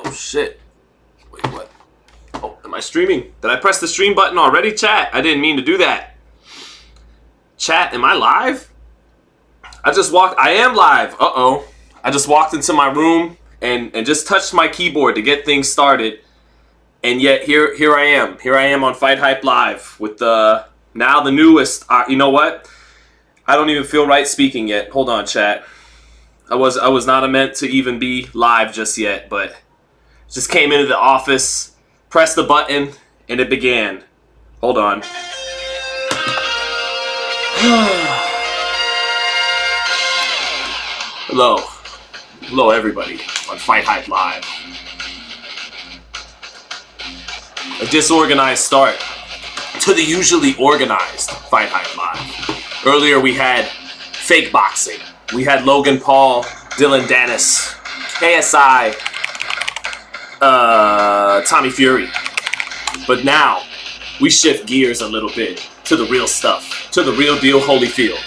Oh, shit. Wait, what? Oh, am I streaming? Did I press the stream button already, chat? I didn't mean to do that. Chat, am I live? I am live. Uh-oh. I just walked into my room and just touched my keyboard to get things started. And yet, here I am. Here I am on FightHype Live with now the newest. You know what? I don't even feel right speaking yet. Hold on, chat. I was not meant to even be live just yet, but just came into the office, pressed the button, and it began. Hold on. Hello. Hello, everybody, on FightHype Live. A disorganized start to the usually organized FightHype Live. Earlier we had fake boxing. We had Logan Paul, Dylan Dennis, KSI, Tommy Fury. But now we shift gears a little bit to the real stuff, to the real deal Holyfield.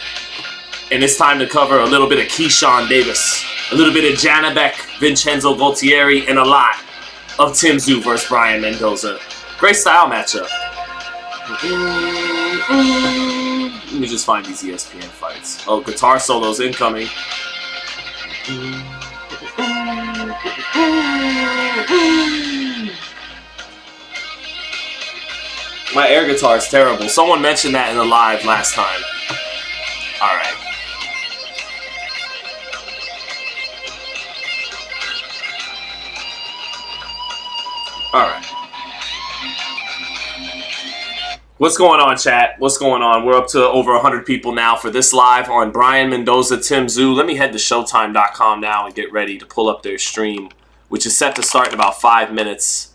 And it's time to cover a little bit of Keyshawn Davis, a little bit of Janabek, Vincenzo Gualtieri, and a lot of Tszyu versus Brian Mendoza. Great style matchup. Let me just find these ESPN fights. Oh, guitar solos incoming. My air guitar is terrible. Someone mentioned that in the live last time. Alright. Alright. What's going on, chat? What's going on? We're up to over 100 people now for this live on Brian Mendoza, Tszyu. Let me head to showtime.com now and get ready to pull up their stream, which is set to start in about 5 minutes.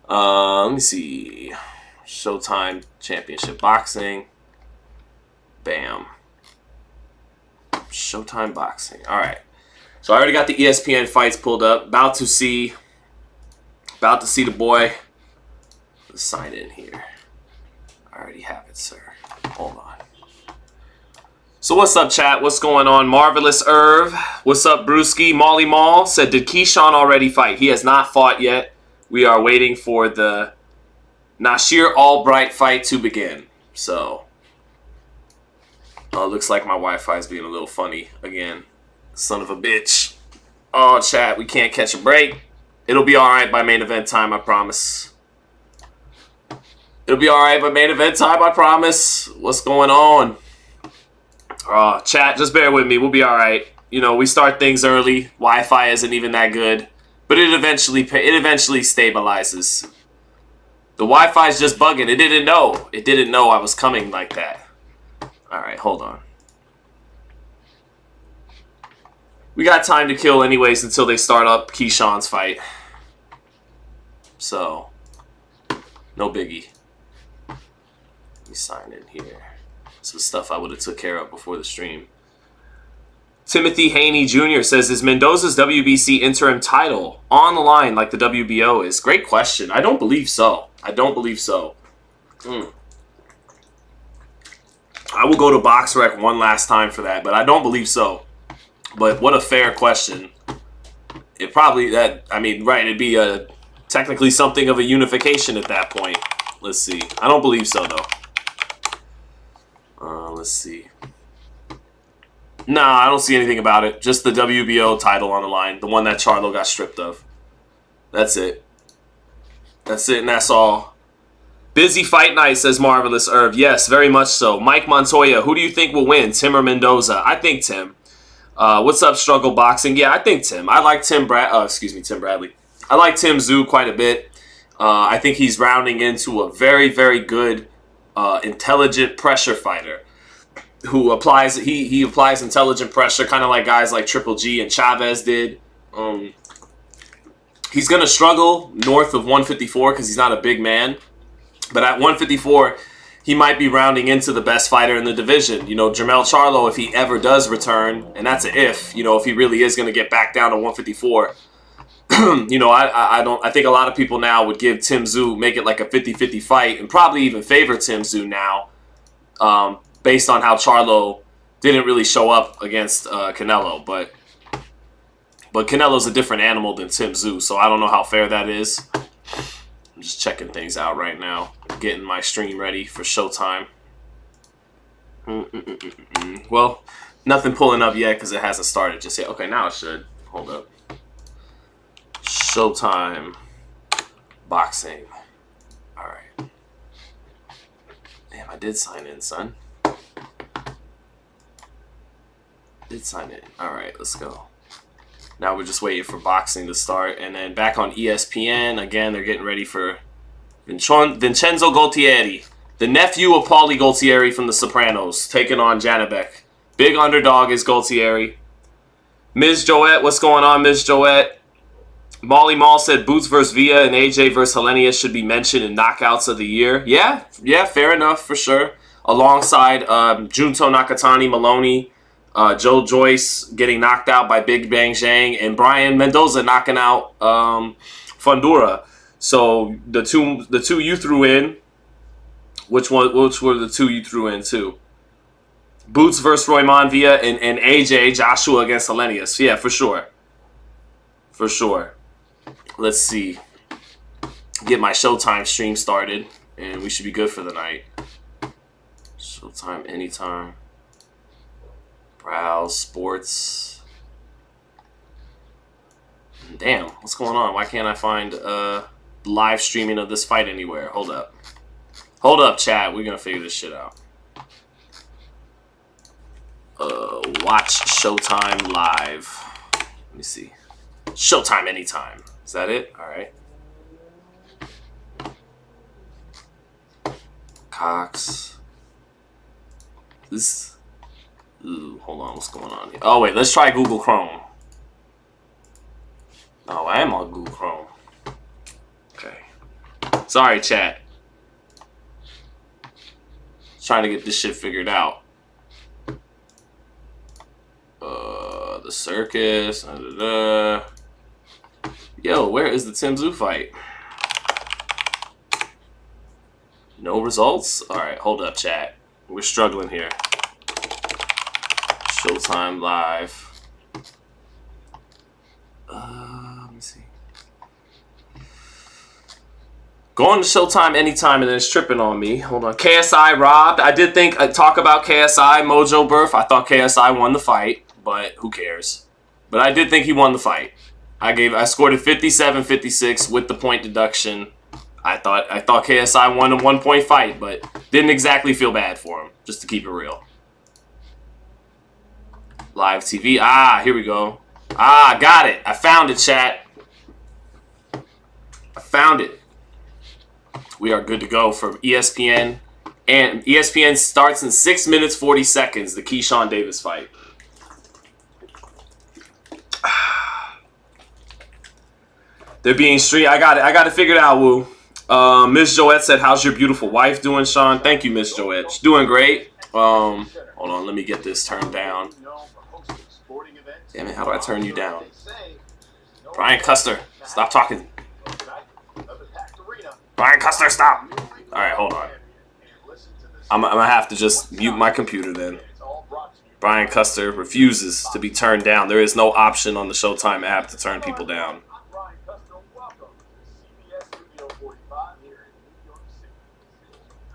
Let me see. Showtime Championship Boxing. Bam. Showtime Boxing. All right. So I already got the ESPN fights pulled up. About to see the boy. Let's sign in here. I already have it, sir. Hold on. So what's up, chat? What's going on? Marvelous Irv. What's up, Brewski? Molly Mall said, did Keyshawn already fight? He has not fought yet. We are waiting for the Nasir Albright fight to begin. So, looks like my Wi-Fi is being a little funny again. Son of a bitch. Oh, chat, we can't catch a break. It'll be all right by main event time, I promise. It'll be all right by main event time, I promise. What's going on? Chat, just bear with me. We'll be all right. You know, we start things early. Wi-Fi isn't even that good, but it eventually stabilizes. The Wi-Fi is just bugging. It didn't know. It didn't know I was coming like that. All right, hold on. We got time to kill anyways until they start up Keyshawn's fight. So, no biggie. Let me sign in here. This was stuff I would have took care of before the stream. Timothy Haney Jr. says, is Mendoza's WBC interim title on the line like the WBO is? Great question. I don't believe so. I don't believe so. I will go to BoxRec one last time for that, but I don't believe so. But what a fair question. It probably, it'd be technically something of a unification at that point. Let's see. I don't believe so, though. Let's see. No, I don't see anything about it. Just the WBO title on the line. The one that Charlo got stripped of. That's it. That's it, and that's all. Busy fight night, says Marvelous Irv. Yes, very much so. Mike Montoya, who do you think will win, Tim or Mendoza? I think Tim. What's up, Struggle Boxing? Yeah, I think Tim. I like Tim Bradley. I like Tszyu quite a bit. I think he's rounding into a very, very good, intelligent pressure fighter who applies intelligent pressure, kind of like guys like Triple G and Chavez did. He's going to struggle north of 154 because he's not a big man. But at 154, he might be rounding into the best fighter in the division. You know, Jermell Charlo, if he ever does return, and that's an if, if he really is going to get back down to 154, I think a lot of people now would give Tszyu, make it like a 50-50 fight, and probably even favor Tszyu now, based on how Charlo didn't really show up against Canelo. But But Canelo's a different animal than Tszyu, so I don't know how fair that is. I'm just checking things out right now. Getting my stream ready for Showtime. Well, nothing pulling up yet because it hasn't started just yet. Okay, now it should. Hold up. Showtime. Boxing. Alright. Damn, I did sign in, son. Did sign in. Alright, let's go. Now we're just waiting for boxing to start. And then back on ESPN, again, they're getting ready for Vincenzo Gualtieri, the nephew of Paulie Gualtieri from The Sopranos, taking on Janibek. Big underdog is Gualtieri. Ms. Joette, what's going on, Ms. Joette? Molly Mall said Boots versus Villa and AJ versus Helenius should be mentioned in knockouts of the year. Yeah, fair enough, for sure. Alongside Junto Nakatani, Maloney, Joe Joyce getting knocked out by Big Bang Zhang, and Brian Mendoza knocking out Fundura. So the two you threw in, which were the two you threw in too? Boots versus Royman Villa and AJ Joshua against Helenius. Yeah, for sure. For sure. Let's see. Get my Showtime stream started, and we should be good for the night. Showtime anytime. Browse sports. Damn, what's going on? Why can't I find live streaming of this fight anywhere? Hold up. Hold up, chat. We're gonna figure this shit out. Watch Showtime live. Let me see. Showtime anytime. Is that it? Alright. Cox. This. Ooh, hold on. What's going on here? Oh, wait. Let's try Google Chrome. Oh, I am on Google Chrome. Okay. Sorry, chat. Trying to get this shit figured out. The circus. Yo, where is the Tszyu fight? No results? Alright, hold up, chat. We're struggling here. Showtime live. Let me see. Going to Showtime anytime and then it's tripping on me. Hold on. KSI robbed. I did think talk about KSI, Mojo Burf. I thought KSI won the fight, but who cares? But I did think he won the fight. I scored it 57-56 with the point deduction. I thought KSI won a 1-point fight, but didn't exactly feel bad for him, just to keep it real. Live TV. Ah, here we go. Ah, got it. I found it, chat. I found it. We are good to go for ESPN. And ESPN starts in 6 minutes, 40 seconds, the Keyshawn Davis fight. They're being streamed. I got it. I got it figured out, Woo. Miss Joette said, how's your beautiful wife doing, Sean? Thank you, Miss Joette. She's doing great. Hold on. Let me get this turned down. Damn it. How do I turn you down? Brian Custer. Stop talking. Brian Custer, stop. All right, hold on. I'm going to have to just mute my computer then. Brian Custer refuses to be turned down. There is no option on the Showtime app to turn people down.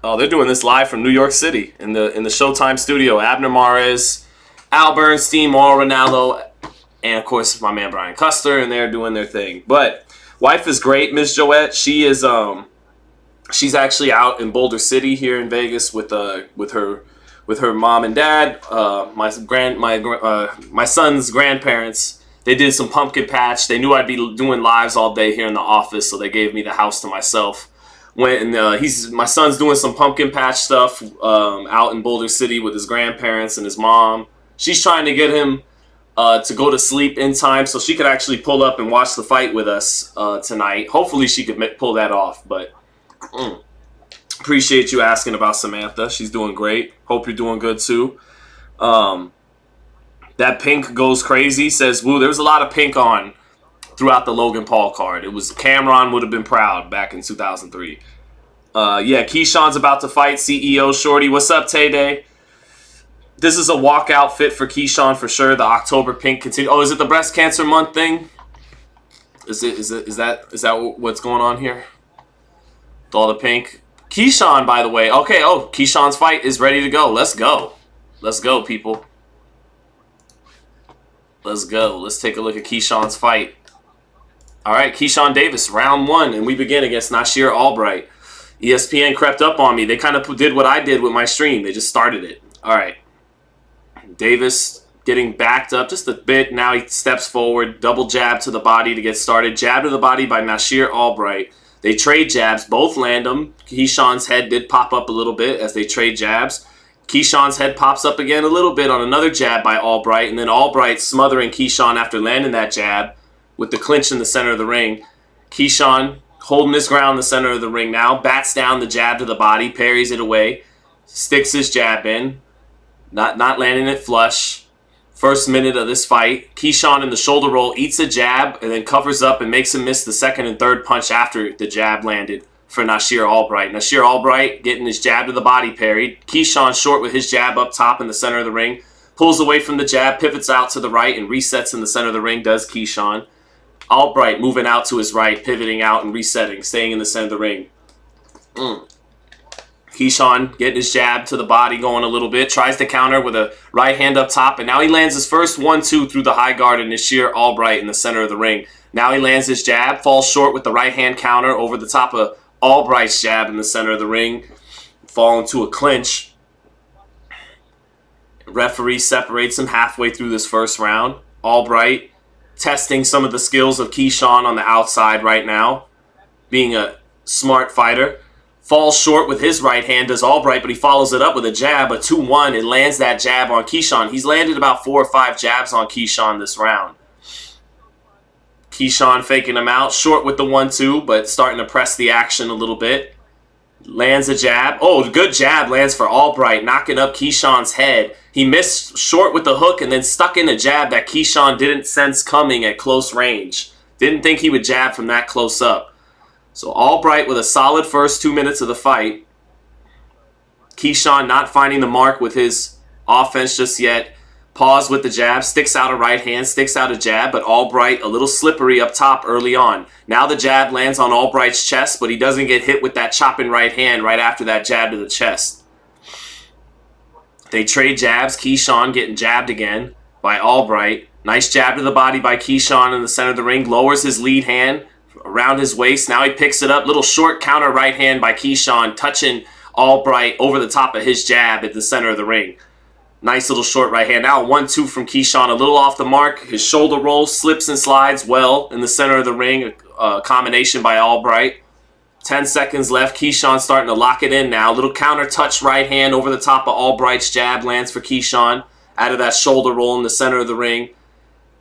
Oh, they're doing this live from New York City in the Showtime studio. Abner Mares, Al Bernstein, Mauro Ronaldo, and of course my man Brian Custer, and they're doing their thing. But wife is great, Miss Joette. She is she's actually out in Boulder City here in Vegas with her mom and dad. My son's grandparents. They did some pumpkin patch. They knew I'd be doing lives all day here in the office, so they gave me the house to myself. When my son's doing some pumpkin patch stuff out in Boulder City with his grandparents and his mom. She's trying to get him to go to sleep in time so she could actually pull up and watch the fight with us tonight. Hopefully she could pull that off, but appreciate you asking about Samantha. She's doing great. Hope you're doing good too. That pink goes crazy, says Woo. There was a lot of pink on throughout the Logan Paul card. It was Cameron would have been proud back in 2003. Yeah, Keyshawn's about to fight CEO Shorty. What's up, Tay Day? This is a walkout fit for Keyshawn for sure. The October pink continue. Oh, is it the breast cancer month thing? Is that what's going on here? With all the pink. Keyshawn, by the way. Okay, oh, Keyshawn's fight is ready to go. Let's go. Let's go, people. Let's go. Let's take a look at Keyshawn's fight. All right, Keyshawn Davis, round 1, and we begin against Nasir Albright. ESPN crept up on me. They kind of did what I did with my stream. They just started it. All right. Davis getting backed up just a bit. Now he steps forward. Double jab to the body to get started. Jab to the body by Nasir Albright. They trade jabs. Both land them. Keyshawn's head did pop up a little bit as they trade jabs. Keyshawn's head pops up again a little bit on another jab by Albright. And then Albright smothering Keyshawn after landing that jab with the clinch in the center of the ring. Keyshawn holding his ground in the center of the ring now. Bats down the jab to the body. Parries it away. Sticks his jab in. Not landing it flush. First minute of this fight, Keyshawn in the shoulder roll eats a jab and then covers up and makes him miss the second and third punch after the jab landed for Nasir Albright. Nasir Albright getting his jab to the body parried. Keyshawn short with his jab up top in the center of the ring. Pulls away from the jab, pivots out to the right and resets in the center of the ring, does Keyshawn. Albright moving out to his right, pivoting out and resetting, staying in the center of the ring. Keyshawn getting his jab to the body going a little bit. Tries to counter with a right hand up top. And now he lands his first 1-2 through the high guard of Nasir Albright in the center of the ring. Now he lands his jab. Falls short with the right hand counter over the top of Albright's jab in the center of the ring. Fall into a clinch. Referee separates him halfway through this first round. Albright testing some of the skills of Keyshawn on the outside right now. Being a smart fighter. Falls short with his right hand, does Albright, but he follows it up with a jab, a 2-1, and lands that jab on Keyshawn. He's landed about 4 or 5 jabs on Keyshawn this round. Keyshawn faking him out, short with the 1-2, but starting to press the action a little bit. Lands a jab. Oh, good jab lands for Albright, knocking up Keyshawn's head. He missed short with the hook and then stuck in a jab that Keyshawn didn't sense coming at close range. Didn't think he would jab from that close up. So Albright with a solid first 2 minutes of the fight. Keyshawn not finding the mark with his offense just yet. Pause with the jab, sticks out a right hand, sticks out a jab, but Albright a little slippery up top early on. Now the jab lands on Albright's chest, but he doesn't get hit with that chopping right hand right after that jab to the chest. They trade jabs. Keyshawn getting jabbed again by Albright. Nice jab to the body by Keyshawn in the center of the ring. Lowers his lead hand around his waist. Now he picks it up. Little short counter right hand by Keyshawn, touching Albright over the top of his jab at the center of the ring. Nice little short right hand. Now 1-2 from Keyshawn, a little off the mark. His shoulder roll slips and slides well in the center of the ring. A combination by Albright. 10 seconds left. Keyshawn starting to lock it in now. Little counter touch right hand over the top of Albright's jab lands for Keyshawn out of that shoulder roll in the center of the ring.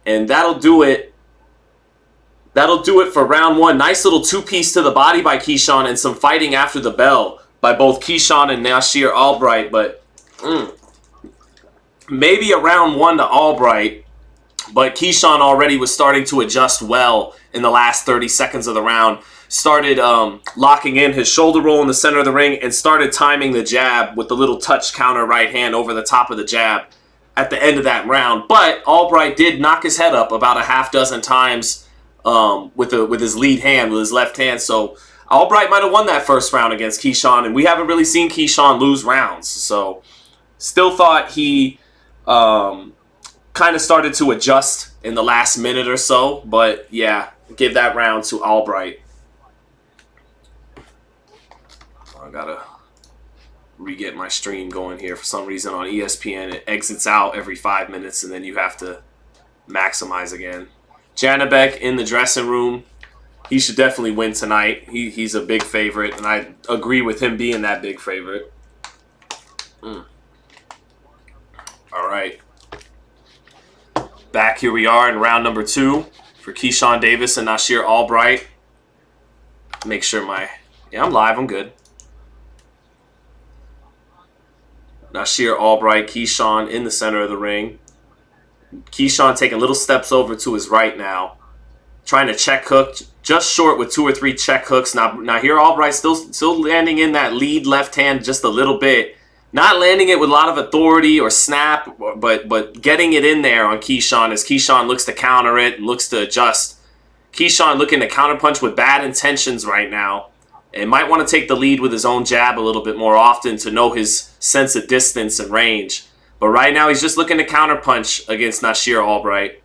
And that'll do it. That'll do it for round 1. Nice little 2-piece to the body by Keyshawn and some fighting after the bell by both Keyshawn and Nasir Albright. But maybe a round 1 to Albright. But Keyshawn already was starting to adjust well in the last 30 seconds of the round. Started locking in his shoulder roll in the center of the ring and started timing the jab with the little touch counter right hand over the top of the jab at the end of that round. But Albright did knock his head up about a half dozen times with his lead hand, with his left hand. So Albright might have won that first round against Keyshawn, and we haven't really seen Keyshawn lose rounds. So still thought he kind of started to adjust in the last minute or so. But yeah, give that round to Albright. I gotta re-get my stream going here. For some reason on ESPN, it exits out every 5 minutes, and then you have to maximize again. Janabek in the dressing room. He should definitely win tonight. He's a big favorite, and I agree with him being that big favorite. All right. Back here we are in round number 2 for Keyshawn Davis and Nasir Albright. Make sure yeah, I'm live. I'm good. Nasir Albright, Keyshawn in the center of the ring. Keyshawn taking little steps over to his right now. Trying to check hook. Just short with 2 or 3 check hooks. Now here Albright still landing in that lead left hand just a little bit. Not landing it with a lot of authority or snap, but getting it in there on Keyshawn as Keyshawn looks to counter it and looks to adjust. Keyshawn looking to counterpunch with bad intentions right now. And might want to take the lead with his own jab a little bit more often to know his sense of distance and range. But right now he's just looking to counterpunch against Nasir Albright.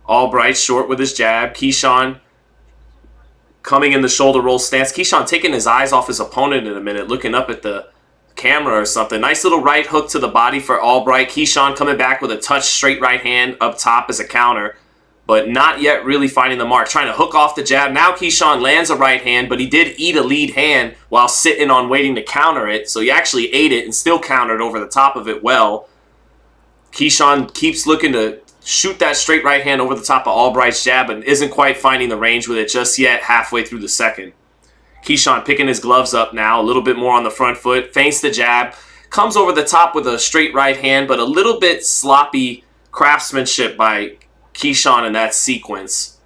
Albright short with his jab. Keyshawn coming in the shoulder roll stance. Keyshawn taking his eyes off his opponent in a minute, looking up at the camera or something. Nice little right hook to the body for Albright. Keyshawn coming back with a touch straight right hand up top as a counter, but not yet really finding the mark. Trying to hook off the jab. Now Keyshawn lands a right hand, but he did eat a lead hand while sitting on waiting to counter it. So he actually ate it and still countered over the top of it well. Keyshawn keeps looking to shoot that straight right hand over the top of Albright's jab and isn't quite finding the range with it just yet halfway through the second. Keyshawn picking his gloves up now, a little bit more on the front foot, feints the jab, comes over the top with a straight right hand, but a little bit sloppy craftsmanship by Keyshawn in that sequence.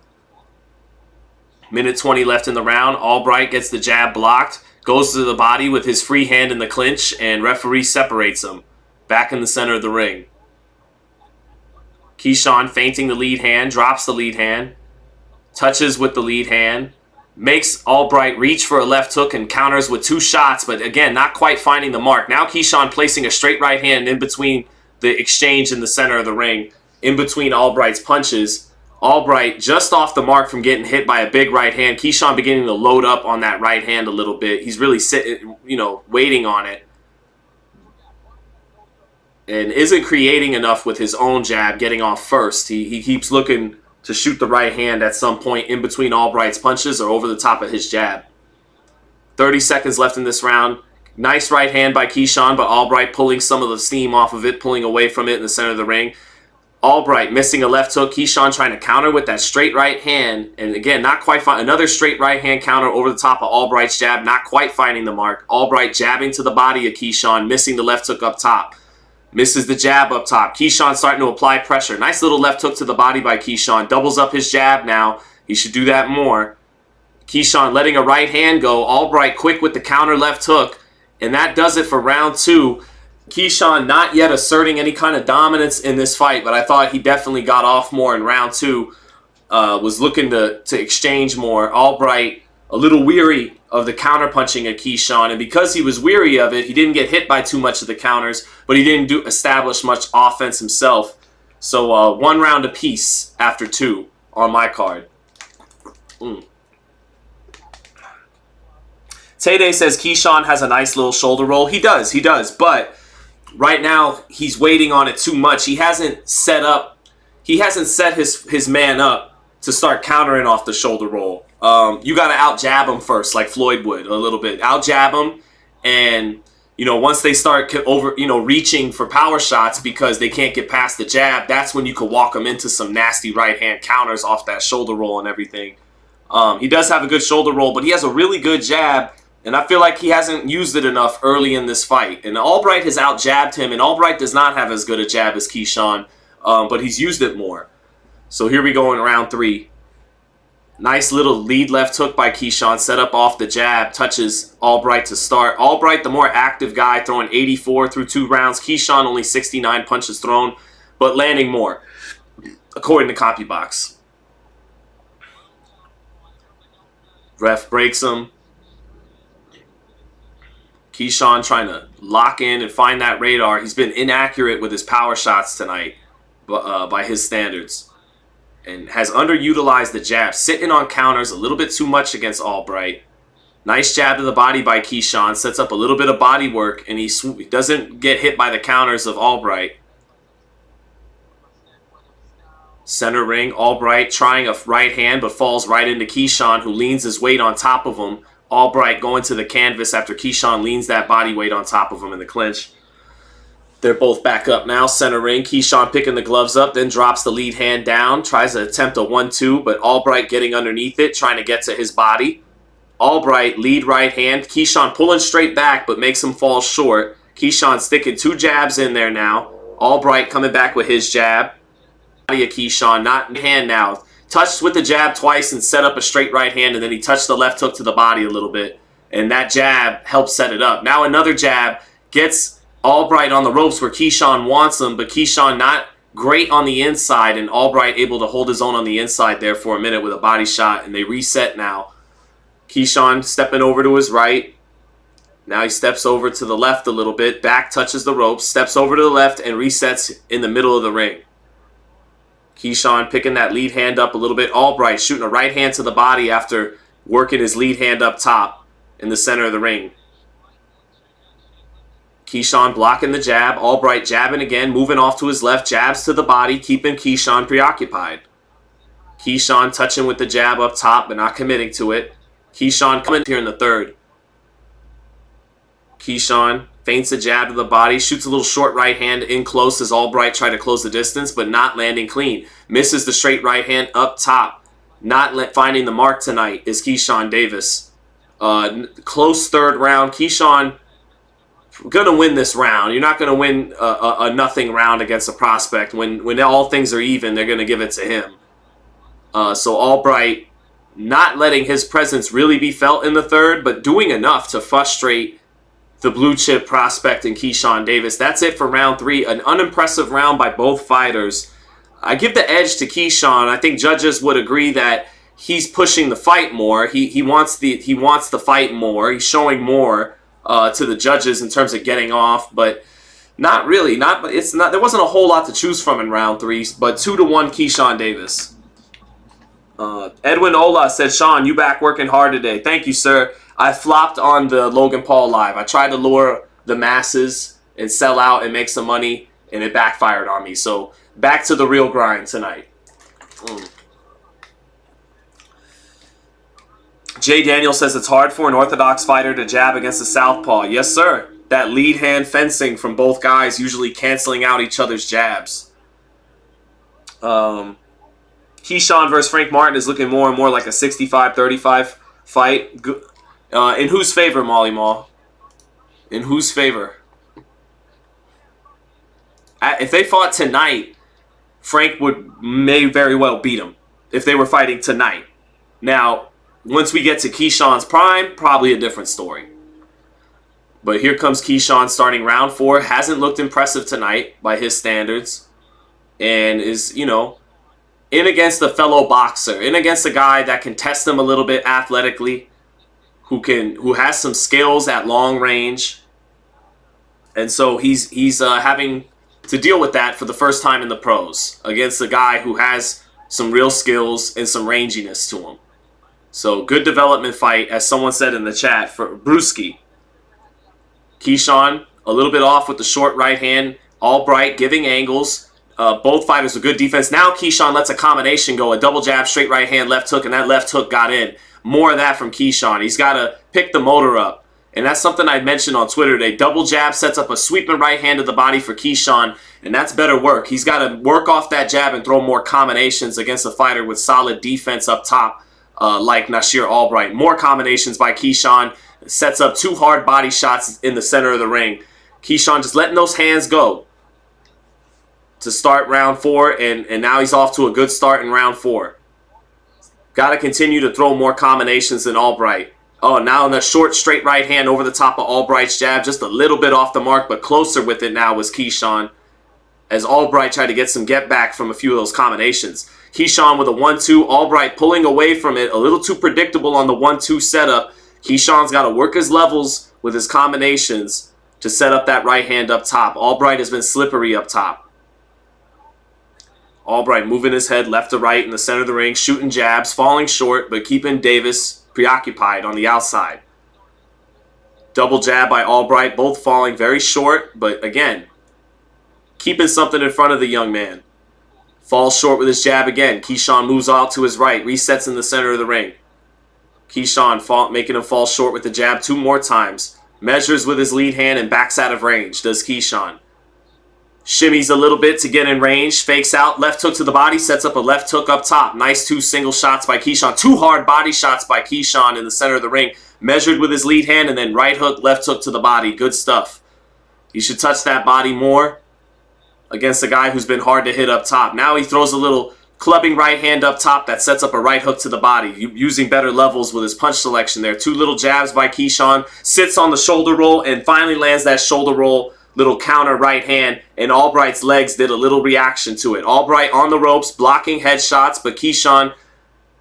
Minute 20 left in the round. Albright gets the jab blocked, goes to the body with his free hand in the clinch, and referee separates him. Back in the center of the ring. Keyshawn feinting the lead hand, drops the lead hand, touches with the lead hand, makes Albright reach for a left hook and counters with two shots, but again, not quite finding the mark. Now Keyshawn placing a straight right hand in between the exchange in the center of the ring, in between Albright's punches. Albright just off the mark from getting hit by a big right hand. Keyshawn beginning to load up on that right hand a little bit. He's really sitting, waiting on it. And isn't creating enough with his own jab getting off first. He keeps looking to shoot the right hand at some point in between Albright's punches or over the top of his jab. 30 seconds left in this round. Nice right hand by Keyshawn, but Albright pulling some of the steam off of it, pulling away from it in the center of the ring. Albright missing a left hook. Keyshawn trying to counter with that straight right hand. And again, not quite finding another straight right hand counter over the top of Albright's jab, not quite finding the mark. Albright jabbing to the body of Keyshawn, missing the left hook up top. Misses the jab up top. Keyshawn starting to apply pressure. Nice little left hook to the body by Keyshawn. Doubles up his jab now. He should do that more. Keyshawn letting a right hand go. Albright quick with the counter left hook. And that does it for round two. Keyshawn not yet asserting any kind of dominance in this fight, but I thought he definitely got off more in round two. Was looking to exchange more. Albright a little weary of the counterpunching of Keyshawn, and because he was weary of it, he didn't get hit by too much of the counters, but he didn't establish much offense himself. So 1 round apiece after 2 on my card. Tay says Keyshawn has a nice little shoulder roll. He does, but right now he's waiting on it too much. He hasn't set his man up to start countering off the shoulder roll. You got to out-jab him first, like Floyd would a little bit. Out-jab him, and once they start reaching for power shots because they can't get past the jab, that's when you can walk them into some nasty right-hand counters off that shoulder roll and everything. He does have a good shoulder roll, but he has a really good jab, and I feel like he hasn't used it enough early in this fight. And Albright has out-jabbed him, and Albright does not have as good a jab as Keyshawn, but he's used it more. So here we go in round 3. Nice little lead left hook by Keyshawn, set up off the jab, touches Albright to start. Albright, the more active guy, throwing 84 through 2 rounds. Keyshawn only 69 punches thrown, but landing more, according to CopyBox. Ref breaks him. Keyshawn trying to lock in and find that radar. He's been inaccurate with his power shots tonight, by his standards. And has underutilized the jab, sitting on counters a little bit too much against Albright. Nice jab to the body by Keyshawn, sets up a little bit of body work, and he doesn't get hit by the counters of Albright. Center ring, Albright trying a right hand, but falls right into Keyshawn, who leans his weight on top of him. Albright going to the canvas after Keyshawn leans that body weight on top of him in the clinch. They're both back up now, center ring. Keyshawn picking the gloves up, then drops the lead hand down. Tries to attempt a 1-2, but Albright getting underneath it, trying to get to his body. Albright, lead right hand. Keyshawn pulling straight back, but makes him fall short. Keyshawn sticking 2 jabs in there now. Albright coming back with his jab. Body of Keyshawn, not in hand now. Touched with the jab twice and set up a straight right hand, and then he touched the left hook to the body a little bit. And that jab helped set it up. Now another jab gets Albright on the ropes where Keyshawn wants him, but Keyshawn not great on the inside, and Albright able to hold his own on the inside there for a minute with a body shot, and they reset now. Keyshawn stepping over to his right. Now he steps over to the left a little bit. Back touches the ropes, steps over to the left, and resets in the middle of the ring. Keyshawn picking that lead hand up a little bit. Albright shooting a right hand to the body after working his lead hand up top in the center of the ring. Keyshawn blocking the jab. Albright jabbing again, moving off to his left. Jabs to the body, keeping Keyshawn preoccupied. Keyshawn touching with the jab up top, but not committing to it. Keyshawn coming here in the third. Keyshawn feints a jab to the body, shoots a little short right hand in close as Albright tried to close the distance, but not landing clean. Misses the straight right hand up top. Not finding the mark tonight is Keyshawn Davis. Close third round. Keyshawn gonna win this round. You're not gonna win a nothing round against a prospect. When all things are even, they're gonna give it to him. So Albright not letting his presence really be felt in the third, but doing enough to frustrate the blue chip prospect in Keyshawn Davis. That's it for round 3. An unimpressive round by both fighters. I give the edge to Keyshawn. I think judges would agree that he's pushing the fight more. He wants the fight more. He's showing more to the judges in terms of getting off, but not really. There wasn't a whole lot to choose from in round 3, but 2-1 Keyshawn Davis. Edwin Ola said, Sean, you back working hard today. Thank you, sir. I flopped on the Logan Paul live. I tried to lure the masses and sell out and make some money, and it backfired on me. So back to the real grind tonight. Jay Daniel says it's hard for an orthodox fighter to jab against a southpaw. Yes, sir. That lead hand fencing from both guys usually canceling out each other's jabs. Keyshawn versus Frank Martin is looking more and more like a 65-35 fight. In whose favor, Molly Mall? In whose favor? If they fought tonight, Frank may very well beat him if they were fighting tonight. Now, once we get to Keyshawn's prime, probably a different story. But here comes Keyshawn starting round 4. Hasn't looked impressive tonight by his standards. And is, in against a fellow boxer. In against a guy that can test him a little bit athletically. Who has some skills at long range. And so he's having to deal with that for the first time in the pros. Against a guy who has some real skills and some ranginess to him. So good development fight, as someone said in the chat, for Brewski. Keyshawn, a little bit off with the short right hand. Albright giving angles. Both fighters with good defense. Now Keyshawn lets a combination go. A double jab, straight right hand, left hook, and that left hook got in. More of that from Keyshawn. He's got to pick the motor up. And that's something I mentioned on Twitter today. Double jab sets up a sweeping right hand to the body for Keyshawn, and that's better work. He's got to work off that jab and throw more combinations against a fighter with solid defense up top, like Nasir Albright. More combinations by Keyshawn. Sets up 2 hard body shots in the center of the ring. Keyshawn just letting those hands go to start round 4, and now he's off to a good start in round 4. Got to continue to throw more combinations than Albright. Oh, now in the short, straight right hand over the top of Albright's jab. Just a little bit off the mark, but closer with it now was Keyshawn. As Albright tried to get some get back from a few of those combinations. Keyshawn with a 1-2. Albright pulling away from it. A little too predictable on the 1-2 setup. Keyshawn's got to work his levels with his combinations to set up that right hand up top. Albright has been slippery up top. Albright moving his head left to right in the center of the ring, shooting jabs, falling short, but keeping Davis preoccupied on the outside. Double jab by Albright, both falling very short, but again, keeping something in front of the young man. Falls short with his jab again. Keyshawn moves out to his right, resets in the center of the ring. Keyshawn making him fall short with the jab 2 more times. Measures with his lead hand and backs out of range, does Keyshawn. Shimmies a little bit to get in range. Fakes out. Left hook to the body. Sets up a left hook up top. Nice 2 single shots by Keyshawn. 2 hard body shots by Keyshawn in the center of the ring. Measured with his lead hand and then right hook, left hook to the body. Good stuff. He should touch that body more against a guy who's been hard to hit up top. Now he throws a little clubbing right hand up top that sets up a right hook to the body. Using better levels with his punch selection there. 2 little jabs by Keyshawn. Sits on the shoulder roll and finally lands that shoulder roll. little counter right hand, and Albright's legs did a little reaction to it. Albright on the ropes, blocking headshots, but Keyshawn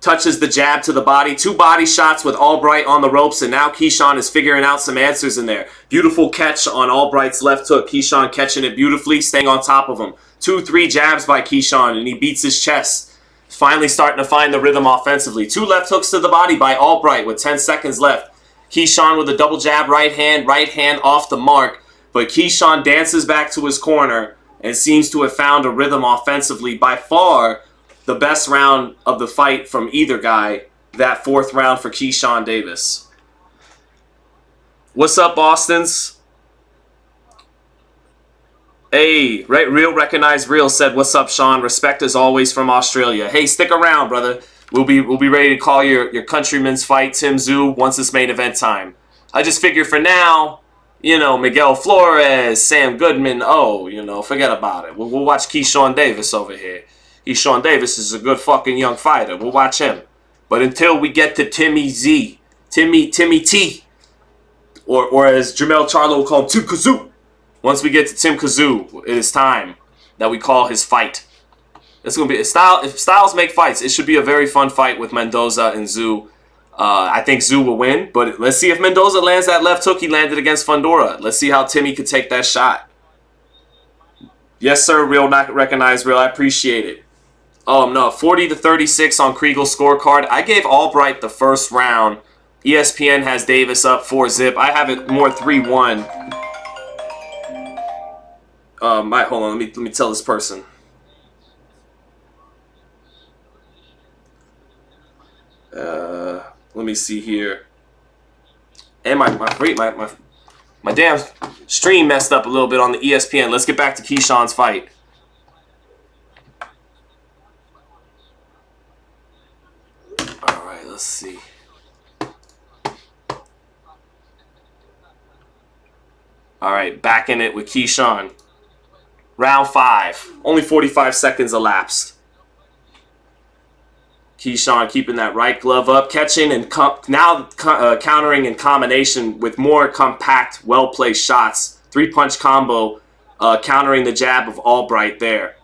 touches the jab to the body. 2 body shots with Albright on the ropes, and now Keyshawn is figuring out some answers in there. Beautiful catch on Albright's left hook. Keyshawn catching it beautifully, staying on top of him. 2-3 jabs by Keyshawn, and he beats his chest. Finally starting to find the rhythm offensively. 2 left hooks to the body by Albright with 10 seconds left. Keyshawn with a double jab, right hand off the mark. But Keyshawn dances back to his corner and seems to have found a rhythm offensively. By far, the best round of the fight from either guy, that 4th round for Keyshawn Davis. What's up, Bostons? Hey, Real Recognize Real said, what's up, Sean? Respect as always from Australia. Hey, stick around, brother. We'll be ready to call your countryman's fight, Tszyu, once it's main event time. I just figure for now, you know, Miguel Flores, Sam Goodman, forget about it. We'll watch Keyshawn Davis over here. Keyshawn Davis is a good fucking young fighter. We'll watch him. But until we get to Timmy T, or as Jamel Charlo will call him, Tim Tszyu. Once we get to Tim Tszyu, it is time that we call his fight. It's gonna be a style. If styles make fights, it should be a very fun fight with Mendoza and Tszyu. I think Tszyu will win, but let's see if Mendoza lands that left hook he landed against Fundora. Let's see how Timmy could take that shot. Yes, sir. Real, not recognize real. I appreciate it. No, 40-36 on Kriegel's scorecard. I gave Albright the first round. ESPN has Davis up 4-zip. I have it more 3-1. Hold on. Let me tell this person. Let me see here. And my damn stream messed up a little bit on the ESPN. Let's get back to Keyshawn's fight. All right, let's see. All right, back in it with Keyshawn. Round 5. Only 45 seconds elapsed. Keyshawn keeping that right glove up, catching and countering in combination with more compact, well-placed shots. 3-punch combo, countering the jab of Albright there.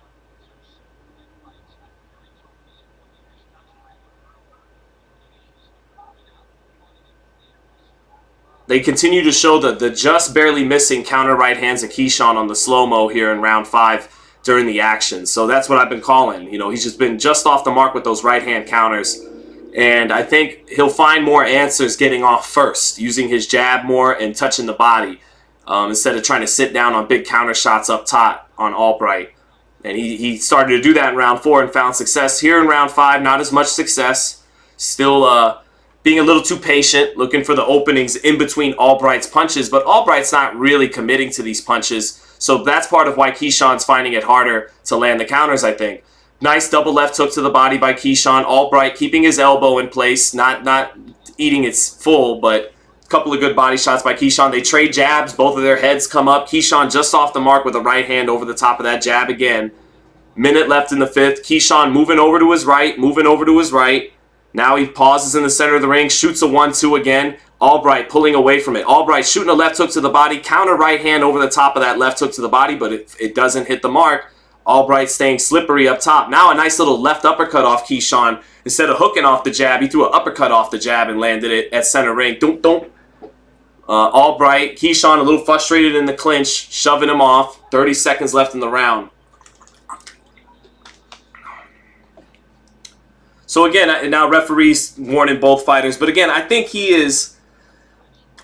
They continue to show the just barely missing counter right hands of Keyshawn on the slow-mo here in round 5 during the action. So that's what I've been calling. You know, he's just been just off the mark with those right-hand counters. And I think he'll find more answers getting off first, using his jab more and touching the body instead of trying to sit down on big counter shots up top on Albright. And he started to do that in round 4 and found success. Here in round 5, not as much success. Still being a little too patient, looking for the openings in between Albright's punches. But Albright's not really committing to these punches. So that's part of why Keyshawn's finding it harder to land the counters, I think. Nice double left hook to the body by Keyshawn. Albright keeping his elbow in place, not eating it full, but a couple of good body shots by Keyshawn. They trade jabs. Both of their heads come up. Keyshawn just off the mark with a right hand over the top of that jab again. Minute left in the 5th. Keyshawn moving over to his right. Now he pauses in the center of the ring, shoots a 1-2 again. Albright pulling away from it. Albright shooting a left hook to the body, counter right hand over the top of that left hook to the body, but it doesn't hit the mark. Albright staying slippery up top. Now a nice little left uppercut off Keyshawn. Instead of hooking off the jab, he threw an uppercut off the jab and landed it at center ring. Don't. Albright, Keyshawn a little frustrated in the clinch, shoving him off. 30 seconds left in the round. So again, now referees warning both fighters. But again, I think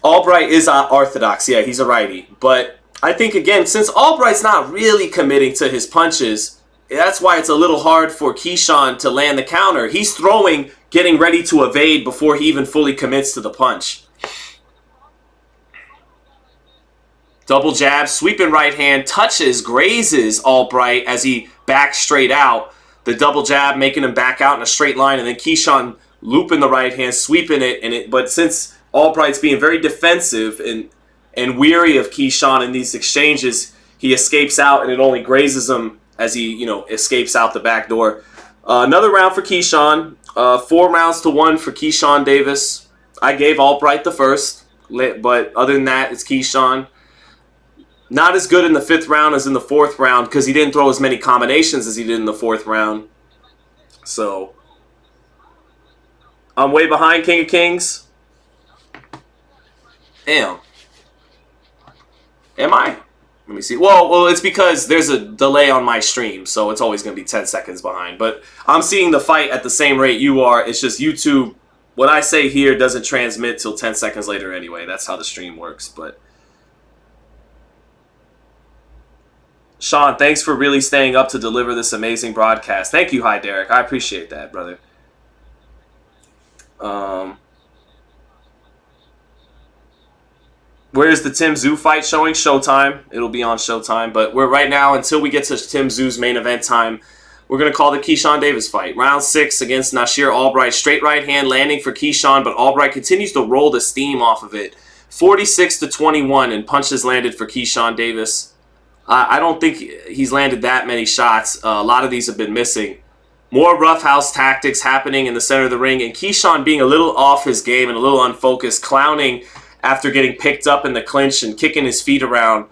Albright is orthodox. Yeah, he's a righty. But I think, again, since Albright's not really committing to his punches, that's why it's a little hard for Keyshawn to land the counter. He's throwing, getting ready to evade before he even fully commits to the punch. Double jab, sweeping right hand, touches, grazes Albright as he backs straight out. The double jab making him back out in a straight line, and then Keyshawn looping the right hand, sweeping it. But since Albright's being very defensive and weary of Keyshawn in these exchanges, he escapes out, and it only grazes him as he escapes out the back door. Another round for Keyshawn. 4-1 for Keyshawn Davis. I gave Albright the first, but other than that, it's Keyshawn. Not as good in the 5th round as in the 4th round because he didn't throw as many combinations as he did in the 4th round. So, I'm way behind King of Kings. Damn. Am I? Let me see. Well, it's because there's a delay on my stream, so it's always going to be 10 seconds behind. But I'm seeing the fight at the same rate you are. It's just YouTube, what I say here doesn't transmit till 10 seconds later anyway. That's how the stream works. But Sean, thanks for really staying up to deliver this amazing broadcast. Thank you, Hi Derek. I appreciate that, brother. Where's the Tim Tszyu fight showing? Showtime. It'll be on Showtime. But we're right now, until we get to Tim Tszyu's main event time, we're going to call the Keyshawn Davis fight. Round 6 against Nasir Albright. Straight right hand landing for Keyshawn, but Albright continues to roll the steam off of it. 46-21 and punches landed for Keyshawn Davis. I don't think he's landed that many shots. A lot of these have been missing. More roughhouse tactics happening in the center of the ring, and Keyshawn being a little off his game and a little unfocused, clowning after getting picked up in the clinch and kicking his feet around.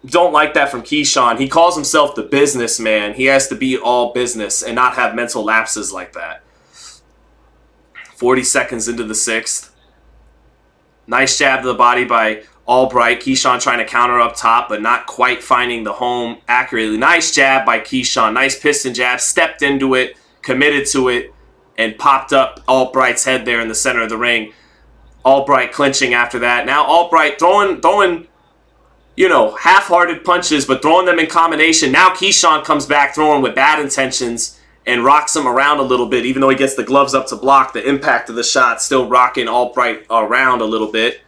Don't like that from Keyshawn. He calls himself the businessman. He has to be all business and not have mental lapses like that. 40 seconds into the 6th. Nice jab to the body by Albright. Keyshawn trying to counter up top, but not quite finding the home accurately. Nice jab by Keyshawn. Nice piston jab. Stepped into it, committed to it, and popped up Albright's head there in the center of the ring. Albright clinching after that. Now Albright throwing, half-hearted punches, but throwing them in combination. Now Keyshawn comes back throwing with bad intentions and rocks him around a little bit. Even though he gets the gloves up to block, the impact of the shot still rocking Albright around a little bit.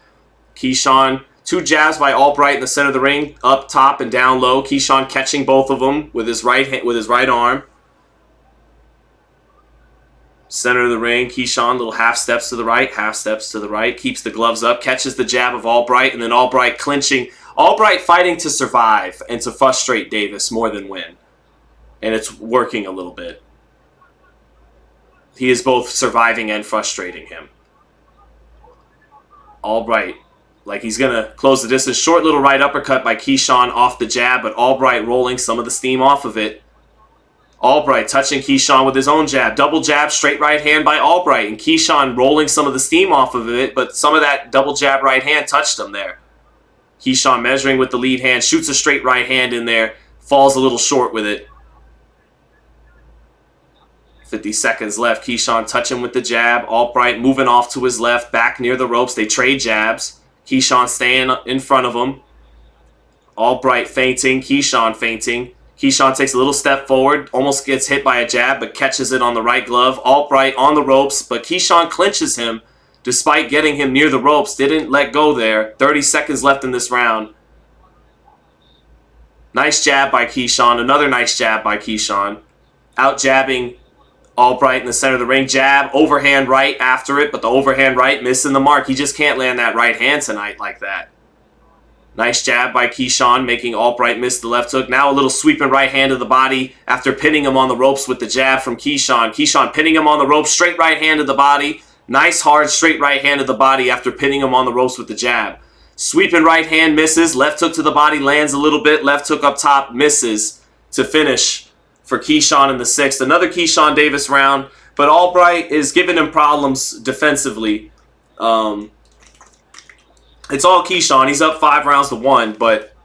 Keyshawn, 2 jabs by Albright in the center of the ring, up top and down low. Keyshawn catching both of them with his right arm. Center of the ring, Keyshawn, little half steps to the right, half steps to the right, keeps the gloves up, catches the jab of Albright, and then Albright clinching. Albright fighting to survive and to frustrate Davis more than win. And it's working a little bit. He is both surviving and frustrating him. Albright, like he's going to close the distance. Short little right uppercut by Keyshawn off the jab, but Albright rolling some of the steam off of it. Albright touching Keyshawn with his own jab. Double jab, straight right hand by Albright. And Keyshawn rolling some of the steam off of it, but some of that double jab right hand touched him there. Keyshawn measuring with the lead hand, shoots a straight right hand in there, falls a little short with it. 50 seconds left. Keyshawn touching with the jab. Albright moving off to his left, back near the ropes. They trade jabs. Keyshawn staying in front of him. Albright feinting. Keyshawn feinting. Keyshawn takes a little step forward, almost gets hit by a jab, but catches it on the right glove. Albright on the ropes, but Keyshawn clinches him despite getting him near the ropes. Didn't let go there. 30 seconds left in this round. Nice jab by Keyshawn. Another nice jab by Keyshawn. Out jabbing Albright in the center of the ring. Jab, overhand right after it, but the overhand right missing the mark. He just can't land that right hand tonight like that. Nice jab by Keyshawn, making Albright miss the left hook. Now a little sweeping right hand to the body after pinning him on the ropes with the jab from Keyshawn. Keyshawn pinning him on the ropes, straight right hand to the body. Nice hard straight right hand to the body after pinning him on the ropes with the jab. Sweeping right hand misses. Left hook to the body lands a little bit. Left hook up top misses to finish for Keyshawn in the 6th. Another Keyshawn Davis round, but Albright is giving him problems defensively. It's all Keyshawn. He's up 5-1, but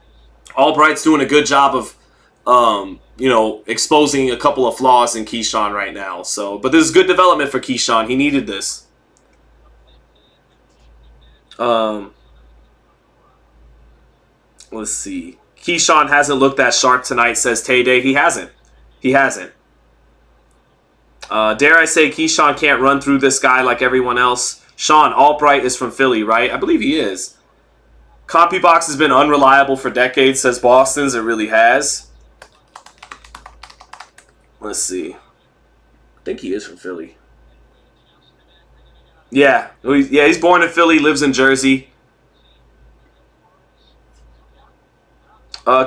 Albright's doing a good job of, exposing a couple of flaws in Keyshawn right now. So, but this is good development for Keyshawn. He needed this. Let's see. Keyshawn hasn't looked that sharp tonight, says Tay-Day. He hasn't. Dare I say Keyshawn can't run through this guy like everyone else. Sean, Albright is from Philly, right? I believe he is. CompuBox has been unreliable for decades, says Boston's. It really has. Let's see. I think he is from Philly. Yeah, he's born in Philly, lives in Jersey.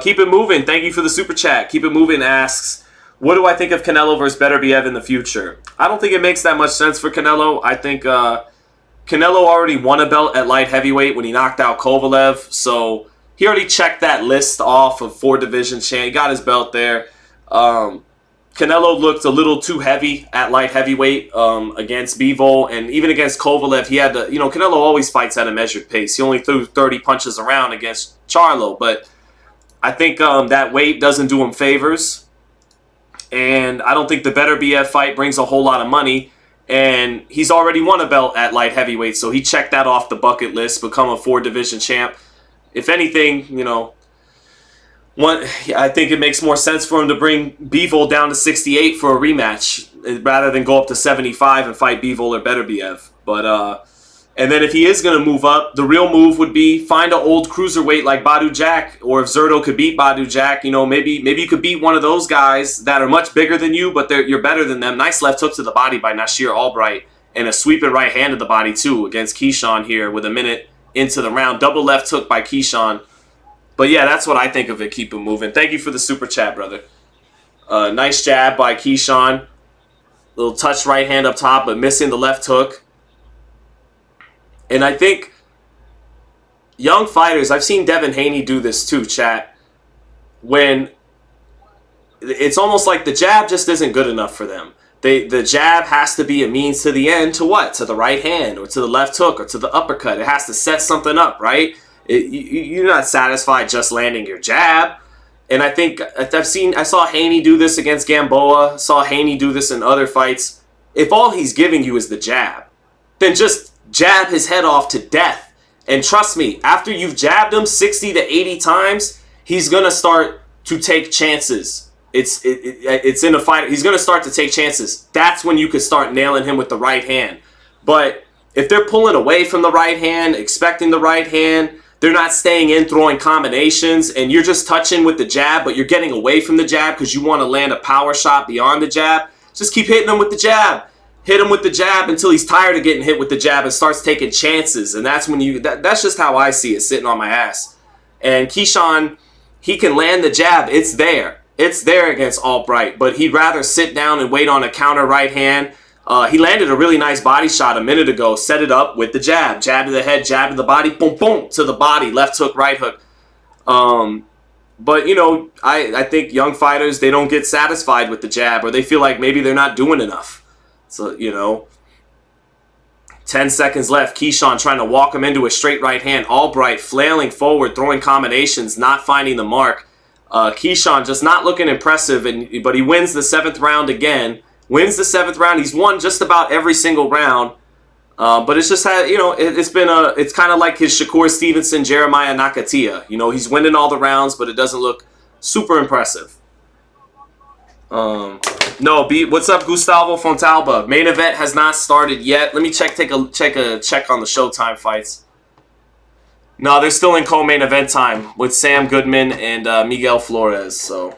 Keep it moving. Thank you for the super chat. Keep it moving asks, what do I think of Canelo versus Beterbiev in the future? I don't think it makes that much sense for Canelo. I think Canelo already won a belt at light heavyweight when he knocked out Kovalev, so he already checked that list off of 4 division champ. He got his belt there. Canelo looked a little too heavy at light heavyweight against Bivol, and even against Kovalev, he had to, Canelo always fights at a measured pace. He only threw 30 punches around against Charlo, but I think that weight doesn't do him favors, and I don't think the Better BF fight brings a whole lot of money, and he's already won a belt at light heavyweight, so he checked that off the bucket list, become a 4 division champ. If anything, I think it makes more sense for him to bring Bivol down to 68 for a rematch rather than go up to 75 and fight Bivol or Better BF. But and then if he is going to move up, the real move would be find an old cruiserweight like Badu Jack, or if Zerto could beat Badu Jack, maybe you could beat one of those guys that are much bigger than you, but you're better than them. Nice left hook to the body by Nasir Albright, and a sweeping right hand to the body too against Keyshawn here with a minute into the round. Double left hook by Keyshawn. But yeah, that's what I think of it. Keep it moving. Thank you for the super chat, brother. Nice jab by Keyshawn. Little touch right hand up top, but missing the left hook. And I think young fighters, I've seen Devin Haney do this too, chat. When it's almost like the jab just isn't good enough for them. The jab has to be a means to the end to what? To the right hand or to the left hook or to the uppercut. It has to set something up, right? You're not satisfied just landing your jab. And I think I saw Haney do this against Gamboa, saw Haney do this in other fights. If all he's giving you is the jab, then just jab his head off to death. And trust me, after you've jabbed him 60 to 80 times, he's going to start to take chances. It's in a fight. He's going to start to take chances. That's when you could start nailing him with the right hand. But if they're pulling away from the right hand, expecting the right hand, they're not staying in, throwing combinations, and you're just touching with the jab, but you're getting away from the jab because you want to land a power shot beyond the jab, just keep hitting him with the jab. Hit him with the jab until he's tired of getting hit with the jab and starts taking chances. And that's when that's just how I see it, sitting on my ass. And Keyshawn, he can land the jab. It's there. It's there against Albright, but he'd rather sit down and wait on a counter right hand. He landed a really nice body shot a minute ago, set it up with the jab. Jab to the head, jab to the body, boom, boom, to the body, left hook, right hook. But, I think young fighters, they don't get satisfied with the jab, or they feel like maybe they're not doing enough. So, 10 seconds left. Keyshawn trying to walk him into a straight right hand. Albright flailing forward, throwing combinations, not finding the mark. Keyshawn just not looking impressive, but he wins the 7th round again. Wins the 7th round. He's won just about every single round. But it's just had, it's kind of like his Shakur Stevenson, Jeremiah Nakatia. He's winning all the rounds, but it doesn't look super impressive. What's up, Gustavo Fontalba? Main event has not started yet. Let me check on the Showtime fights. No, they're still in co-main event time with Sam Goodman and Miguel Flores. So.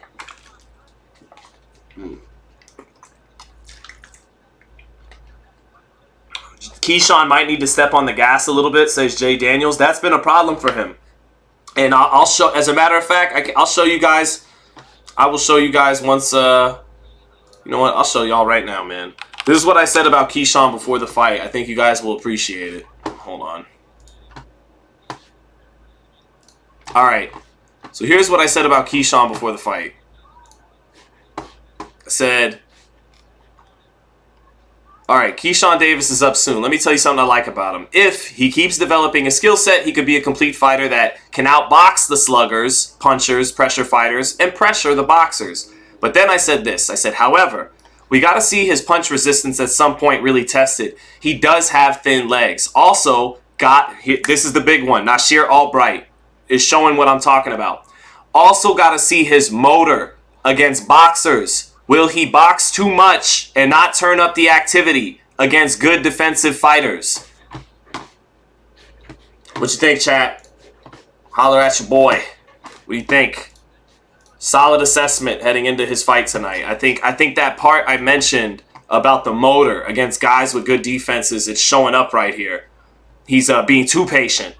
Keyshawn might need to step on the gas a little bit, says Jay Daniels. That's been a problem for him. And I'll show, as a matter of fact, I'll show you guys. I will show you guys once, you know what? I'll show y'all right now, man. This is what I said about Keyshawn before the fight. I think you guys will appreciate it. Hold on. All right. So here's what I said about Keyshawn before the fight. I said, all right, Keyshawn Davis is up soon. Let me tell you something I like about him. If he keeps developing a skill set, he could be a complete fighter that can outbox the sluggers, punchers, pressure fighters, and pressure the boxers. But then I said this. I said, however, we got to see his punch resistance at some point really tested. He does have thin legs. Also, this is the big one. Nasir Albright is showing what I'm talking about. Also got to see his motor against boxers. Will he box too much and not turn up the activity against good defensive fighters? What you think, chat? Holler at your boy. What do you think? Solid assessment heading into his fight tonight. I think that part I mentioned about the motor against guys with good defenses, it's showing up right here. He's being too patient.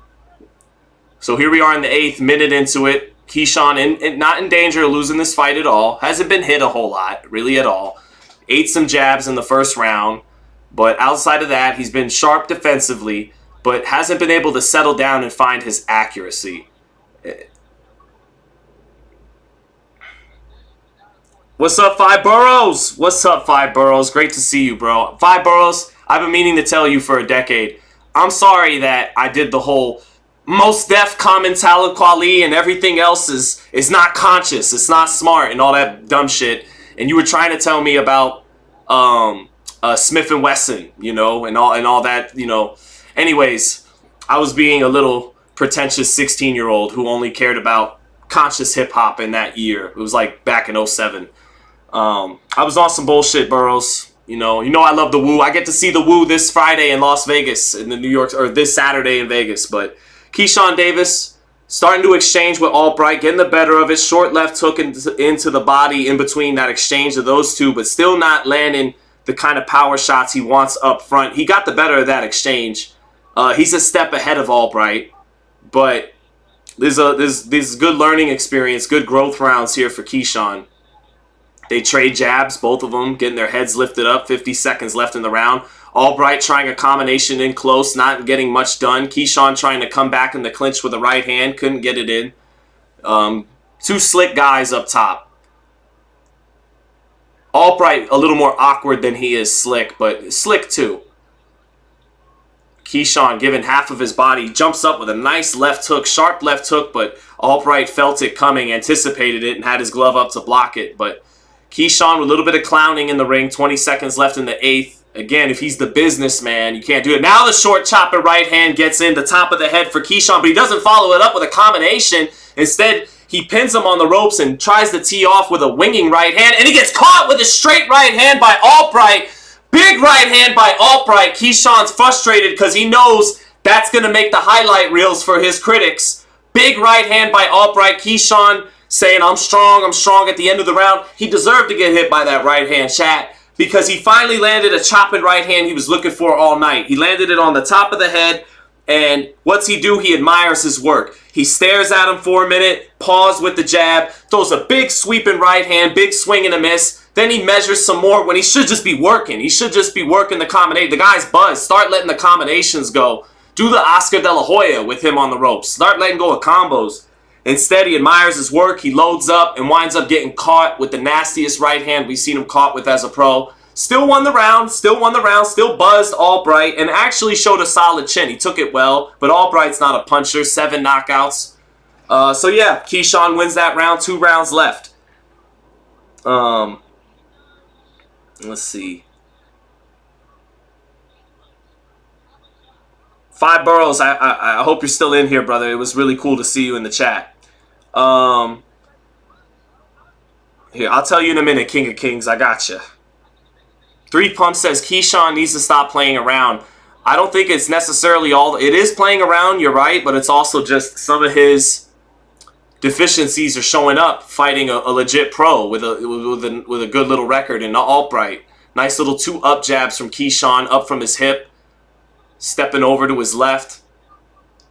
So here we are in the 8th, minute into it. Keyshawn not in danger of losing this fight at all. Hasn't been hit a whole lot, really at all. Ate some jabs in the first round. But outside of that, he's been sharp defensively, but hasn't been able to settle down and find his accuracy. What's up, Five Boroughs? What's up, Five Boroughs? Great to see you, bro. Five Boroughs, I've been meaning to tell you for a decade. I'm sorry that I did the whole most def common talent quali and everything else is not conscious, it's not smart and all that dumb shit. And you were trying to tell me about Smith and Wesson, you know, and all that, you know. Anyways, I was being a little pretentious 16-year-old who only cared about conscious hip hop in that year. It was like back in 07. I was on some bullshit, Burrows. You know I love the Woo. I get to see the Woo this Friday in Las Vegas, in the New York, or this Saturday in Vegas. But Keyshawn Davis starting to exchange with Albright, getting the better of it. Short left hook into the body in between that exchange of those two, but still not landing the kind of power shots he wants up front. He got the better of that exchange. He's a step ahead of Albright, but there's good learning experience, good growth rounds here for Keyshawn. They trade jabs, both of them getting their heads lifted up. 50 seconds left in the round. Albright trying a combination in close, not getting much done. Keyshawn trying to come back in the clinch with the right hand, couldn't get it in. Two slick guys up top. Albright a little more awkward than he is slick, but slick too. Keyshawn giving half of his body, jumps up with a nice left hook, sharp left hook, but Albright felt it coming, anticipated it, and had his glove up to block it. But Keyshawn with a little bit of clowning in the ring, 20 seconds left in the 8th. Again, if he's the businessman, you can't do it. Now the short chopper right hand gets in the top of the head for Keyshawn, but he doesn't follow it up with a combination. Instead, he pins him on the ropes and tries to tee off with a winging right hand, and he gets caught with a straight right hand by Albright. Big right hand by Albright. Keyshawn's frustrated because he knows that's going to make the highlight reels for his critics. Big right hand by Albright. Keyshawn saying, I'm strong at the end of the round. He deserved to get hit by that right hand, chat, because he finally landed a chopping right hand he was looking for all night. He landed it on the top of the head, and what's he do? He admires his work. He stares at him for a minute, paused with the jab, throws a big sweeping right hand, big swing and a miss. Then he measures some more when he should just be working. He should just be working the combination. The guy's buzzed. Start letting the combinations go. Do the Oscar De La Hoya with him on the ropes. Start letting go of combos. Instead, he admires his work. He loads up and winds up getting caught with the nastiest right hand we've seen him caught with as a pro. Still won the round, still buzzed Albright, and actually showed a solid chin. He took it well, but Albright's not a puncher. 7 knockouts. So yeah, Keyshawn wins that round. 2 rounds left. Let's see. Five Boroughs, I hope you're still in here, brother. It was really cool to see you in the chat. Here, I'll tell you in a minute, King of Kings. I gotcha. 3 Pump says Keyshawn needs to stop playing around. I don't think it's necessarily all. It is playing around, you're right, but it's also just some of his deficiencies are showing up fighting a legit pro with a good little record in Albright. Nice little 2 up jabs from Keyshawn, up from his hip, stepping over to his left.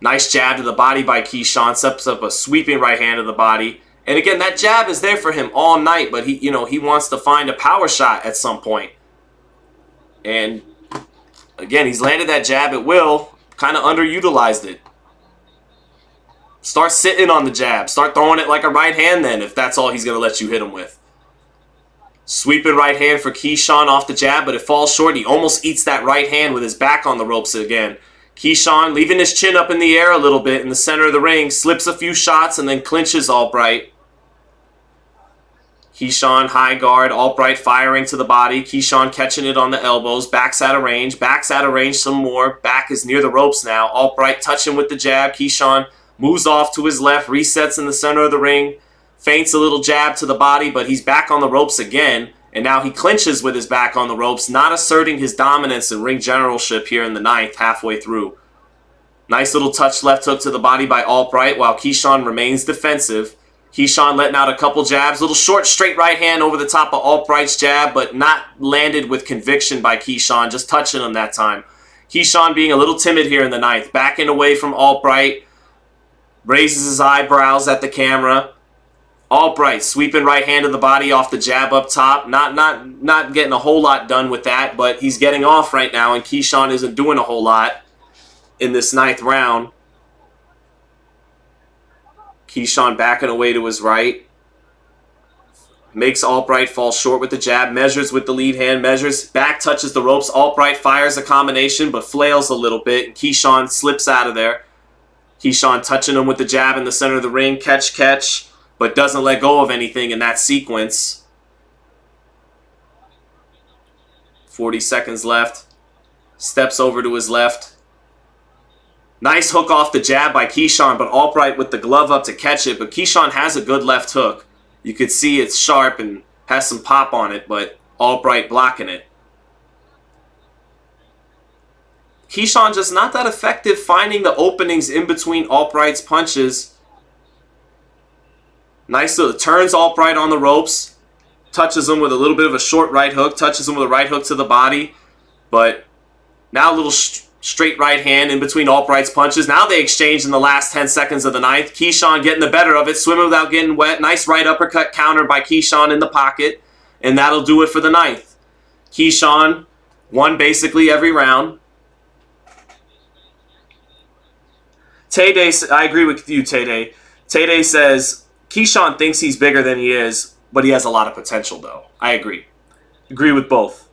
Nice jab to the body by Keyshawn, steps up a sweeping right hand to the body. And again, that jab is there for him all night, but he wants to find a power shot at some point. And again, he's landed that jab at will, kind of underutilized it. Start sitting on the jab. Start throwing it like a right hand then, if that's all he's going to let you hit him with. Sweeping right hand for Keyshawn off the jab, but it falls short. He almost eats that right hand with his back on the ropes again. Keyshawn leaving his chin up in the air a little bit in the center of the ring, slips a few shots and then clinches Albright. Keyshawn high guard, Albright firing to the body. Keyshawn catching it on the elbows, backs out of range some more. Back is near the ropes now. Albright touching with the jab. Keyshawn moves off to his left, resets in the center of the ring, feints a little jab to the body, but he's back on the ropes again, and now he clinches with his back on the ropes, not asserting his dominance and ring generalship here in the 9th, halfway through. Nice little touch left hook to the body by Albright, while Keyshawn remains defensive. Keyshawn letting out a couple jabs, little short straight right hand over the top of Albright's jab, but not landed with conviction by Keyshawn, just touching him that time. Keyshawn being a little timid here in the 9th, backing away from Albright, raises his eyebrows at the camera. Albright sweeping right hand to the body off the jab up top. Not getting a whole lot done with that, but he's getting off right now, and Keyshawn isn't doing a whole lot in this 9th round. Keyshawn backing away to his right. makes Albright fall short with the jab, measures with the lead hand, measures, back touches the ropes. Albright fires a combination, but flails a little bit, and Keyshawn slips out of there. Keyshawn touching him with the jab in the center of the ring, catch, but doesn't let go of anything in that sequence. 40 seconds left. Steps over to his left. Nice hook off the jab by Keyshawn, but Albright with the glove up to catch it. But Keyshawn has a good left hook. You could see it's sharp and has some pop on it, but Albright blocking it. Keyshawn just not that effective finding the openings in between Albright's punches. Nice little turns Albright on the ropes. Touches him with a little bit of a short right hook. Touches him with a right hook to the body. But now a little straight right hand in between Albright's punches. Now they exchange in the last 10 seconds of the ninth. Keyshawn getting the better of it. Swimming without getting wet. Nice right uppercut counter by Keyshawn in the pocket. And that'll do it for the ninth. Keyshawn won basically every round. Tay-Day, I agree with you, Tay-Day. Tay-Day says, Keyshawn thinks he's bigger than he is, but he has a lot of potential, though. I agree. Agree with both.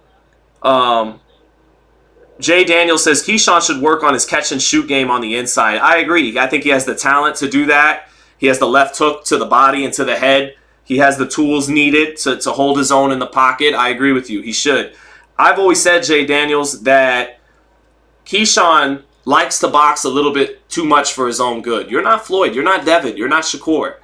Jay Daniel says, Keyshawn should work on his catch-and-shoot game on the inside. I agree. I think he has the talent to do that. He has the left hook to the body and to the head. He has the tools needed to hold his own in the pocket. I agree with you. He should. I've always said, Jay Daniels, that Keyshawn likes to box a little bit too much for his own good. You're not Floyd. You're not Devin. You're not Shakur.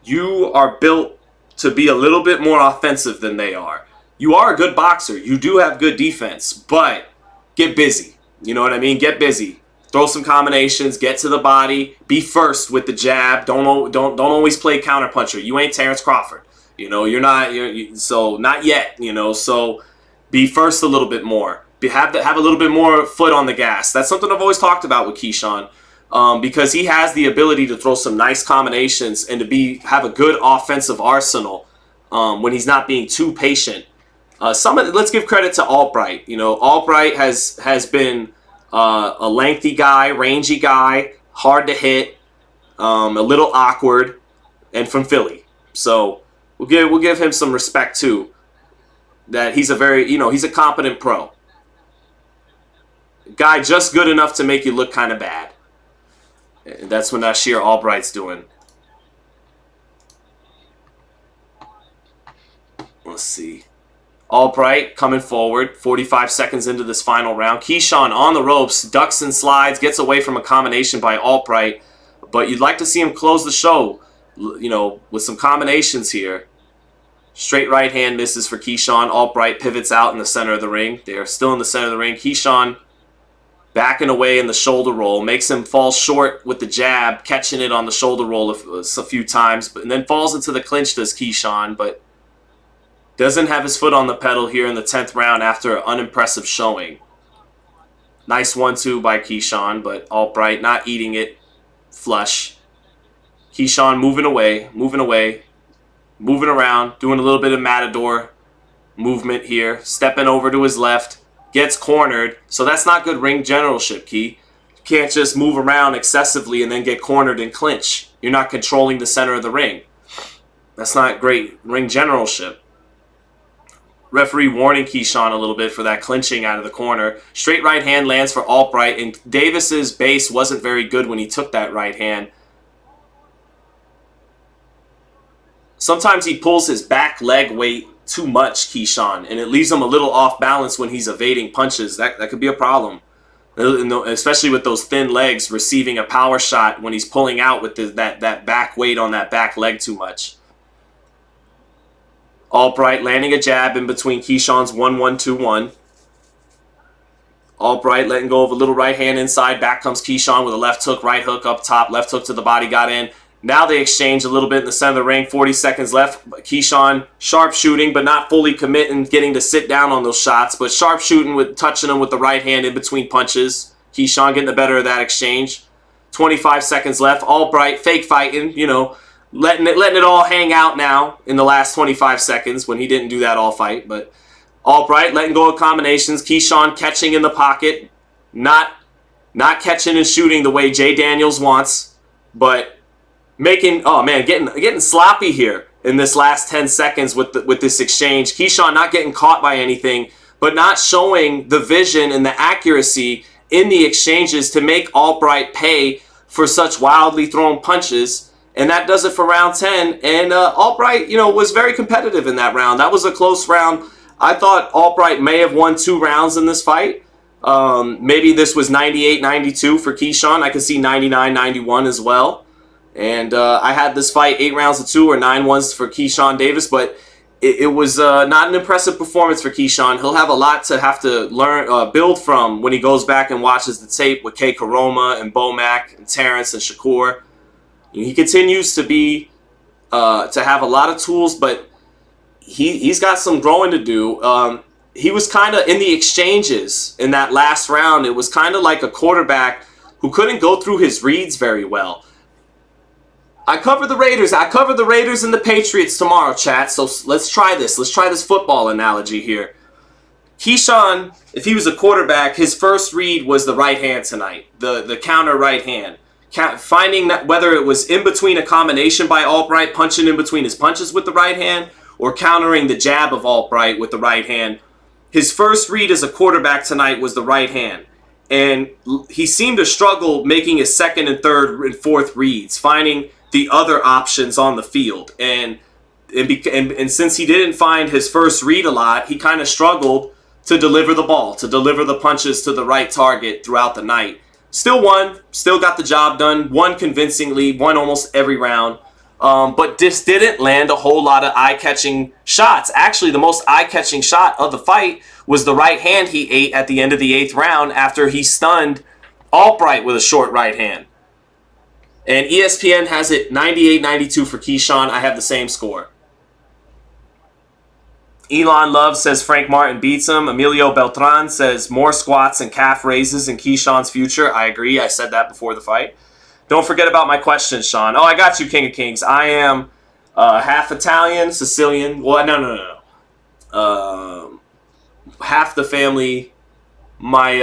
You are built to be a little bit more offensive than they are. You are a good boxer. You do have good defense, but get busy. You know what I mean? Get busy. Throw some combinations. Get to the body. Be first with the jab. Don't always play counterpuncher. You ain't Terrence Crawford. You know, you're not. So not yet. You know, so be first a little bit more. Have a little bit more foot on the gas. That's something I've always talked about with Keyshawn, because he has the ability to throw some nice combinations and to have a good offensive arsenal when he's not being too patient. Let's give credit to Albright. You know, Albright has been a lengthy guy, rangy guy, hard to hit, a little awkward, and from Philly. So we'll give him some respect too. That he's he's a competent pro. Guy just good enough to make you look kind of bad. And that's what Nasheer Albright's doing. Let's see. Albright coming forward, 45 seconds into this final round. Keyshawn on the ropes, ducks and slides, gets away from a combination by Albright. But you'd like to see him close the show, you know, with some combinations here. Straight right hand misses for Keyshawn. Albright pivots out in the center of the ring. They are still in the center of the ring. Keyshawn backing away in the shoulder roll. Makes him fall short with the jab, catching it on the shoulder roll a few times. And then falls into the clinch, does Keyshawn, but doesn't have his foot on the pedal here in the 10th round after an unimpressive showing. Nice 1-2 by Keyshawn, but Albright not eating it flush. Keyshawn moving away, moving around, doing a little bit of matador movement here, stepping over to his left, gets cornered, so that's not good ring generalship, Key. You can't just move around excessively and then get cornered and clinch. You're not controlling the center of the ring. That's not great ring generalship. Referee warning Keyshawn a little bit for that clinching out of the corner. Straight right hand lands for Albright, and Davis's base wasn't very good when he took that right hand. Sometimes he pulls his back leg weight too much, Keyshawn, and it leaves him a little off balance when he's evading punches. That could be a problem, especially with those thin legs receiving a power shot when he's pulling out with that back weight on that back leg too much. Albright landing a jab in between Keyshawn's 1-1-2-1. Albright letting go of a little right hand inside. Back comes Keyshawn with a left hook, right hook up top. Left hook to the body, got in. Now they exchange a little bit in the center of the ring. 40 seconds left. Keyshawn sharp shooting, but not fully committing, getting to sit down on those shots. But sharp shooting with touching him with the right hand in between punches. Keyshawn getting the better of that exchange. 25 seconds left. Albright fake fighting, letting it all hang out now in the last 25 seconds when he didn't do that all fight. But Albright letting go of combinations. Keyshawn catching in the pocket, not catching and shooting the way Jay Daniels wants, but getting sloppy here. in this last 10 seconds with this exchange. Keyshawn not getting caught by anything, but not showing the vision and the accuracy in the exchanges to make Albright pay for such wildly thrown punches. And that does it for round 10. And Albright, was very competitive in that round. That was a close round. I thought Albright may have won 2 rounds in this fight. Maybe this was 98-92 for Keyshawn. I could see 99-91 as well. And I had this fight 8 rounds to 2 or 9-1 for Keyshawn Davis, but it was not an impressive performance for Keyshawn. He'll have a lot to learn, build from when he goes back and watches the tape with Kay Karoma and Bomac and Terrence and Shakur. He continues to be to have a lot of tools, but he's got some growing to do. He was kind of in the exchanges in that last round. It was kind of like a quarterback who couldn't go through his reads very well. I cover the Raiders. I cover the Raiders and the Patriots tomorrow, chat. So let's try this. Let's try this football analogy here. Keyshawn, if he was a quarterback, his first read was the right hand tonight, the counter right hand. Finding that whether it was in between a combination by Albright, punching in between his punches with the right hand, or countering the jab of Albright with the right hand. His first read as a quarterback tonight was the right hand. And he seemed to struggle making his second and third and fourth reads, finding the other options on the field. And since he didn't find his first read a lot, he kind of struggled to deliver the ball, to deliver the punches to the right target throughout the night. Still won, still got the job done, won convincingly, won almost every round. But this didn't land a whole lot of eye-catching shots. Actually, the most eye-catching shot of the fight was the right hand he ate at the end of the 8th round after he stunned Albright with a short right hand. And ESPN has it 98-92 for Keyshawn. I have the same score. Elon Love says Frank Martin beats him. Emilio Beltran says more squats and calf raises in Keyshawn's future. I agree. I said that before the fight. Don't forget about my questions, Sean. Oh, I got you, King of Kings. I am half Italian, Sicilian. Well, no. Half the family. My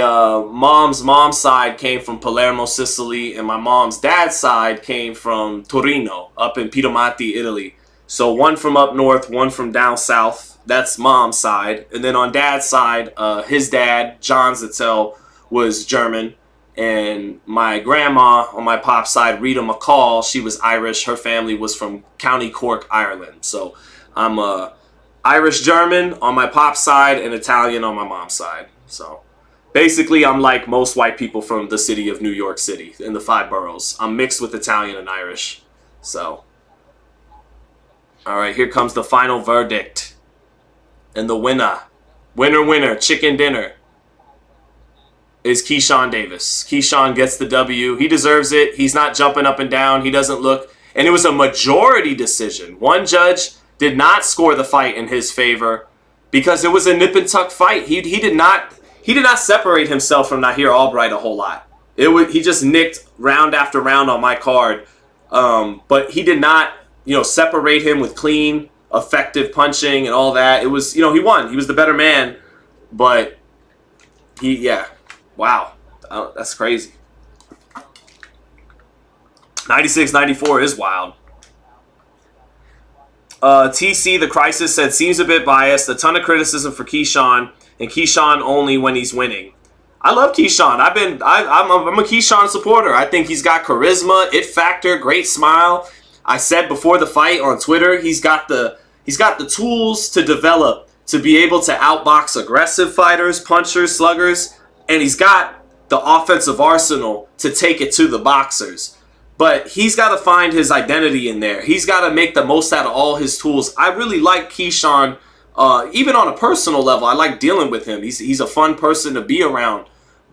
mom's side came from Palermo, Sicily, and my mom's dad's side came from Torino, up in Piedmont, Italy. So one from up north, one from down south. That's mom's side. And then on dad's side, his dad, John Zittel, was German. And my grandma on my pop's side, Rita McCall, she was Irish. Her family was from County Cork, Ireland. So I'm Irish-German on my pop's side and Italian on my mom's side. So basically, I'm like most white people from the city of New York City in the 5 boroughs. I'm mixed with Italian and Irish. So, all right, here comes the final verdict. And the winner, chicken dinner, is Keyshawn Davis. Keyshawn gets the W. He deserves it. He's not jumping up and down. He doesn't look. And it was a majority decision. One judge did not score the fight in his favor because it was a nip and tuck fight. He did not separate himself from Nahir Albright a whole lot. He just nicked round after round on my card. But he did not, separate him with clean, effective punching and all that. It was, he won. He was the better man. But wow. That's crazy. 96-94 is wild. TC The Crisis said, seems a bit biased. A ton of criticism for Keyshawn, and Keyshawn only when he's winning. I love Keyshawn. I'm a Keyshawn supporter. I think he's got charisma, it factor, great smile. I said before the fight on Twitter, he's got the tools to develop to be able to outbox aggressive fighters, punchers, sluggers, and he's got the offensive arsenal to take it to the boxers. But he's got to find his identity in there. He's got to make the most out of all his tools. I really like Keyshawn, even on a personal level. I like dealing with him. He's a fun person to be around.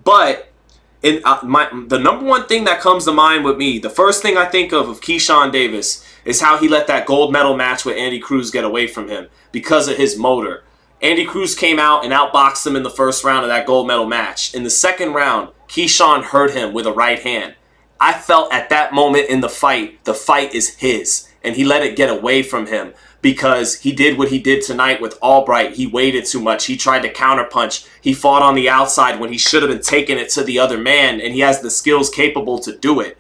But the number one thing that comes to mind with me, the first thing I think of Keyshawn Davis is how he let that gold medal match with Andy Cruz get away from him because of his motor. Andy Cruz came out and outboxed him in the first round of that gold medal match. In the second round, Keyshawn hurt him with a right hand. I felt at that moment in the fight is his. And he let it get away from him because he did what he did tonight with Albright. He waited too much. He tried to counterpunch. He fought on the outside when he should have been taking it to the other man. And he has the skills capable to do it.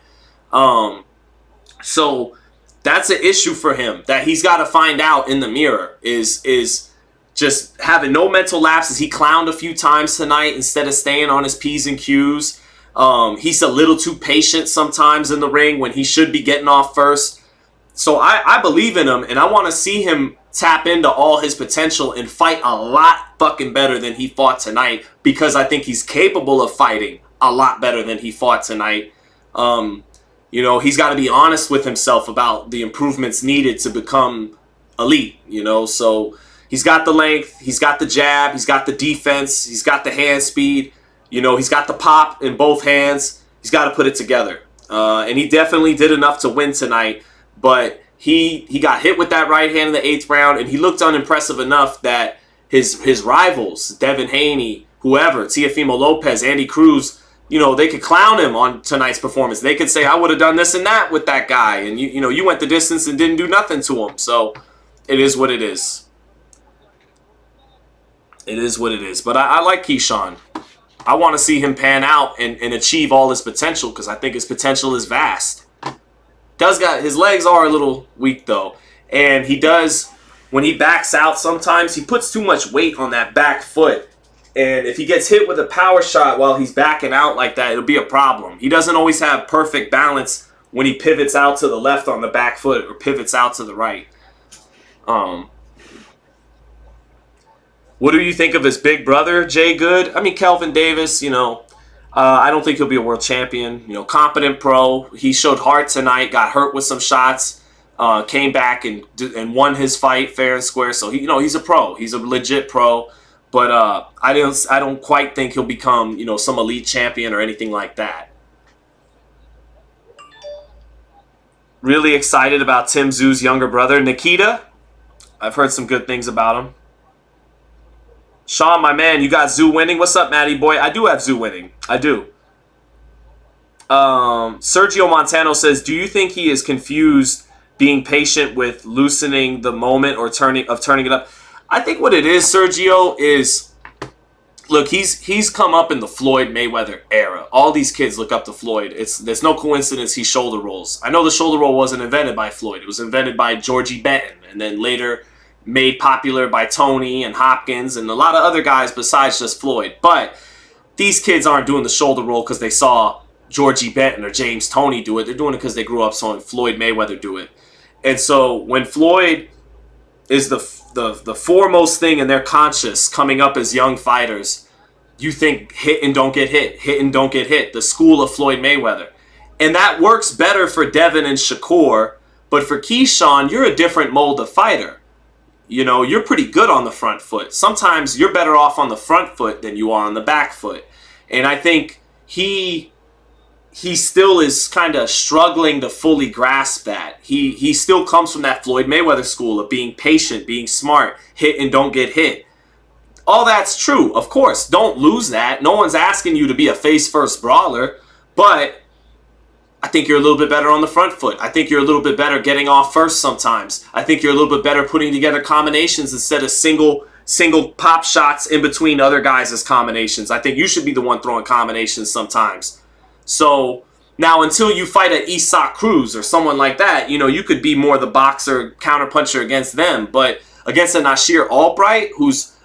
So That's an issue for him that he's got to find out in the mirror is just having no mental lapses. He clowned a few times tonight instead of staying on his P's and Q's. He's a little too patient sometimes in the ring when he should be getting off first. So I believe in him, and I want to see him tap into all his potential and fight a lot fucking better than he fought tonight, because I think he's capable of fighting a lot better than he fought tonight. You know, he's got to be honest with himself about the improvements needed to become elite, you know. So he's got the length, he's got the jab, he's got the defense, he's got the hand speed, you know, he's got the pop in both hands. He's got to put it together. And he definitely did enough to win tonight, but he got hit with that right hand in the 8th round, and he looked unimpressive enough that his rivals, Devin Haney, whoever, Teofimo Lopez, Andy Cruz, you know, they could clown him on tonight's performance. They could say, I would have done this and that with that guy, and you know, you went the distance and didn't do nothing to him. So it is what it is. It is what it is. But I like Keyshawn. I want to see him pan out and achieve all his potential, because I think his potential is vast. His legs are a little weak though, and he does, when he backs out, sometimes he puts too much weight on that back foot, and if he gets hit with a power shot while he's backing out like that, it'll be a problem. He doesn't always have perfect balance when he pivots out to the left on the back foot or pivots out to the right. What do you think of his big brother, Jay Good? I mean, Kelvin Davis, you know, I don't think he'll be a world champion. You know, competent pro. He showed heart tonight, got hurt with some shots, came back and won his fight fair and square. So, he's a pro. He's a legit pro. But I don't quite think he'll become, some elite champion or anything like that. Really excited about Tim Tszyu's younger brother, Nikita. I've heard some good things about him. Sean, my man, you got Tszyu winning? What's up, Matty boy? I do have Tszyu winning. I do. Sergio Montano says, do you think he is confused being patient with loosening the moment or turning it up? I think what it is, Sergio, is, look, he's come up in the Floyd Mayweather era. All these kids look up to Floyd. There's no coincidence he shoulder rolls. I know the shoulder roll wasn't invented by Floyd. It was invented by Georgie Benton, and then later made popular by Tony and Hopkins and a lot of other guys besides just Floyd. But these kids aren't doing the shoulder roll because they saw Georgie Benton or James Toney do it. They're doing it because they grew up seeing Floyd Mayweather do it. And so when Floyd is the foremost thing in their conscious coming up as young fighters, you think hit and don't get hit, hit and don't get hit, the school of Floyd Mayweather. And that works better for Devin and Shakur, but for Keyshawn, you're a different mold of fighter. You're pretty good on the front foot. Sometimes you're better off on the front foot than you are on the back foot. And I think he still is kind of struggling to fully grasp that. He still comes from that Floyd Mayweather school of being patient, being smart, hit and don't get hit. All that's true, of course. Don't lose that. No one's asking you to be a face-first brawler, but I think you're a little bit better on the front foot. I think you're a little bit better getting off first sometimes. I think you're a little bit better putting together combinations instead of single pop shots in between other guys as combinations. I think you should be the one throwing combinations sometimes. So now until you fight an Isaac Cruz or someone like that, you could be more the boxer, counterpuncher against them. But against a Nasir Albright who's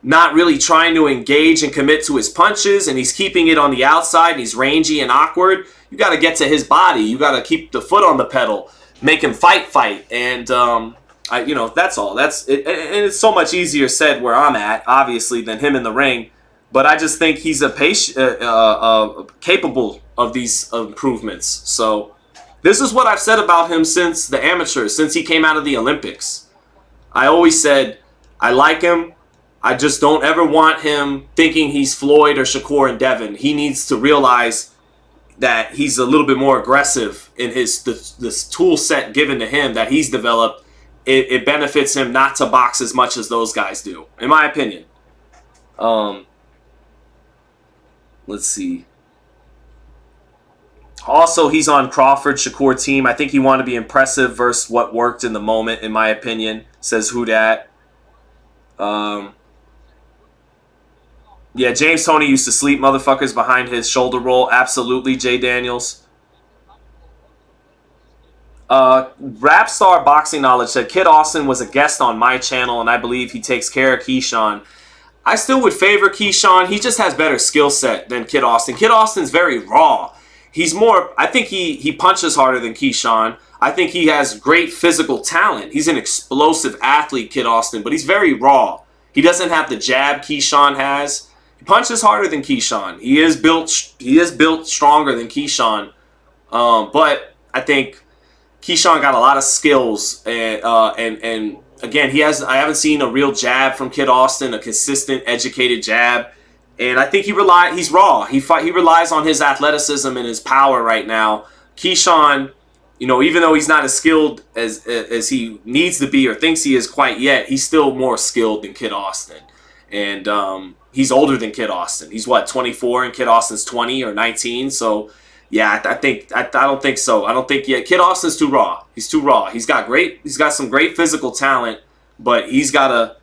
not really trying to engage and commit to his punches, and he's keeping it on the outside, and he's rangy and awkward, you got to get to his body. You got to keep the foot on the pedal, make him fight. And, that's all. That's it. And it's so much easier said where I'm at, obviously, than him in the ring. But I just think he's capable of these improvements. So this is what I've said about him since the amateurs, since he came out of the Olympics. I always said, I like him. I just don't ever want him thinking he's Floyd or Shakur and Devin. He needs to realize that he's a little bit more aggressive in this tool set given to him that he's developed. It benefits him not to box as much as those guys do, in my opinion. Let's see. Also, he's on Crawford Shakur team. I think he wanted to be impressive versus what worked in the moment, in my opinion, says who dat. Yeah, James Toney used to sleep motherfuckers behind his shoulder roll. Absolutely, Jay Daniels. Rapstar Boxing Knowledge said Kid Austin was a guest on my channel, and I believe he takes care of Keyshawn. I still would favor Keyshawn. He just has better skill set than Kid Austin. Kid Austin's very raw. He's more, I think he punches harder than Keyshawn. I think he has great physical talent. He's an explosive athlete, Kid Austin, but he's very raw. He doesn't have the jab Keyshawn has. He punches harder than Keyshawn. He is built stronger than Keyshawn. But I think Keyshawn got a lot of skills, and again, I haven't seen a real jab from Kid Austin, a consistent, educated jab, and I think he's raw. He relies on his athleticism and his power right now. Keyshawn, even though he's not as skilled as he needs to be or thinks he is quite yet, he's still more skilled than Kid Austin, and he's older than Kid Austin. He's 24, and Kid Austin's 20 or 19, so. Yeah, I don't think so. I don't think yet. Kid Austin's too raw. He's too raw. He's got some great physical talent, but he's got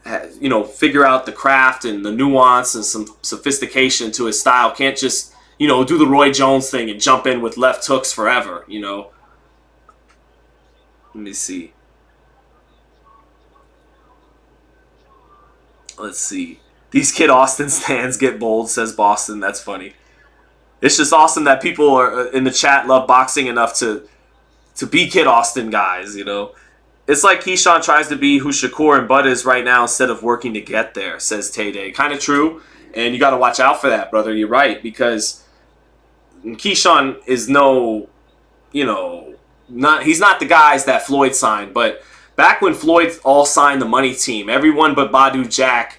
to, figure out the craft and the nuance and some sophistication to his style. Can't just, do the Roy Jones thing and jump in with left hooks forever, Let me see. Let's see. These Kid Austin stands get bold, says Boston. That's funny. It's just awesome that people are in the chat love boxing enough to be Kid Austin guys, It's like Keyshawn tries to be who Shakur and Bud is right now instead of working to get there, says Tay Day. Kind of true, and you got to watch out for that, brother. You're right, because Keyshawn is he's not the guys that Floyd signed, but back when Floyd all signed the money team, everyone but Badu Jack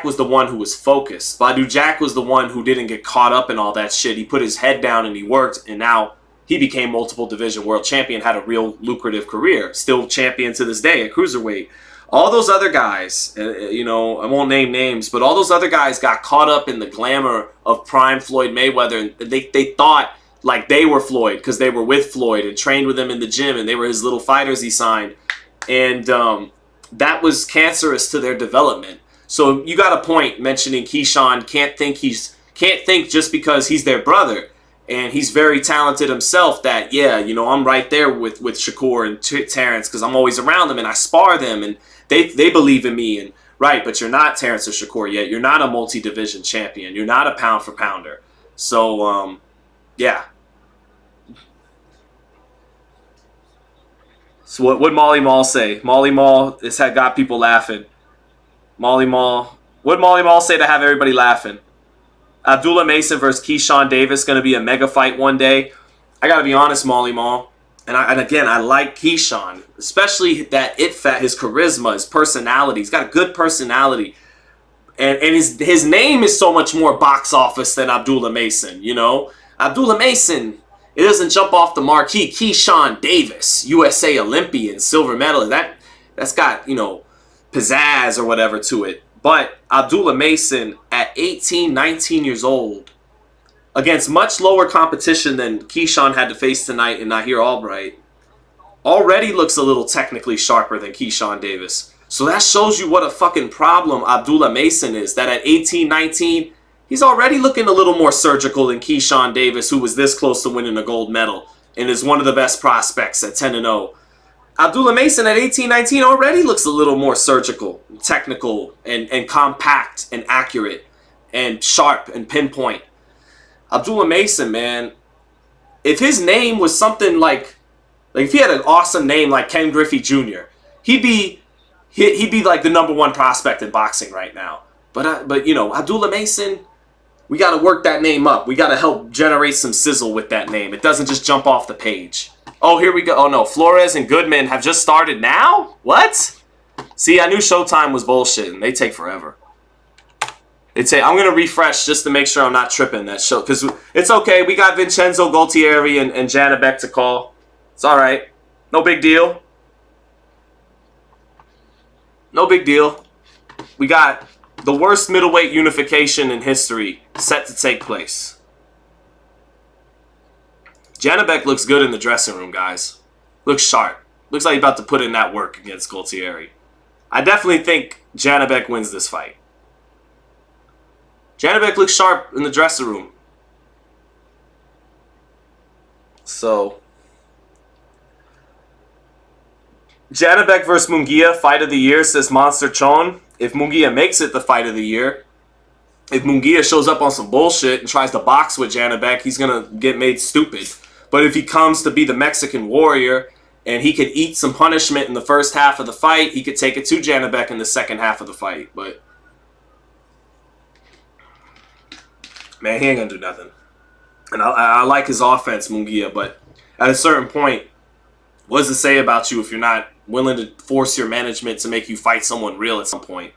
was the one who was focused. Badu Jack was the one who didn't get caught up in all that shit. He put his head down and he worked, and now he became multiple division world champion, had a real lucrative career. Still champion to this day at cruiserweight. All those other guys, I won't name names, but all those other guys got caught up in the glamour of prime Floyd Mayweather, and they thought like they were Floyd because they were with Floyd and trained with him in the gym, and they were his little fighters he signed. And that was cancerous to their development. So you got a point mentioning Keyshawn can't think just because he's their brother, and he's very talented himself that, I'm right there with Shakur and Terrence because I'm always around them and I spar them and they believe in me. And right, but you're not Terrence or Shakur yet. You're not a multi-division champion. You're not a pound for pounder. So, yeah. So what would Molly Mall say? Molly Mall has got people laughing. Molly Mall. What Molly Mall say to have everybody laughing? Abdullah Mason versus Keyshawn Davis going to be a mega fight one day. I got to be honest, Molly Mall. And again, I like Keyshawn, especially that his charisma, his personality. He's got a good personality. And his name is so much more box office than Abdullah Mason, Abdullah Mason, it doesn't jump off the marquee. Keyshawn Davis, USA Olympian, silver medalist. That's got, pizzazz or whatever to it. But Abdullah Mason at 18, 19 years old, against much lower competition than Keyshawn had to face tonight in Nahir Albright, already looks a little technically sharper than Keyshawn Davis. So that shows you what a fucking problem Abdullah Mason is, that at 18, 19, he's already looking a little more surgical than Keyshawn Davis, who was this close to winning a gold medal and is one of the best prospects at 10-0. Abdullah Mason at 18, 19 already looks a little more surgical, technical, and compact, and accurate, and sharp, and pinpoint. Abdullah Mason, man, if his name was something like if he had an awesome name like Ken Griffey Jr., he'd be like the number one prospect in boxing right now. But Abdullah Mason, we got to work that name up. We got to help generate some sizzle with that name. It doesn't just jump off the page. Oh, here we go. Oh, no. Flores and Goodman have just started now? What? See, I knew Showtime was bullshit, and they take forever. I'm going to refresh just to make sure I'm not tripping that show. Because it's okay. We got Vincenzo Gualtieri and Janabek to call. It's all right. No big deal. No big deal. We got the worst middleweight unification in history set to take place. Janabek looks good in the dressing room, guys. Looks sharp. Looks like he's about to put in that work against Gualtieri. I definitely think Janabek wins this fight. Janabek looks sharp in the dressing room. So, Janabek versus Munguia, fight of the year, says Monster Chon. If Munguia makes it the fight of the year, if Munguia shows up on some bullshit and tries to box with Janabek, he's going to get made stupid. But if he comes to be the Mexican warrior and he could eat some punishment in the first half of the fight, he could take it to Janabek in the second half of the fight. But, man, he ain't going to do nothing. And I like his offense, Munguia, but at a certain point, what does it say about you if you're not willing to force your management to make you fight someone real at some point?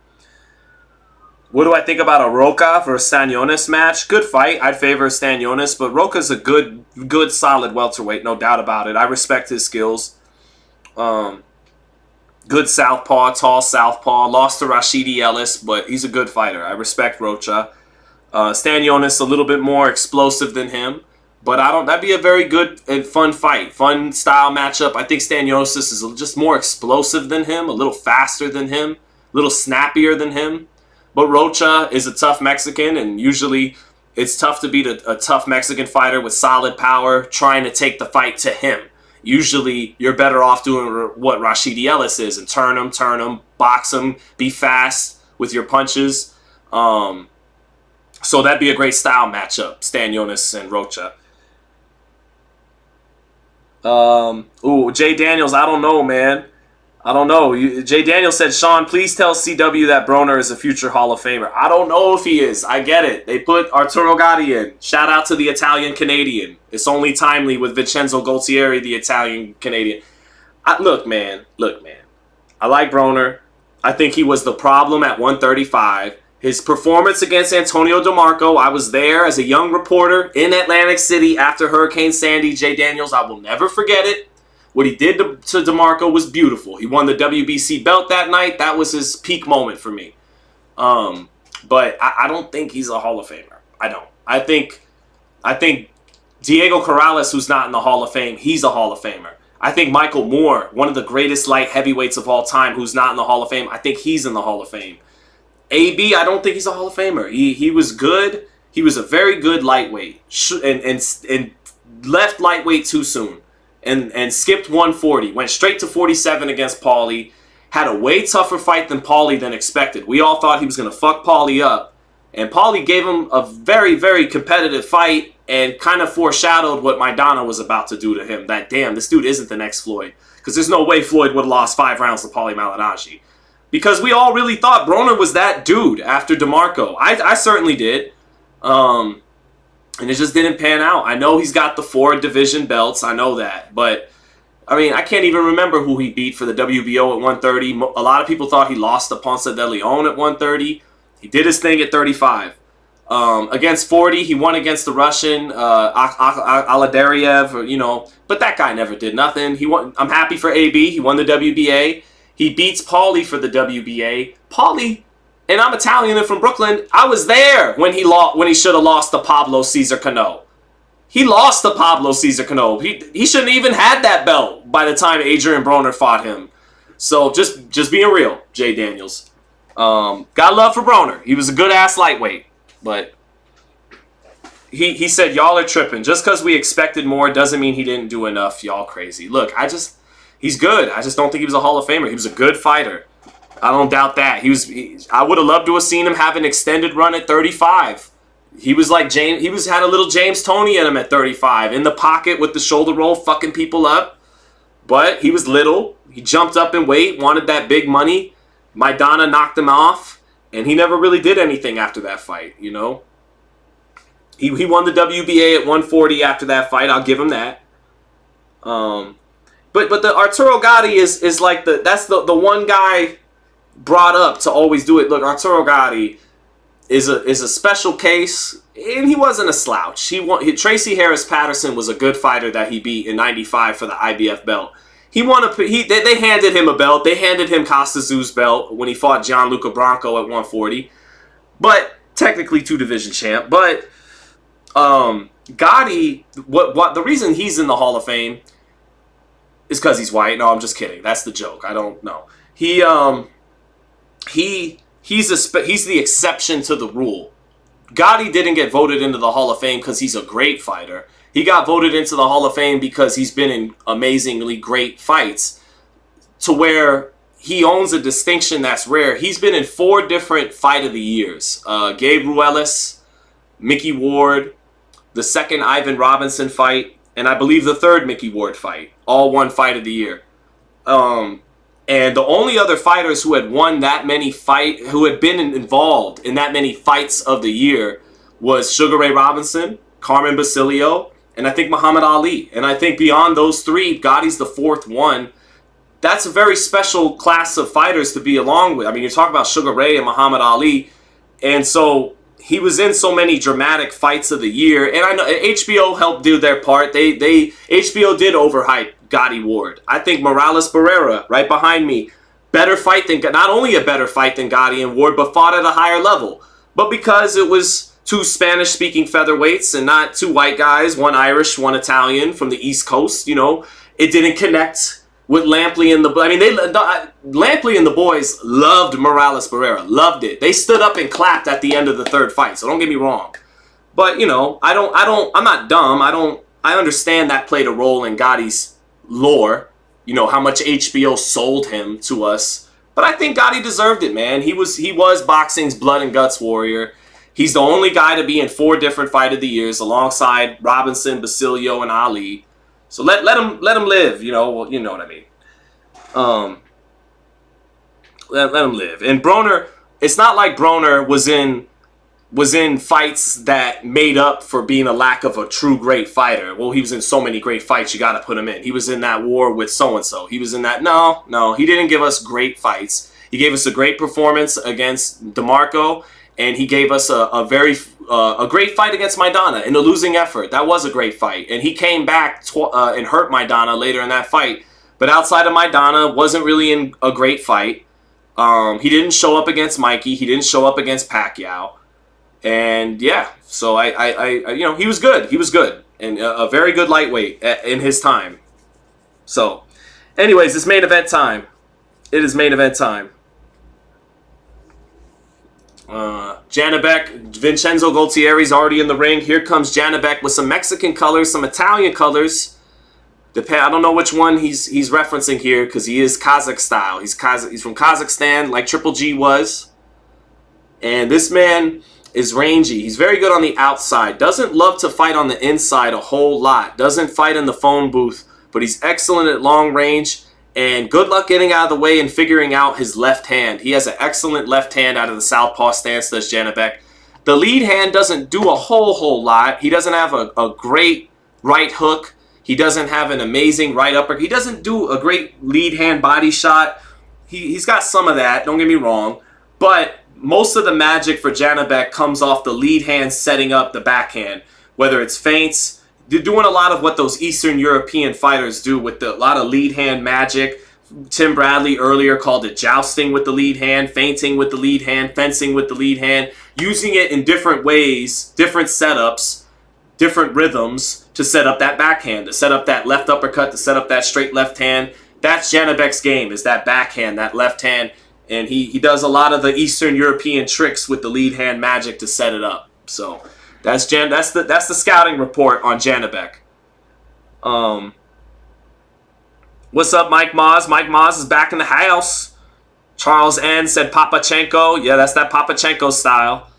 What do I think about a Roca versus Stanionis match? Good fight. I'd favor Stanionis, but Roca's a good, solid welterweight, no doubt about it. I respect his skills. Good southpaw, tall southpaw. Lost to Rashidi Ellis, but he's a good fighter. I respect Rocha. Stanionis a little bit more explosive than him. But that'd be a very good and fun fight. Fun style matchup. I think Stanionis is just more explosive than him, a little faster than him, a little snappier than him. But Rocha is a tough Mexican, and usually it's tough to beat a tough Mexican fighter with solid power trying to take the fight to him. Usually you're better off doing what Rashidi Ellis is and turn him, box him, be fast with your punches. So that'd be a great style matchup, Stanionis and Rocha. Jay Daniels, I don't know, man. I don't know. Jay Daniels said, Sean, please tell CW that Broner is a future Hall of Famer. I don't know if he is. I get it. They put Arturo Gatti in. Shout out to the Italian-Canadian. It's only timely with Vincenzo Gualtieri, the Italian-Canadian. Look, man. I like Broner. I think he was the problem at 135. His performance against Antonio DeMarco, I was there as a young reporter in Atlantic City after Hurricane Sandy. Jay Daniels, I will never forget it. What he did to DeMarco was beautiful. He won the WBC belt that night. That was his peak moment for me. But I don't think he's a Hall of Famer. I don't. I think Diego Corrales, who's not in the Hall of Fame, he's a Hall of Famer. I think Michael Moore, one of the greatest light heavyweights of all time, who's not in the Hall of Fame, I think he's in the Hall of Fame. AB, I don't think he's a Hall of Famer. He was good. He was a very good lightweight and left lightweight too soon and skipped 140. Went straight to 47 against Paulie. Had a way tougher fight than Paulie than expected. We all thought he was going to fuck Paulie up. And Paulie gave him a very, very competitive fight and kind of foreshadowed what Maidana was about to do to him. That, damn, this dude isn't the next Floyd. Because there's no way Floyd would have lost 5 rounds to Paulie Malignaggi. Because we all really thought Broner was that dude after DeMarco. I certainly did. And it just didn't pan out. I know he's got the 4 division belts. I know that. But, I mean, I can't even remember who he beat for the WBO at 130. A lot of people thought he lost to Ponce de Leon at 130. He did his thing at 35. Against 40, he won against the Russian, Aladariev, you know. But that guy never did nothing. He won. I'm happy for AB. He won the WBA. He beats Paulie for the WBA. Paulie, and I'm Italian and from Brooklyn, I was there when he should have lost to Pablo Cesar Cano. He lost to Pablo Cesar Cano. He shouldn't even had that belt by the time Adrian Broner fought him. So just being real, Jay Daniels. Got love for Broner. He was a good-ass lightweight. But he said, y'all are tripping. Just because we expected more doesn't mean he didn't do enough. Y'all crazy. Look, he's good. I just don't think he was a Hall of Famer. He was a good fighter. I don't doubt that. I would have loved to have seen him have an extended run at 35. He was like James. He had a little James Toney in him at 35, in the pocket with the shoulder roll, fucking people up. But he was little. He jumped up in weight, wanted that big money. Maidana knocked him off, and he never really did anything after that fight. You know, he won the WBA at 140 after that fight. I'll give him that. But the Arturo Gatti is like that's the one guy brought up to always do it. Look, Arturo Gatti is a special case, and he wasn't a slouch. Tracy Harris Patterson was a good fighter that he beat in '95 for the IBF belt. They handed him a belt. They handed him Costa Zoo's belt when he fought Gianluca Branco at 140, but technically 2-division champ. But Gotti, what the reason he's in the Hall of Fame is because he's white. No, I'm just kidding. That's the joke. I don't know. He's the exception to the rule. Gotti didn't get voted into the Hall of Fame because he's a great fighter. He got voted into the Hall of Fame because he's been in amazingly great fights. to where he owns a distinction that's rare. He's been in 4 different Fight of the Years. Gabe Ruelas, Mickey Ward, the second Ivan Robinson fight, and I believe the third Mickey Ward fight. All won Fight of the Year. And the only other fighters who had won that many who had been involved in that many fights of the year was Sugar Ray Robinson, Carmen Basilio, and I think Muhammad Ali. And I think beyond those 3, Gotti's the 4th one. That's a very special class of fighters to be along with. I mean, you talk about Sugar Ray and Muhammad Ali, and so he was in so many dramatic fights of the year. And I know HBO helped do their part. HBO did overhype Gotti Ward. I think Morales Barrera, right behind me, better fight than, not only a better fight than Gotti and Ward, but fought at a higher level. But because it was 2 Spanish-speaking featherweights and not 2 white guys, 1 Irish, 1 Italian from the East Coast, you know, it didn't connect with Lampley and the... I mean, Lampley and the boys loved Morales Barrera, loved it. They stood up and clapped at the end of the 3rd fight, so don't get me wrong. But, you know, I'm not dumb. I understand that played a role in Gotti's lore, you know, how much HBO sold him to us. But I think Gotti deserved it, man. He was boxing's blood and guts warrior. He's the only guy to be in 4 different Fight of the Years alongside Robinson, Basilio, and Ali. So let him live, you know. Well, you know what I mean. Let him live. And Broner, it's not like Broner was in fights that made up for being a lack of a true great fighter. Well, he was in so many great fights, you got to put him in. He was in that war with so-and-so. He was in that... No, he didn't give us great fights. He gave us a great performance against DeMarco, and he gave us a great fight against Maidana in a losing effort. That was a great fight. And he came back and hurt Maidana later in that fight. But outside of Maidana, wasn't really in a great fight. He didn't show up against Mikey. He didn't show up against Pacquiao. And yeah, so I you know, he was good. He was good. And a very good lightweight in his time. So, anyways, it's main event time. It is main event time. Janabek, Vincenzo Gualtieri's already in the ring. Here comes Janabek with some Mexican colors, some Italian colors. I don't know which one he's referencing here because he is Kazakh style. He's from Kazakhstan, like Triple G was. And this man is rangy. He's very good on the outside. Doesn't love to fight on the inside a whole lot. Doesn't fight in the phone booth, but he's excellent at long range. And good luck getting out of the way and figuring out his left hand. He has an excellent left hand out of the southpaw stance, does Janabek. The lead hand doesn't do a whole lot. He doesn't have a great right hook. He doesn't have an amazing right uppercut. He doesn't do a great lead hand body shot. He's got some of that, don't get me wrong. But most of the magic for Janabek comes off the lead hand setting up the backhand. Whether it's feints, they're doing a lot of what those Eastern European fighters do with a lot of lead hand magic. Tim Bradley earlier called it jousting with the lead hand, feinting with the lead hand, fencing with the lead hand, using it in different ways, different setups, different rhythms to set up that backhand, to set up that left uppercut, to set up that straight left hand. That's Janabek's game, is that backhand, that left hand. And he does a lot of the Eastern European tricks with the lead hand magic to set it up. So that's the scouting report on Janabek. What's up, Mike Moz? Mike Moz is back in the house. Charles N said Papachenko. Yeah, that's that Papachenko style.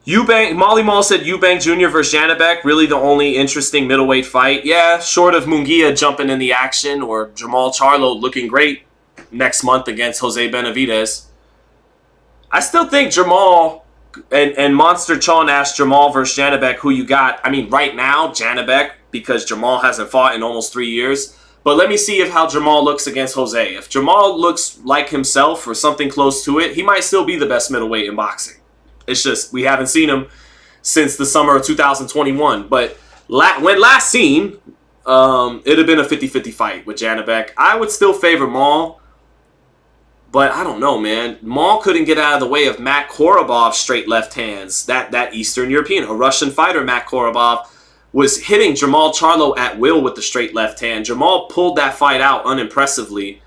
Molly Mall said Eubank Jr. versus Janabek. Really the only interesting middleweight fight. Yeah, short of Munguia jumping in the action or Jamal Charlo looking great next month against Jose Benavidez. I still think Jamal and Monster Chon asked Jamal versus Janabek who you got. I mean, right now, Janabek, because Jamal hasn't fought in almost 3 years. But let me see how Jamal looks against Jose. If Jamal looks like himself or something close to it, he might still be the best middleweight in boxing. It's just we haven't seen him since the summer of 2021. But when last seen, it'd have been a 50-50 fight with Janabek. I would still favor Maul. But I don't know, man. Maul couldn't get out of the way of Matt Korobov's straight left hands. That Eastern European, a Russian fighter, Matt Korobov, was hitting Jamal Charlo at will with the straight left hand. Jamal pulled that fight out unimpressively.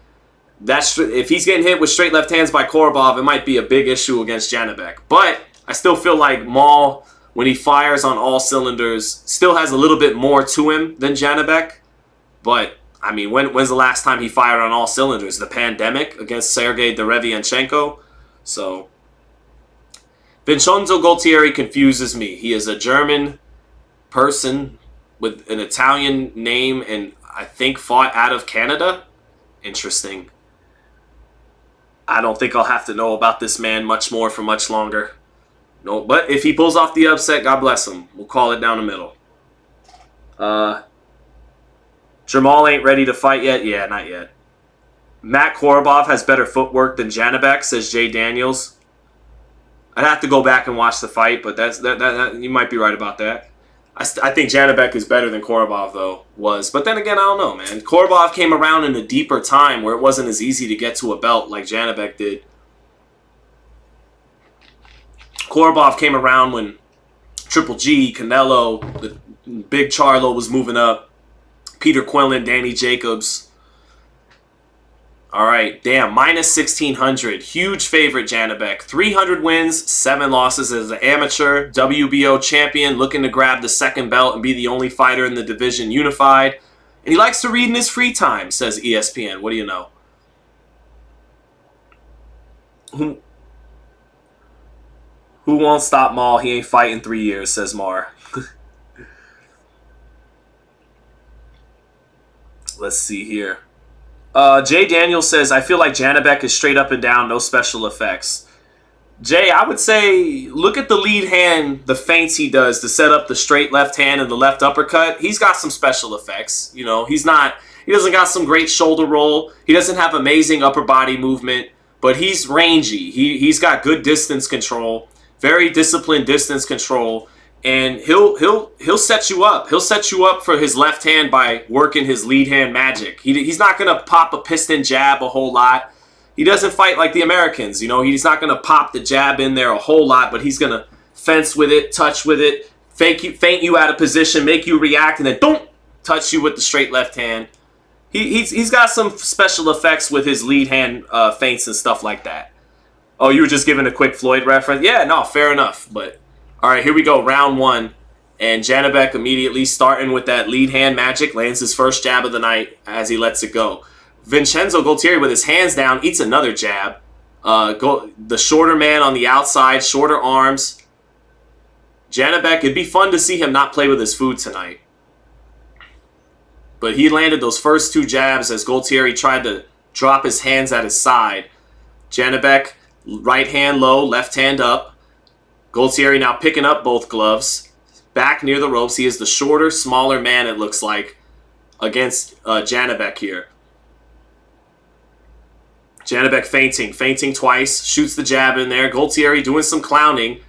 If he's getting hit with straight left hands by Korobov, it might be a big issue against Janabek. But I still feel like Maul, when he fires on all cylinders, still has a little bit more to him than Janabek. But I mean, when's the last time he fired on all cylinders? The pandemic against Sergey Derevianchenko? So, Vincenzo Gualtieri confuses me. He is a German person with an Italian name and I think fought out of Canada. Interesting. I don't think I'll have to know about this man much more for much longer. No, but if he pulls off the upset, God bless him. We'll call it down the middle. Jamal ain't ready to fight yet? Yeah, not yet. Matt Korobov has better footwork than Janibek, says Jay Daniels. I'd have to go back and watch the fight, but that you might be right about that. I think Janibek is better than Korobov, though, was. But then again, I don't know, man. Korobov came around in a deeper time where it wasn't as easy to get to a belt like Janibek did. Korobov came around when Triple G, Canelo, the Big Charlo was moving up. Peter Quillen, Danny Jacobs. All right, damn, minus 1,600. Huge favorite, Janibek. 300 wins, 7 losses as an amateur, WBO champion, looking to grab the second belt and be the only fighter in the division unified. And he likes to read in his free time, says ESPN. What do you know? Who won't stop Maul? He ain't fighting 3 years, says Mar. Let's see here. Jay Daniels says, I feel like Janibek is straight up and down, no special effects. Jay, I would say, look at the lead hand, the feints he does to set up the straight left hand and the left uppercut. He's got some special effects. You know, he doesn't got some great shoulder roll. He doesn't have amazing upper body movement, but he's rangy. He's got good distance control, very disciplined distance control. And he'll set you up. He'll set you up for his left hand by working his lead hand magic. He's not going to pop a piston jab a whole lot. He doesn't fight like the Americans. You know, he's not going to pop the jab in there a whole lot, but he's going to fence with it, touch with it, feint you out of position, make you react, and then don't touch you with the straight left hand. He's got some special effects with his lead hand feints and stuff like that. Oh, you were just giving a quick Floyd reference? Yeah, no, fair enough, but... All right, here we go, round 1. And Janibek immediately starting with that lead hand magic, lands his first jab of the night as he lets it go. Vincenzo Gualtieri with his hands down eats another jab. The shorter man on the outside, shorter arms. Janibek, it'd be fun to see him not play with his food tonight. But he landed those first 2 jabs as Gualtieri tried to drop his hands at his side. Janibek, right hand low, left hand up. Gualtieri now picking up both gloves. Back near the ropes. He is the shorter, smaller man, it looks like, against Janibek here. Janibek feinting twice. Shoots the jab in there. Gualtieri doing some clowning.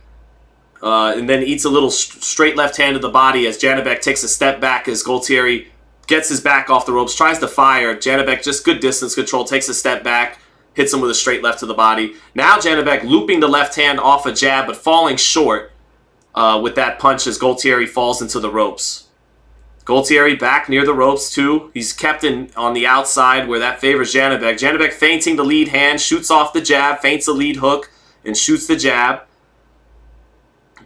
And then eats a little straight left hand to the body as Janibek takes a step back as Gualtieri gets his back off the ropes. Tries to fire. Janibek just good distance control. Takes a step back. Hits him with a straight left to the body. Now Janibek looping the left hand off a jab, but falling short with that punch as Gualtieri falls into the ropes. Gualtieri back near the ropes too. He's kept on the outside where that favors Janibek. Janibek feinting the lead hand, shoots off the jab, feints a lead hook, and shoots the jab.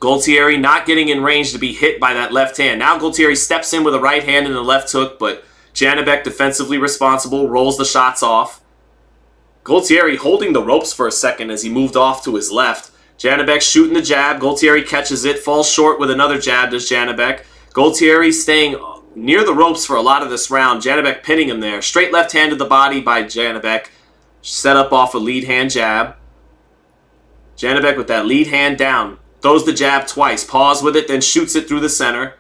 Gualtieri not getting in range to be hit by that left hand. Now Gualtieri steps in with a right hand and a left hook, but Janibek defensively responsible, rolls the shots off. Gualtieri holding the ropes for a second as he moved off to his left. Janibek shooting the jab. Gualtieri catches it, falls short with another jab, does Janibek. Gualtieri staying near the ropes for a lot of this round. Janibek pinning him there. Straight left hand to the body by Janibek. Set up off a lead hand jab. Janibek with that lead hand down. Throws the jab twice. Pause with it, then shoots it through the center.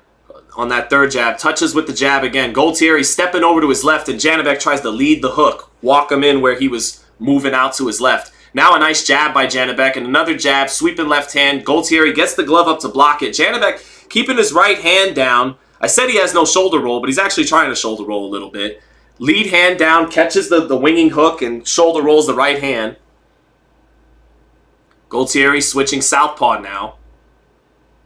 On that third jab. Touches with the jab again. Gualtieri stepping over to his left, and Janibek tries to lead the hook. Walk him in where he was moving out to his left. Now a nice jab by Janibek and another jab, sweeping left hand. Gualtieri gets the glove up to block it. Janibek keeping his right hand down. I said he has no shoulder roll, but he's actually trying to shoulder roll a little bit. Lead hand down, catches the winging hook and shoulder rolls the right hand. Gualtieri switching southpaw now.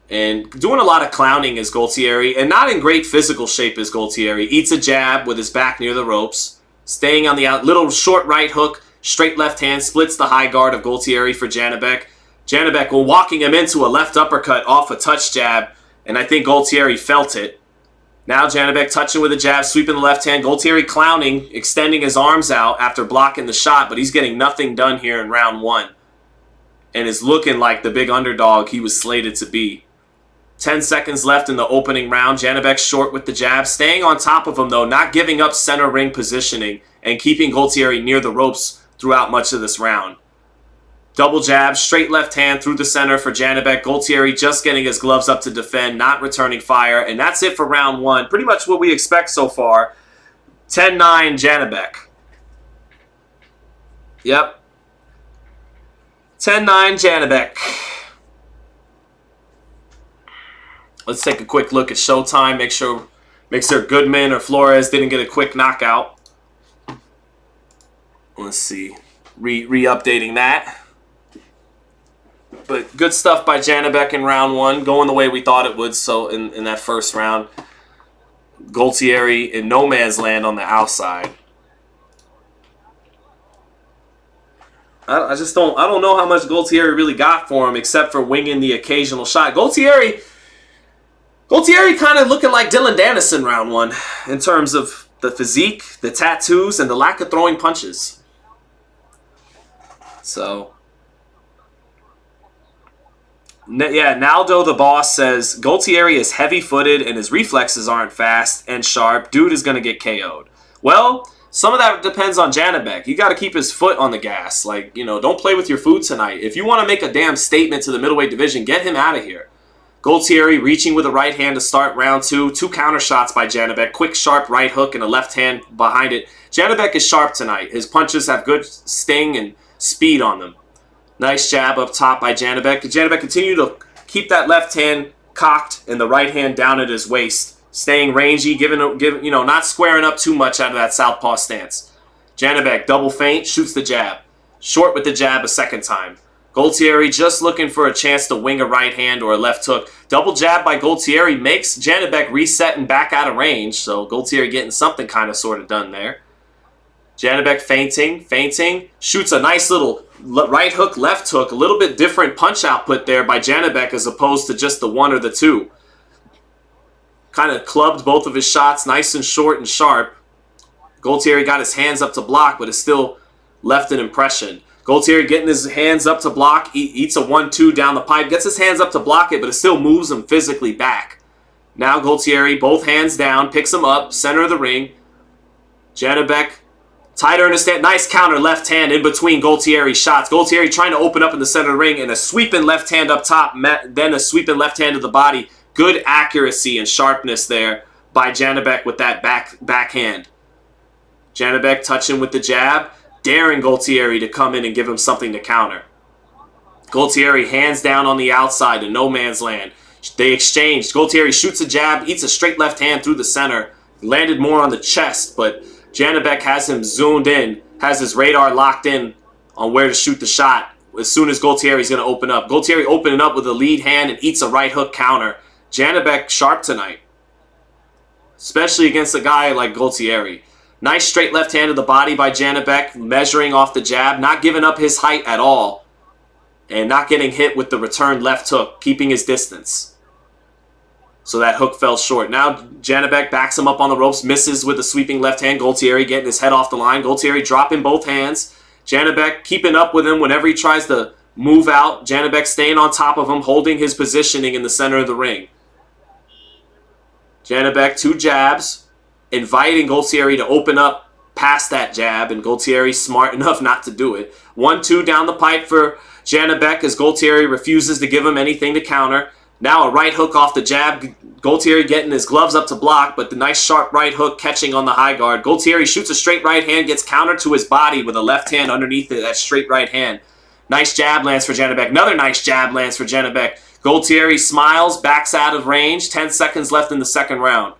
And doing a lot of clowning as Gualtieri, and not in great physical shape as Gualtieri. Eats a jab with his back near the ropes. Staying on the out, little short right hook. Straight left hand splits the high guard of Gualtieri for Janibek. Janibek walking him into a left uppercut off a touch jab, and I think Gualtieri felt it. Now Janibek touching with a jab, sweeping the left hand. Gualtieri clowning, extending his arms out after blocking the shot, but he's getting nothing done here in round 1. And is looking like the big underdog he was slated to be. 10 seconds left in the opening round. Janibek short with the jab, staying on top of him though, not giving up center ring positioning and keeping Gualtieri near the ropes throughout much of this round. Double jab, straight left hand through the center for Janibek. Gualtieri just getting his gloves up to defend, not returning fire. And that's it for round 1. Pretty much what we expect so far. 10-9 Janibek. Yep. 10-9 Janibek. Let's take a quick look at Showtime. Make sure Goodman or Flores didn't get a quick knockout. Let's see. Re-updating that. But good stuff by Janibek in round 1, going the way we thought it would. So in that first round, Gualtieri in no man's land on the outside. I don't know how much Gualtieri really got for him, except for winging the occasional shot. Gualtieri kind of looking like Dylan Dannison round 1 in terms of the physique, the tattoos, and the lack of throwing punches. So, yeah, Naldo the boss says, Gualtieri is heavy-footed and his reflexes aren't fast and sharp. Dude is going to get KO'd. Well, some of that depends on Janibek. You got to keep his foot on the gas. Like, don't play with your food tonight. If you want to make a damn statement to the middleweight division, get him out of here. Gualtieri reaching with a right hand to start round 2. 2 counter shots by Janibek. Quick, sharp right hook and a left hand behind it. Janibek is sharp tonight. His punches have good sting and speed on them. Nice jab up top by Janibek. Janibek continue to keep that left hand cocked and the right hand down at his waist. Staying rangy, not squaring up too much out of that southpaw stance. Janibek double feint, shoots the jab. Short with the jab a second time. Gualtieri just looking for a chance to wing a right hand or a left hook. Double jab by Gualtieri makes Janibek reset and back out of range. So Gualtieri getting something kind of sort of done there. Janibek feinting, shoots a nice little right hook, left hook. A little bit different punch output there by Janibek as opposed to just the 1 or the 2. Kind of clubbed both of his shots nice and short and sharp. Gualtieri got his hands up to block, but it still left an impression. Gualtieri getting his hands up to block, eats a 1-2 down the pipe, gets his hands up to block it, but it still moves him physically back. Now Gualtieri, both hands down, picks him up, center of the ring. Janibek, tighter in his stand, nice counter left hand in between Gualtieri's shots. Gualtieri trying to open up in the center of the ring, and a sweeping left hand up top, then a sweeping left hand to the body. Good accuracy and sharpness there by Janibek with that backhand. Janibek touching with the jab, daring Gualtieri to come in and give him something to counter. Gualtieri hands down on the outside in no man's land. They exchanged. Gualtieri shoots a jab, eats a straight left hand through the center. Landed more on the chest, but Janibek has him zoomed in, has his radar locked in on where to shoot the shot as soon as Gualtieri's going to open up. Gualtieri opening up with a lead hand and eats a right hook counter. Janibek sharp tonight, especially against a guy like Gualtieri. Nice straight left hand to the body by Janibek, measuring off the jab, not giving up his height at all, and not getting hit with the return left hook, keeping his distance. So that hook fell short. Now Janibek backs him up on the ropes, misses with a sweeping left hand. Gualtieri getting his head off the line. Gualtieri dropping both hands. Janibek keeping up with him whenever he tries to move out. Janibek staying on top of him, holding his positioning in the center of the ring. Janibek, 2 jabs, inviting Gualtieri to open up past that jab, and Gualtieri smart enough not to do it. 1-2 down the pipe for Janibek as Gualtieri refuses to give him anything to counter. Now a right hook off the jab. Gualtieri getting his gloves up to block, but the nice sharp right hook catching on the high guard. Gualtieri shoots a straight right hand, gets countered to his body with a left hand underneath that straight right hand. Nice jab lands for Janibek. Another nice jab lands for Janibek. Gualtieri smiles, backs out of range. 10 seconds left in the second round.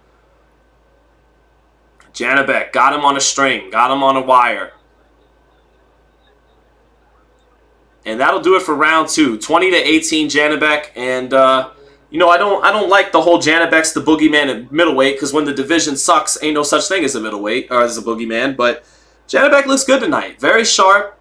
Janibek got him on a string, got him on a wire. And that'll do it for round 2. 20-18 Janibek. And, I don't like the whole Janibek's the boogeyman at middleweight, because when the division sucks, ain't no such thing as a middleweight, or as a boogeyman. But Janibek looks good tonight. Very sharp,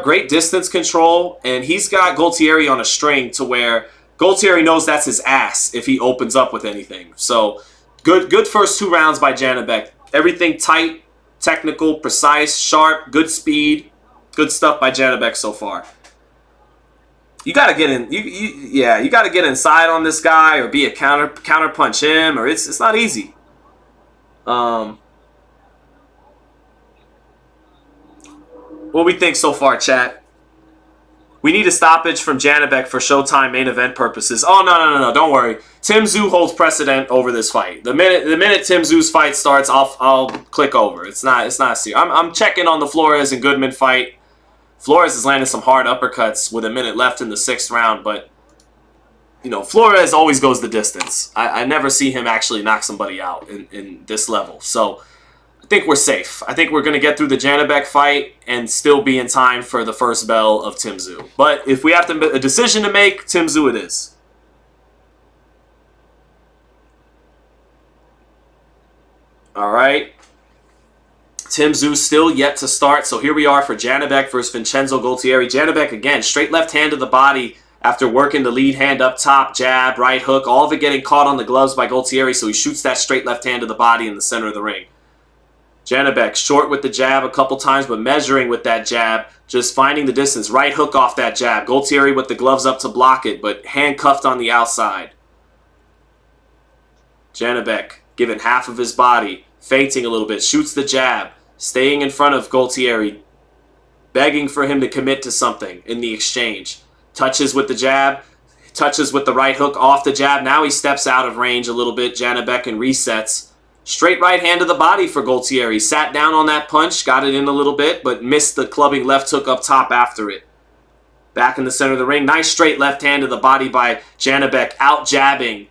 great distance control. And he's got Gualtieri on a string to where Gualtieri knows that's his ass if he opens up with anything. So Good first 2 rounds by Janibek. Everything tight, technical, precise, sharp, good speed. Good stuff by Janibek so far. You gotta get in. You gotta get inside on this guy or be a counter punch him, or it's not easy. What we think so far, chat? We need a stoppage from Janibek for Showtime main event purposes. Oh no! Don't worry. Tim Tszyu holds precedent over this fight. The minute Tim Tszyu's fight starts, I'll click over. It's not serious. I'm checking on the Flores and Goodman fight. Flores is landing some hard uppercuts with a minute left in the 6th round, but you know, Flores always goes the distance. I never see him actually knock somebody out in this level. So I think we're safe. I think we're going to get through the Janibek fight and still be in time for the first bell of Tim Tszyu. But if we have a decision to make, Tim Tszyu it is. All right. Tim Tszyu still yet to start. So here we are for Janibek versus Vincenzo Gualtieri. Janibek, again, straight left hand to the body after working the lead hand up top, jab, right hook, all of it getting caught on the gloves by Gualtieri, so he shoots that straight left hand to the body in the center of the ring. Janibek short with the jab a couple times, but measuring with that jab, just finding the distance. Right hook off that jab. Gualtieri with the gloves up to block it, but handcuffed on the outside. Janibek giving half of his body, feinting a little bit, shoots the jab, staying in front of Gualtieri, begging for him to commit to something in the exchange. Touches with the jab, touches with the right hook off the jab. Now he steps out of range a little bit, Janibek, and resets. Straight right hand to the body for Gualtieri. Sat down on that punch, got it in a little bit, but missed the clubbing left hook up top after it. Back in the center of the ring. Nice straight left hand to the body by Janibek, out-jabbing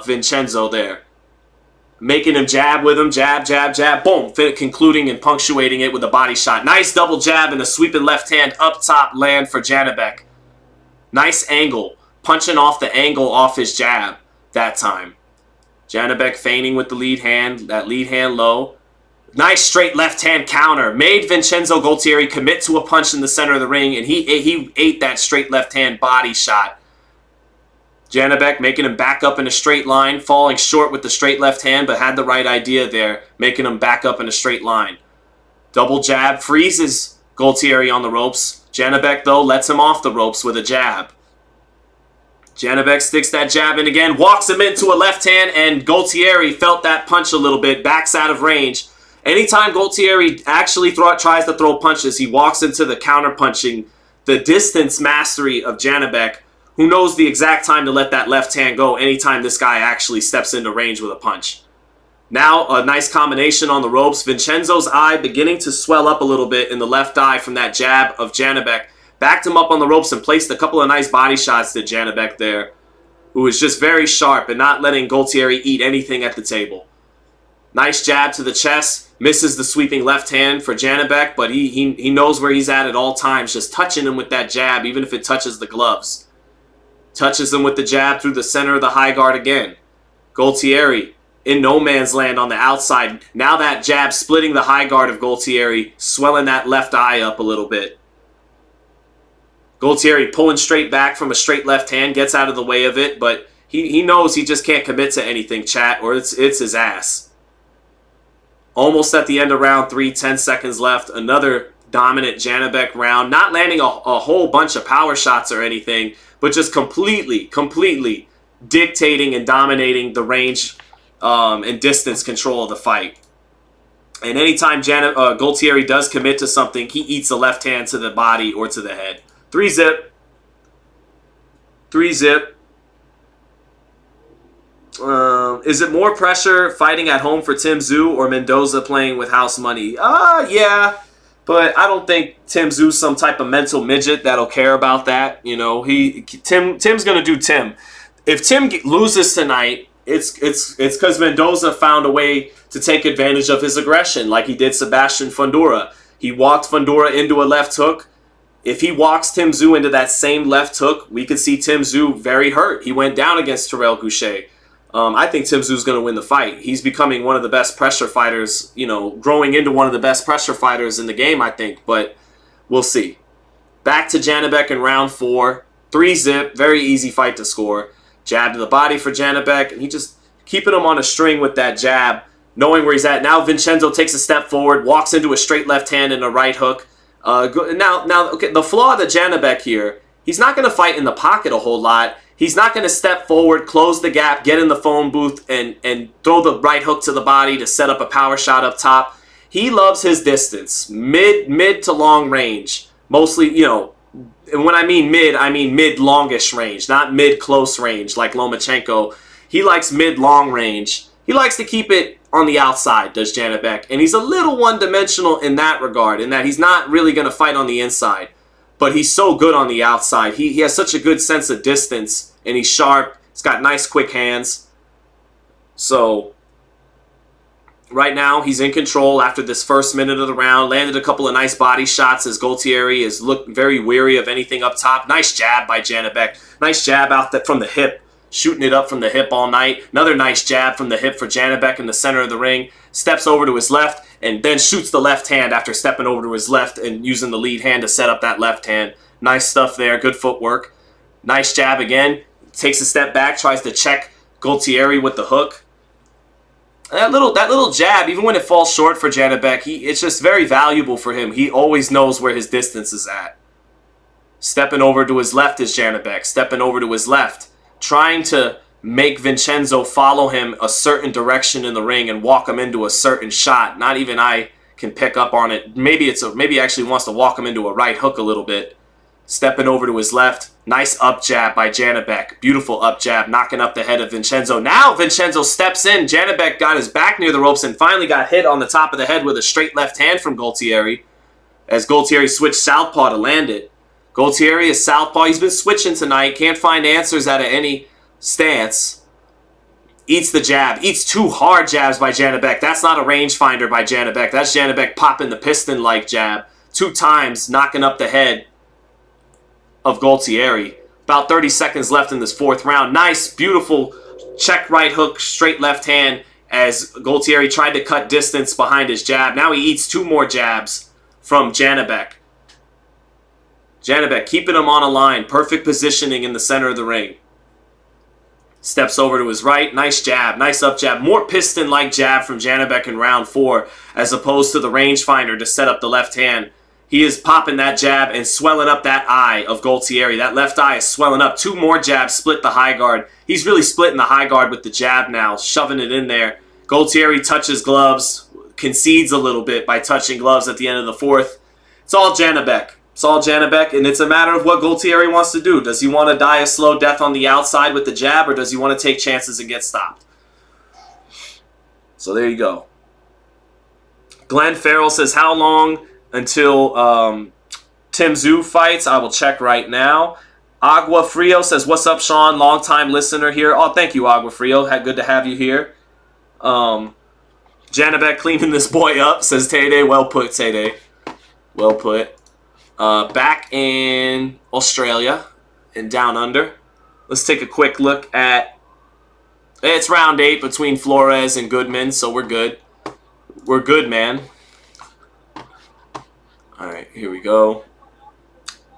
Vincenzo there. Making him jab with him, jab, jab, jab, boom, concluding and punctuating it with a body shot. Nice double jab and a sweeping left hand up top land for Janibek. Nice angle, punching off the angle off his jab that time. Janibek feigning with the lead hand, that lead hand low. Nice straight left hand counter. Made Vincenzo Gualtieri commit to a punch in the center of the ring, and he ate that straight left hand body shot. Janibek making him back up in a straight line, falling short with the straight left hand, but had the right idea there, making him back up in a straight line. Double jab, freezes Gualtieri on the ropes. Janibek, though, lets him off the ropes with a jab. Janibek sticks that jab in again, walks him into a left hand, and Gualtieri felt that punch a little bit, backs out of range. Anytime Gualtieri actually tries to throw punches, he walks into the counter-punching, the distance mastery of Janibek, who knows the exact time to let that left hand go anytime this guy actually steps into range with a punch. Now, a nice combination on the ropes. Vincenzo's eye beginning to swell up a little bit in the left eye from that jab of Janibek. Backed him up on the ropes and placed a couple of nice body shots to Janibek there, who was just very sharp and not letting Gualtieri eat anything at the table. Nice jab to the chest. Misses the sweeping left hand for Janibek, but he knows where he's at all times, just touching him with that jab, even if it touches the gloves. Touches him with the jab through the center of the high guard again. Gualtieri in no man's land on the outside. Now that jab splitting the high guard of Gualtieri, swelling that left eye up a little bit. Gualtieri pulling straight back from a straight left hand, gets out of the way of it, but he knows he just can't commit to anything, chat, or it's his ass. Almost at the end of round 3, 10 seconds left. Another dominant Janibek round. Not landing a whole bunch of power shots or anything, but just completely dictating and dominating the range and distance control of the fight. And anytime Gualtieri does commit to something, he eats a left hand to the body or to the head. 3-zip. 3-zip. Is it more pressure fighting at home for Tim Tszyu or Mendoza playing with house money? Yeah. But I don't think Tim Tszyu's some type of mental midget that'll care about that. You know, Tim's gonna do Tim. If Tim loses tonight, it's because Mendoza found a way to take advantage of his aggression, like he did Sebastian Fundora. He walked Fundora into a left hook. If he walks Tim Tszyu into that same left hook, we could see Tim Tszyu very hurt. He went down against Terrell Goucher. I think Tim Tszyu's going to win the fight. He's becoming one of the best pressure fighters, you know, growing into one of the best pressure fighters in the game, I think. But we'll see. Back to Janibek in round 4. 3-zip. Very easy fight to score. Jab to the body for Janibek. And he just keeping him on a string with that jab, knowing where he's at. Now Vincenzo takes a step forward, walks into a straight left hand and a right hook. Okay, the flaw of the Janibek here, he's not going to fight in the pocket a whole lot. He's not going to step forward, close the gap, get in the phone booth, and throw the right hook to the body to set up a power shot up top. He loves his distance, mid to long range. Mostly, you know, and when I mean mid-longish range, not mid-close range like Lomachenko. He likes mid-long range. He likes to keep it on the outside, does Janibek. And he's a little one-dimensional in that regard, in that he's not really going to fight on the inside. But he's so good on the outside. He has such a good sense of distance, and he's sharp. He's got nice, quick hands. So right now, he's in control after this first minute of the round. Landed a couple of nice body shots as Gualtieri is looked very weary of anything up top. Nice jab by Janibek. Nice jab out from the hip. Shooting it up from the hip all night. Another nice jab from the hip for Janibek in the center of the ring. Steps over to his left and then shoots the left hand after stepping over to his left and using the lead hand to set up that left hand. Nice stuff there. Good footwork. Nice jab again. Takes a step back. Tries to check Gualtieri with the hook. That little jab, even when it falls short for Janibek, it's just very valuable for him. He always knows where his distance is at. Stepping over to his left is Janibek. Stepping over to his left. Trying to make Vincenzo follow him a certain direction in the ring and walk him into a certain shot. Not even I can pick up on it. Maybe he actually wants to walk him into a right hook a little bit. Stepping over to his left. Nice up jab by Janibek. Beautiful up jab, knocking up the head of Vincenzo. Now Vincenzo steps in. Janibek got his back near the ropes and finally got hit on the top of the head with a straight left hand from Gualtieri as Gualtieri switched southpaw to land it. Gualtieri is southpaw. He's been switching tonight. Can't find answers out of any stance. Eats the jab. Eats two hard jabs by Janibek. That's not a rangefinder by Janibek. That's Janibek popping the piston-like jab. 2 times, knocking up the head of Gualtieri. About 30 seconds left in this 4th round. Nice, beautiful check right hook, straight left hand as Gualtieri tried to cut distance behind his jab. Now he eats 2 more jabs from Janibek. Janibek keeping him on a line. Perfect positioning in the center of the ring. Steps over to his right. Nice jab. Nice up jab. More piston-like jab from Janibek in round 4 as opposed to the rangefinder to set up the left hand. He is popping that jab and swelling up that eye of Gualtieri. That left eye is swelling up. 2 more jabs split the high guard. He's really splitting the high guard with the jab now, shoving it in there. Gualtieri touches gloves, concedes a little bit by touching gloves at the end of the 4th. It's all Janibek. It's all Janibek, and it's a matter of what Gualtieri wants to do. Does he want to die a slow death on the outside with the jab, or does he want to take chances and get stopped? So there you go. Glenn Farrell says, how long until Tszyu fights? I will check right now. Agua Frio says, what's up, Sean? Long-time listener here. Oh, thank you, Agua Frio. Good to have you here. Janibek cleaning this boy up, says Tay-Day. Well put, Tay-Day. Well put. Back in Australia and down under. Let's take a quick look at... It's round 8 between Flores and Goodman, so we're good. We're good, man. Alright, here we go.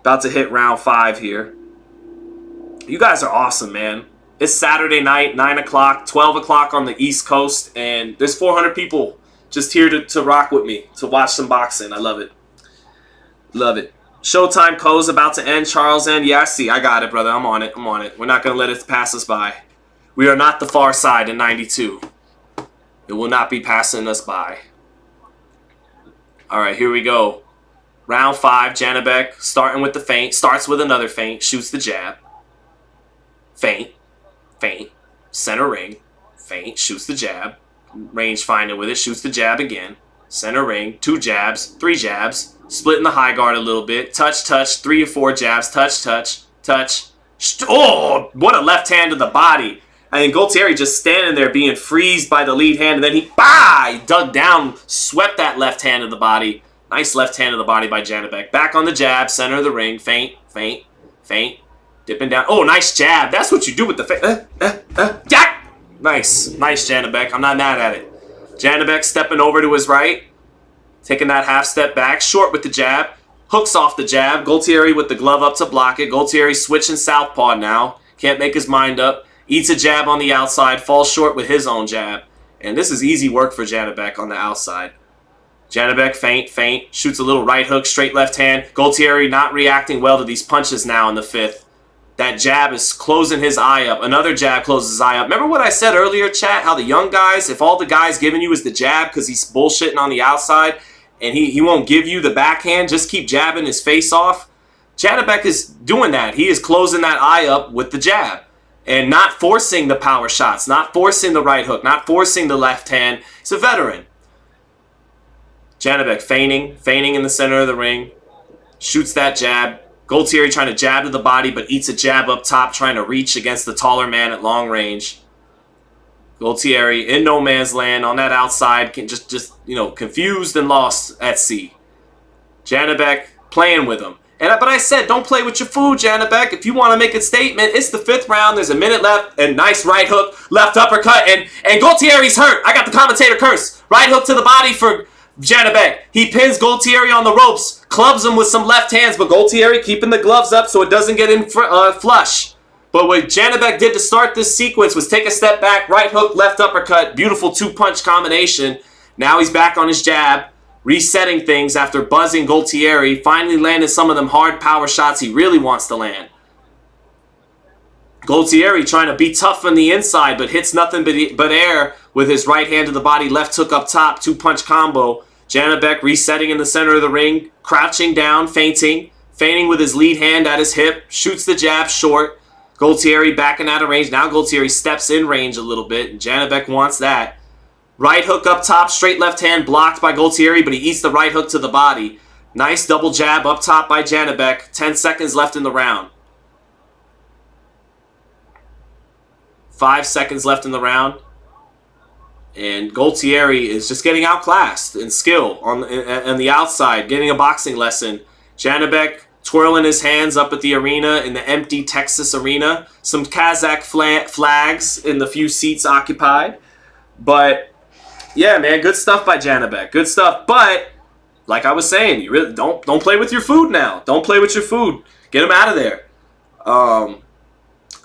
About to hit round 5 here. You guys are awesome, man. It's Saturday night, 9 o'clock, 12 o'clock on the East Coast, and there's 400 people just here to rock with me, to watch some boxing. I love it. Love it. Showtime Co's about to end. Charles N. Yeah, I see. I got it, brother. I'm on it. I'm on it. We're not going to let it pass us by. We are not the far side in 92. It will not be passing us by. All right, here we go. Round 5, Janibek starting with the feint. Starts with another feint. Shoots the jab. Feint. Feint. Center ring. Feint. Shoots the jab. Range finding with it. Shoots the jab again. Center ring. 2 jabs. 3 jabs. Splitting the high guard a little bit. Touch, touch. 3 or 4 jabs. Touch, touch. Touch. Oh, what a left hand to the body. And Gualtieri just standing there being freezed by the lead hand. And then he dug down, swept that left hand to the body. Nice left hand to the body by Janibek. Back on the jab. Center of the ring. Feint, feint, feint. Dipping down. Oh, nice jab. That's what you do with the feint. Yeah. Nice. Nice, Janibek. I'm not mad at it. Janibek stepping over to his right. Taking that half step back. Short with the jab. Hooks off the jab. Gualtieri with the glove up to block it. Gualtieri switching southpaw now. Can't make his mind up. Eats a jab on the outside, falls short with his own jab. And this is easy work for Janibek on the outside. Janibek, feint, shoots a little right hook, straight left hand. Gualtieri not reacting well to these punches now in the 5th. That jab is closing his eye up. Another jab closes his eye up. Remember what I said earlier, chat? How the young guys, if all the guy's giving you is the jab because he's bullshitting on the outside and he won't give you the backhand, just keep jabbing his face off. Janibek is doing that. He is closing that eye up with the jab. And not forcing the power shots, not forcing the right hook, not forcing the left hand. He's a veteran. Janibek feigning in the center of the ring. Shoots that jab. Gualtieri trying to jab to the body, but eats a jab up top, trying to reach against the taller man at long range. Gualtieri in no man's land on that outside, just confused and lost at sea. Janibek playing with him. But I said, don't play with your food, Janibek. If you want to make a statement, it's the 5th round. There's a minute left. And nice right hook, left uppercut. And Gualtieri's hurt. I got the commentator curse. Right hook to the body for Janibek. He pins Gualtieri on the ropes. Clubs him with some left hands. But Gualtieri keeping the gloves up so it doesn't get in flush. But what Janibek did to start this sequence was take a step back. Right hook, left uppercut. Beautiful 2-punch combination. Now he's back on his jab. Resetting things after buzzing Gualtieri, finally landed some of them hard power shots he really wants to land. Gualtieri trying to be tough on the inside, but hits nothing but air with his right hand to the body, left hook up top, 2-punch combo. Janibek resetting in the center of the ring, crouching down, feigning with his lead hand at his hip, shoots the jab short. Gualtieri backing out of range. Now Gualtieri steps in range a little bit, and Janibek wants that. Right hook up top, straight left hand blocked by Gualtieri, but he eats the right hook to the body. Nice double jab up top by Janibek. 10 seconds left in the round. 5 seconds left in the round. And Gualtieri is just getting outclassed in skill on the outside, getting a boxing lesson. Janibek twirling his hands up at the arena in the empty Texas arena. Some Kazakh flags in the few seats occupied. But yeah, man, good stuff by Janibek. Good stuff. But like I was saying, you really don't play with your food now. Don't play with your food. Get him out of there.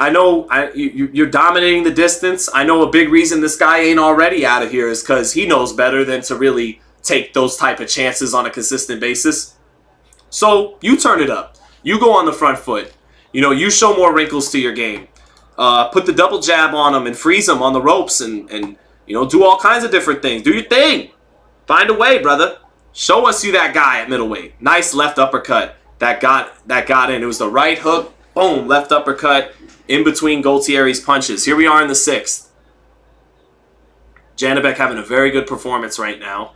I know you're dominating the distance. I know a big reason this guy ain't already out of here is because he knows better than to really take those type of chances on a consistent basis. So you turn it up. You go on the front foot. You show more wrinkles to your game. Put the double jab on him and freeze him on the ropes and do all kinds of different things. Do your thing. Find a way, brother. Show us you that guy at middleweight. Nice left uppercut that got in. It was the right hook. Boom, left uppercut in between Gualtieri's punches. Here we are in the 6th. Janibek having a very good performance right now.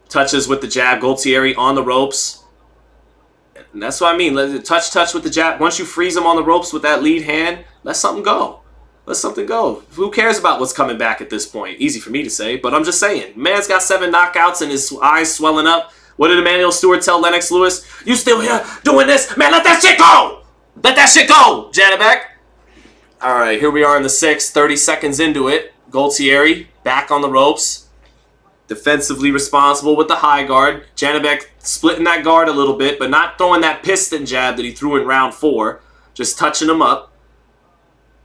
Touches with the jab. Gualtieri on the ropes. And that's what I mean. Touch with the jab. Once you freeze him on the ropes with that lead hand, let something go. Let something go. Who cares about what's coming back at this point? Easy for me to say, but I'm just saying. Man's got 7 knockouts and his eyes swelling up. What did Emmanuel Stewart tell Lennox Lewis? You still here doing this? Man, let that shit go! Let that shit go, Janibek. All right, here we are in the 6th. 30 seconds into it. Gualtieri back on the ropes. Defensively responsible with the high guard. Janibek splitting that guard a little bit, but not throwing that piston jab that he threw in round 4. Just touching him up.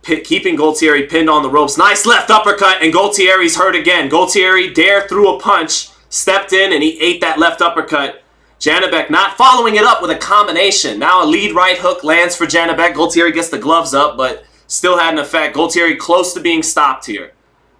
Keeping Gualtieri pinned on the ropes. Nice left uppercut, and Gualtieri's hurt again. Gualtieri threw a punch, stepped in, and he ate that left uppercut. Janibek not following it up with a combination. Now a lead right hook lands for Janibek. Gualtieri gets the gloves up, but still had an effect. Gualtieri close to being stopped here.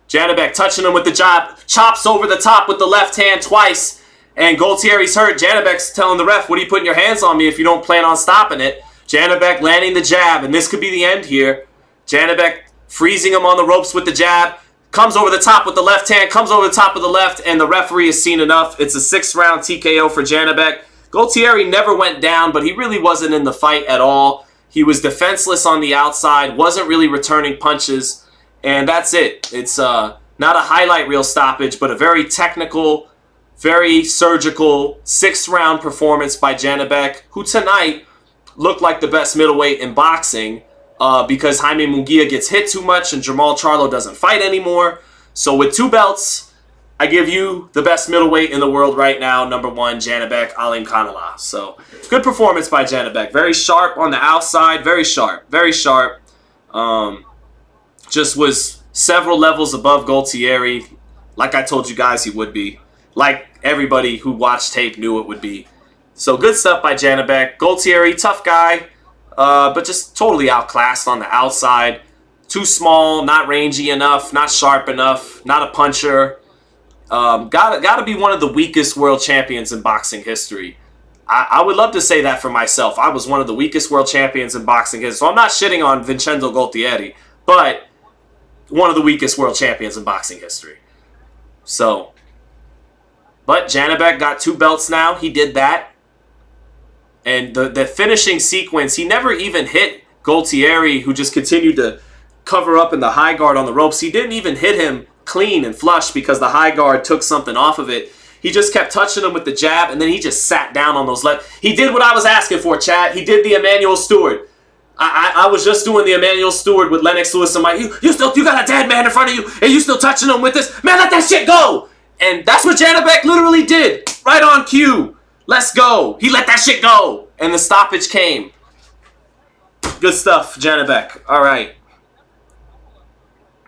Janibek touching him with the jab. Chops over the top with the left hand twice, and Gualtieri's hurt. Janibek's telling the ref, what are you putting your hands on me if you don't plan on stopping it? Janibek landing the jab, and this could be the end here. Janibek freezing him on the ropes with the jab. Comes over the top with the left hand. Comes over the top with the left. And the referee has seen enough. It's a 6th-round TKO for Janibek. Gualtieri never went down, but he really wasn't in the fight at all. He was defenseless on the outside. Wasn't really returning punches. And that's it. It's not a highlight reel stoppage, but a very technical, very surgical 6th-round performance by Janibek, who tonight looked like the best middleweight in boxing. Because Jaime Munguia gets hit too much and Jamal Charlo doesn't fight anymore. So with 2 belts, I give you the best middleweight in the world right now, number 1, Janibek Alim Khanallah. So good performance by Janibek. Very sharp on the outside, very sharp, very sharp. just was several levels above Gualtieri, like I told you guys he would be. Like everybody who watched tape knew it would be. So good stuff by Janibek. Gualtieri, tough guy, but just totally outclassed on the outside. Too small, not rangy enough, not sharp enough, not a puncher. Gotta be one of the weakest world champions in boxing history. I would love to say that for myself. I was one of the weakest world champions in boxing history. So I'm not shitting on Vincenzo Gualtieri, but one of the weakest world champions in boxing history. So, but Janibek got 2 belts now. He did that. And the finishing sequence, he never even hit Gualtieri, who just continued to cover up in the high guard on the ropes. He didn't even hit him clean and flush because the high guard took something off of it. He just kept touching him with the jab, and then he just sat down on those left. He did what I was asking for, chat. He did the Emmanuel Stewart. I was just doing the Emmanuel Stewart with Lennox Lewis and Mike. You got a dead man in front of you, and you still touching him with this? Man, let that shit go! And that's what Janibek literally did. Right on cue. Let's go. He let that shit go. And the stoppage came. Good stuff, Janibek. All right.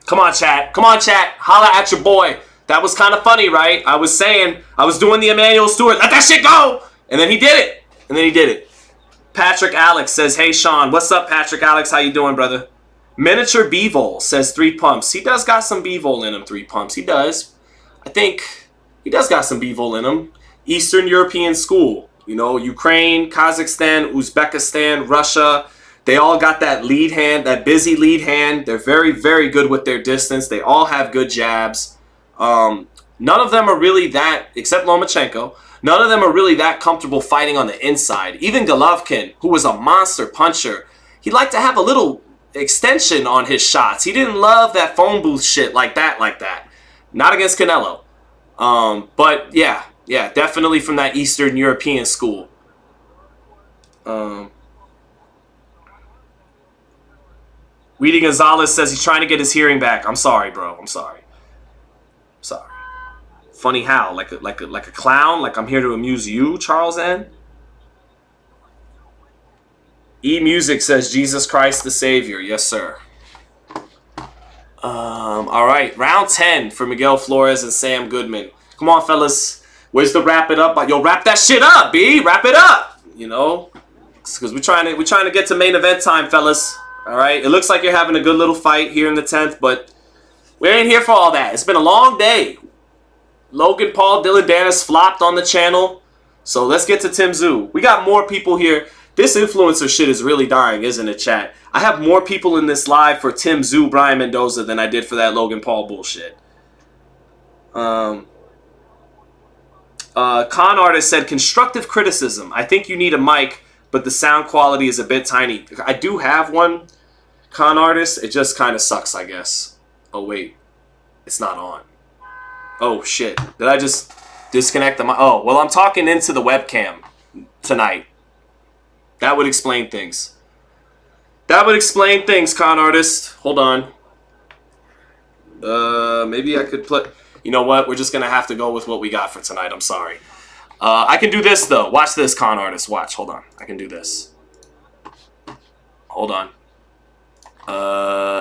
Come on, chat. Come on, chat. Holla at your boy. That was kind of funny, right? I was doing the Emmanuel Stewart. Let that shit go. And then he did it. Patrick Alex says, hey, Sean. What's up, Patrick Alex? How you doing, brother? Miniature Bivol says 3 pumps. He does got some Bivol in him, 3 pumps. He does. I think he does got some Bivol in him. Eastern European school. You know, Ukraine, Kazakhstan, Uzbekistan, Russia. They all got that lead hand, that busy lead hand. They're very, very good with their distance. They all have good jabs. None of them are really that, except Lomachenko, none of them are really that comfortable fighting on the inside. Even Golovkin, who was a monster puncher, he liked to have a little extension on his shots. He didn't love that phone booth shit like that. Not against Canelo. But yeah, definitely from that Eastern European school. Weedy Gonzalez says he's trying to get his hearing back. I'm sorry, bro. I'm sorry. Funny how? Like a clown? Like I'm here to amuse you, Charles N? E-Music says Jesus Christ the Savior. Yes, sir. All right. Round 10 for Miguel Flores and Sam Goodman. Come on, fellas. Where's the wrap it up? Yo, wrap that shit up, B. Wrap it up. You know? Because we're trying to get to main event time, fellas. All right? It looks like you're having a good little fight here in the 10th, but we ain't here for all that. It's been a long day. Logan Paul, Dylan Dennis flopped on the channel. So let's get to Tim Tszyu. We got more people here. This influencer shit is really dying, isn't it, chat? I have more people in this live for Tim Tszyu, Brian Mendoza than I did for that Logan Paul bullshit. Con Artist said, constructive criticism. I think you need a mic, but the sound quality is a bit tiny. I do have one, Con Artist. It just kind of sucks, I guess. Oh, wait. It's not on. Oh, shit. Did I just disconnect the mic? Oh, well, I'm talking into the webcam tonight. That would explain things. Con Artist. Hold on. Maybe I could put... You know what? We're just going to have to go with what we got for tonight. I'm sorry. I can do this, though. Watch this, Con Artist. Watch. Hold on. I can do this. Hold on.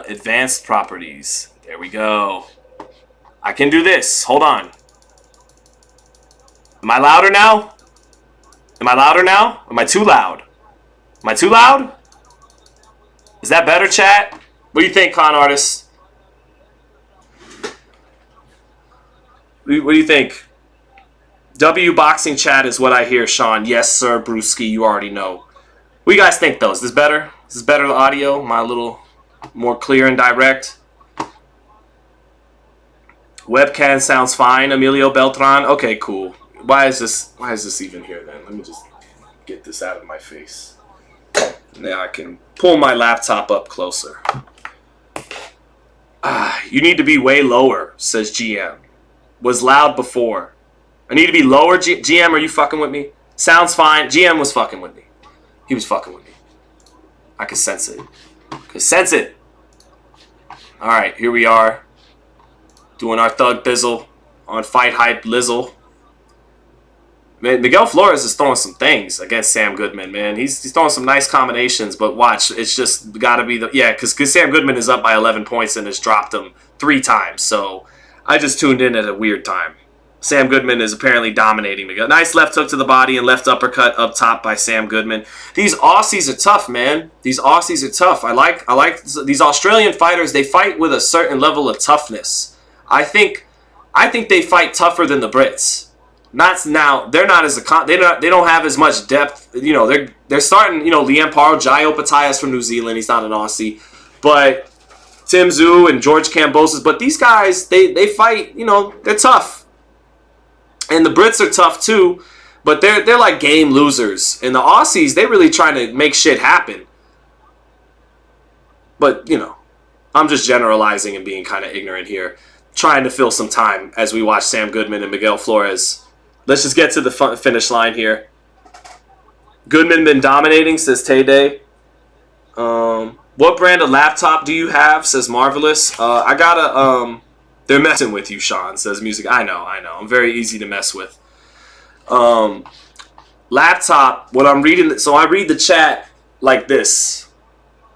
Advanced properties. There we go. I can do this. Hold on. Am I louder now? Am I too loud? Is that better, chat? What do you think, Con Artist? What do you think? W Boxing Chat is what I hear, Sean. Yes, sir, Brewski. You already know. What do you guys think, though? Is this better? Is this better audio? Am I a little more clear and direct? Webcam sounds fine, Emilio Beltran. Okay, cool. Why is this even here, then? Let me just get this out of my face. Now I can pull my laptop up closer. You need to be way lower, says GM. Was loud before. I need to be lower, GM, are you fucking with me? Sounds fine. GM was fucking with me. He was fucking with me. I could sense it. Alright, here we are. Doing our thug bizzle on FightHype Lizzle. Man, Miguel Flores is throwing some things against Sam Goodman, man. He's throwing some nice combinations, but watch, it's just got to be because Sam Goodman is up by 11 points and has dropped him 3 times. So I just tuned in at a weird time. Sam Goodman is apparently dominating Miguel. Nice left hook to the body and left uppercut up top by Sam Goodman. These Aussies are tough, man. These Aussies are tough. I like these Australian fighters. They fight with a certain level of toughness. I think they fight tougher than the Brits. They're not as they don't have as much depth. You know, they're starting. You know, Liam Paro, Jayo Patayas from New Zealand. He's not an Aussie, but Tim Tszyu and George Kambosos. But these guys, they fight. You know, they're tough, and the Brits are tough too. But they're like game losers, and the Aussies, they really trying to make shit happen. But you know, I'm just generalizing and being kind of ignorant here, trying to fill some time as we watch Sam Goodman and Miguel Flores. Let's just get to the finish line here. Goodman been dominating, says Tay-Day. What brand of laptop do you have, says Marvelous. I got a, they're messing with you, Sean, says Music. I know. I'm very easy to mess with. Laptop, what I'm reading, so I read the chat like this.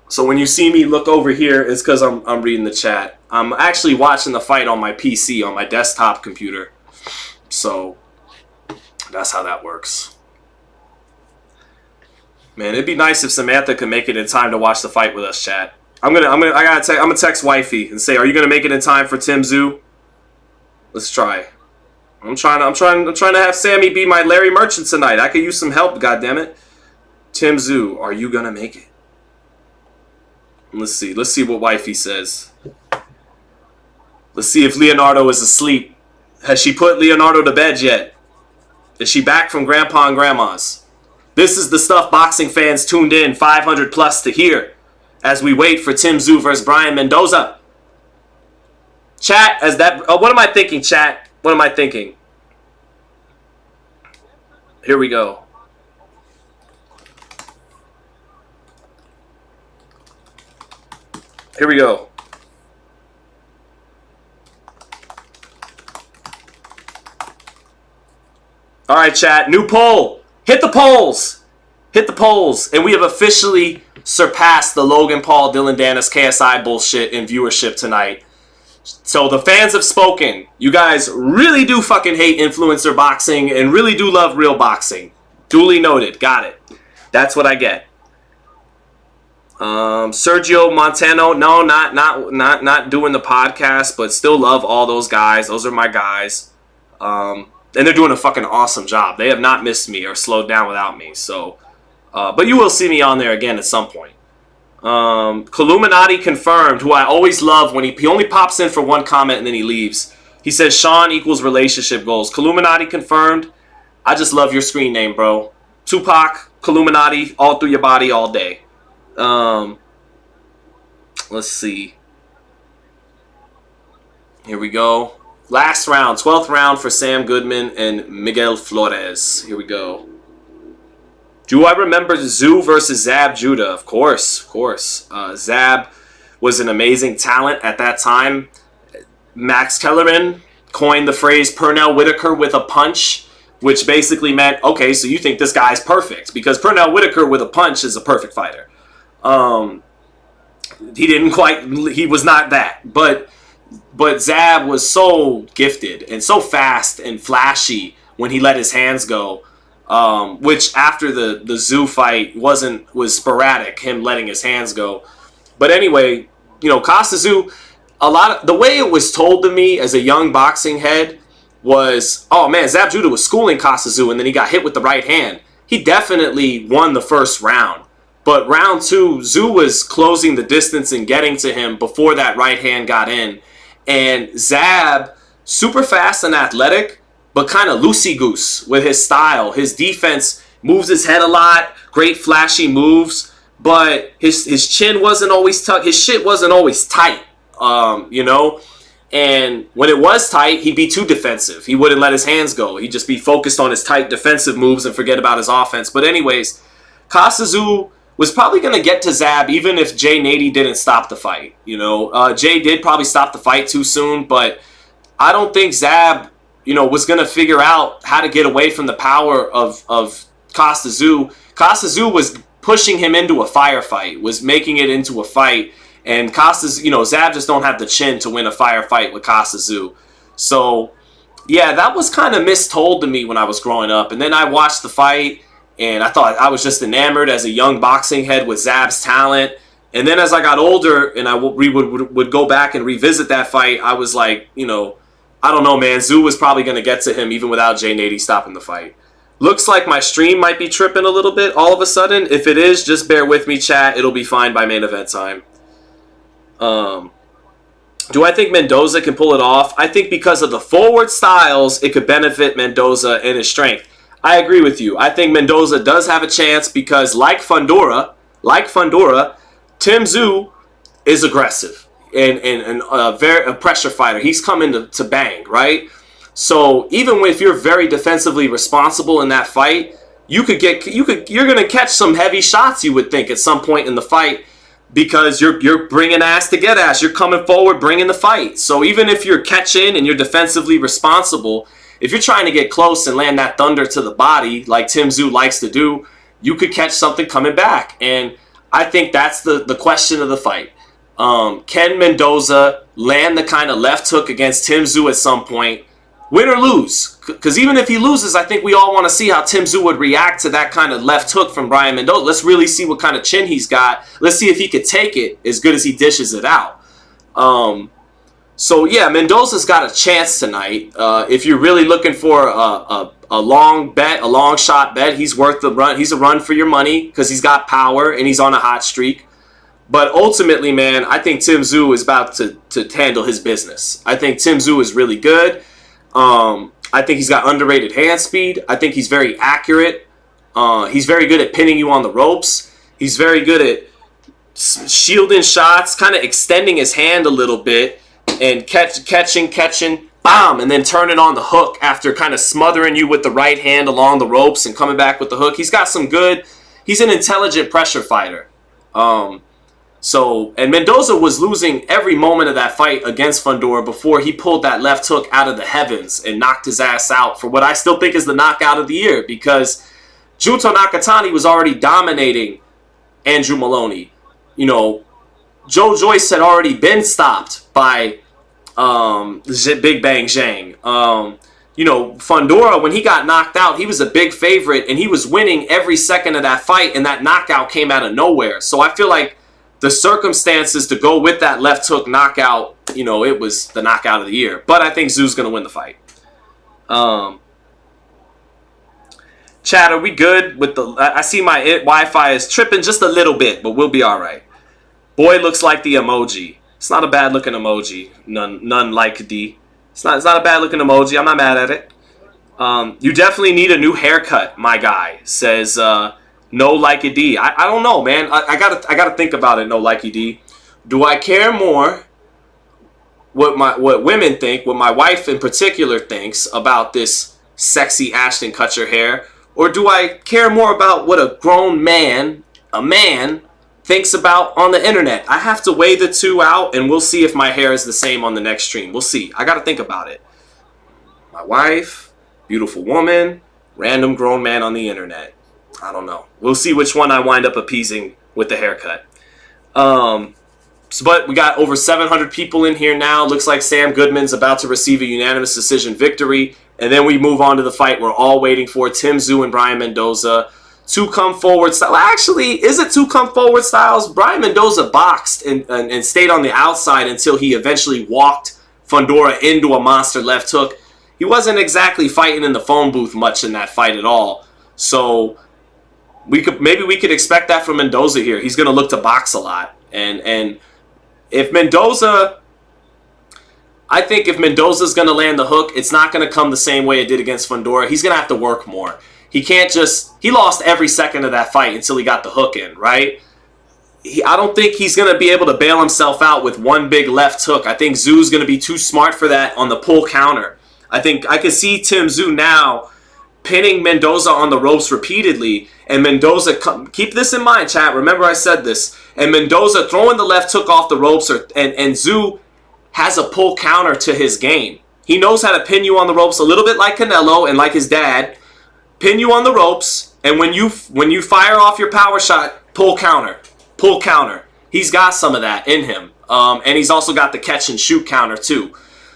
So when you see me look over here, it's because I'm reading the chat. I'm actually watching the fight on my PC, on my desktop computer. So that's how that works. Man, it'd be nice if Samantha could make it in time to watch the fight with us, chat. I'm gonna text wifey and say, are you gonna make it in time for Tim Tszyu? Let's try. I'm trying to have Sammy be my Larry Merchant tonight. I could use some help, goddammit. Tim Tszyu, are you gonna make it? Let's see what wifey says. Let's see if Leonardo is asleep. Has she put Leonardo to bed yet? Is she back from Grandpa and Grandma's? This is the stuff boxing fans tuned in 500 plus to hear as we wait for Tim Tszyu versus Brian Mendoza. Chat, what am I thinking, chat? What am I thinking? Here we go. Here we go. All right, chat. New poll. Hit the polls. Hit the polls. And we have officially surpassed the Logan Paul, Dylan Dennis, KSI bullshit in viewership tonight. So the fans have spoken. You guys really do fucking hate influencer boxing and really do love real boxing. Duly noted. Got it. That's what I get. Sergio Montano. No, not doing the podcast, but still love all those guys. Those are my guys. And they're doing a fucking awesome job. They have not missed me or slowed down without me. So, but you will see me on there again at some point. Columinati confirmed, who I always love when he only pops in for one comment and then he leaves. He says Sean equals relationship goals. Columinati confirmed. I just love your screen name, bro. Tupac, Columinati, all through your body all day. Let's see. Here we go. Last round, 12th round for Sam Goodman and Miguel Flores. Here we go. Do I remember Tszyu versus Zab Judah? Of course. Zab was an amazing talent at that time. Max Kellerman coined the phrase Pernell Whitaker with a punch, which basically meant, okay, so you think this guy's perfect, because Pernell Whitaker with a punch is a perfect fighter. He was not that, but Zab was so gifted and so fast and flashy when he let his hands go, which after the Tszyu fight was sporadic, him letting his hands go. But anyway, you know, Costa Tszyu, the way it was told to me as a young boxing head was, oh man, Zab Judah was schooling Costa Tszyu and then he got hit with the right hand. He definitely won the first round. But round 2, Tszyu was closing the distance and getting to him before that right hand got in. And Zab, super fast and athletic, but kind of loosey-goose with his style. His defense moves his head a lot, great flashy moves, but his chin wasn't always tucked. His shit wasn't always tight, you know? And when it was tight, he'd be too defensive. He wouldn't let his hands go. He'd just be focused on his tight defensive moves and forget about his offense. But anyways, Costa Tszyu was probably going to get to Zab even if Jay Nady didn't stop the fight. You know, Jay did probably stop the fight too soon, but I don't think Zab was going to figure out how to get away from the power of Costa Tszyu. Costa Tszyu was pushing him into a firefight, was making it into a fight. And Zab just don't have the chin to win a firefight with Costa Tszyu. So, yeah, that was kind of mistold to me when I was growing up. And then I watched the fight, and I thought I was just enamored as a young boxing head with Zab's talent. And then as I got older and I would go back and revisit that fight, I was like, I don't know, man. Tszyu was probably going to get to him even without Jay Nady stopping the fight. Looks like my stream might be tripping a little bit all of a sudden. If it is, just bear with me, chat. It'll be fine by main event time. Do I think Mendoza can pull it off? I think because of the forward styles, it could benefit Mendoza and his strength. I agree with you. I think Mendoza does have a chance because, like Fundora, Tim Tszyu is aggressive and a pressure fighter. He's coming to bang, right? So even if you're very defensively responsible in that fight, you're gonna catch some heavy shots. You would think at some point in the fight because you're bringing ass to get ass. You're coming forward, bringing the fight. So even if you're catching and you're defensively responsible, if you're trying to get close and land that thunder to the body like Tim Tszyu likes to do, you could catch something coming back. And I think that's the question of the fight. Can Mendoza land the kind of left hook against Tim Tszyu at some point? Win or lose? Because even if he loses, I think we all want to see how Tim Tszyu would react to that kind of left hook from Brian Mendoza. Let's really see what kind of chin he's got. Let's see if he could take it as good as he dishes it out. So, yeah, Mendoza's got a chance tonight. If you're really looking for a long bet, a long shot bet, he's worth the run. He's a run for your money because he's got power and he's on a hot streak. But ultimately, man, I think Tim Tszyu is about to handle his business. I think Tim Tszyu is really good. I think he's got underrated hand speed. I think he's very accurate. He's very good at pinning you on the ropes. He's very good at shielding shots, kind of extending his hand a little bit and catching, bam, and then turning on the hook after kind of smothering you with the right hand along the ropes and coming back with the hook. He's got some good. He's an intelligent pressure fighter. And Mendoza was losing every moment of that fight against Fundora before he pulled that left hook out of the heavens and knocked his ass out for what I still think is the knockout of the year because Junto Nakatani was already dominating Andrew Maloney. Joe Joyce had already been stopped by Big Bang Zhang. Fundora, when he got knocked out, he was a big favorite and he was winning every second of that fight and that knockout came out of nowhere. So I feel like the circumstances to go with that left hook knockout, it was the knockout of the year. But I think Tzew's going to win the fight. Chat, are we good with the... I see my Wi-Fi is tripping just a little bit, but we'll be all right. Boy looks like the emoji. It's not a bad-looking emoji. None like D. It's not a bad-looking emoji. I'm not mad at it. You definitely need a new haircut, my guy, says... No Likey D. I don't know, man. I gotta think about it. No Likey D. Do I care more what women think, what my wife in particular thinks about this sexy Ashton Kutcher hair, or do I care more about what a grown man, thinks about on the internet? I have to weigh the two out, and we'll see if my hair is the same on the next stream. We'll see. I gotta think about it. My wife, beautiful woman, random grown man on the internet. I don't know. We'll see which one I wind up appeasing with the haircut. But we got over 700 people in here now. Looks like Sam Goodman's about to receive a unanimous decision victory. And then we move on to the fight we're all waiting for. Tim Tszyu and Brian Mendoza. Two come forward style. Actually, is it two come forward styles? Brian Mendoza boxed and stayed on the outside until he eventually walked Fundora into a monster left hook. He wasn't exactly fighting in the phone booth much in that fight at all. So... Maybe we could expect that from Mendoza here. He's going to look to box a lot. And if Mendoza... I think if Mendoza's going to land the hook, it's not going to come the same way it did against Fundora. He's going to have to work more. He can't just... He lost every second of that fight until he got the hook in, right? I don't think he's going to be able to bail himself out with one big left hook. I think Tzew's going to be too smart for that on the pull counter. I think I can see Tim Tszyu now pinning Mendoza on the ropes repeatedly, and Mendoza, keep this in mind, chat, remember I said this, and Mendoza throwing the left hook off the ropes, and Tszyu has a pull counter to his game. He knows how to pin you on the ropes a little bit like Canelo and like his dad. Pin you on the ropes, and when you fire off your power shot, pull counter. Pull counter. He's got some of that in him. And he's also got the catch and shoot counter too.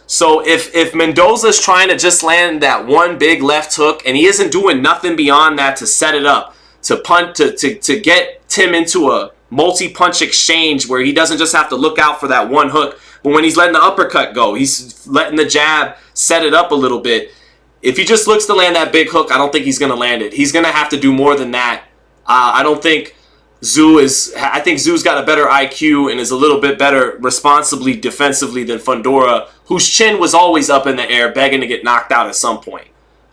So if Mendoza's trying to just land that one big left hook and he isn't doing nothing beyond that to set it up, to punt, to get Tim into a multi-punch exchange where he doesn't just have to look out for that one hook, but when he's letting the uppercut go, he's letting the jab set it up a little bit. If he just looks to land that big hook, I don't think he's going to land it. He's going to have to do more than that. I think Tszyu's got a better IQ and is a little bit better responsibly defensively than Fundora, whose chin was always up in the air, begging to get knocked out at some point.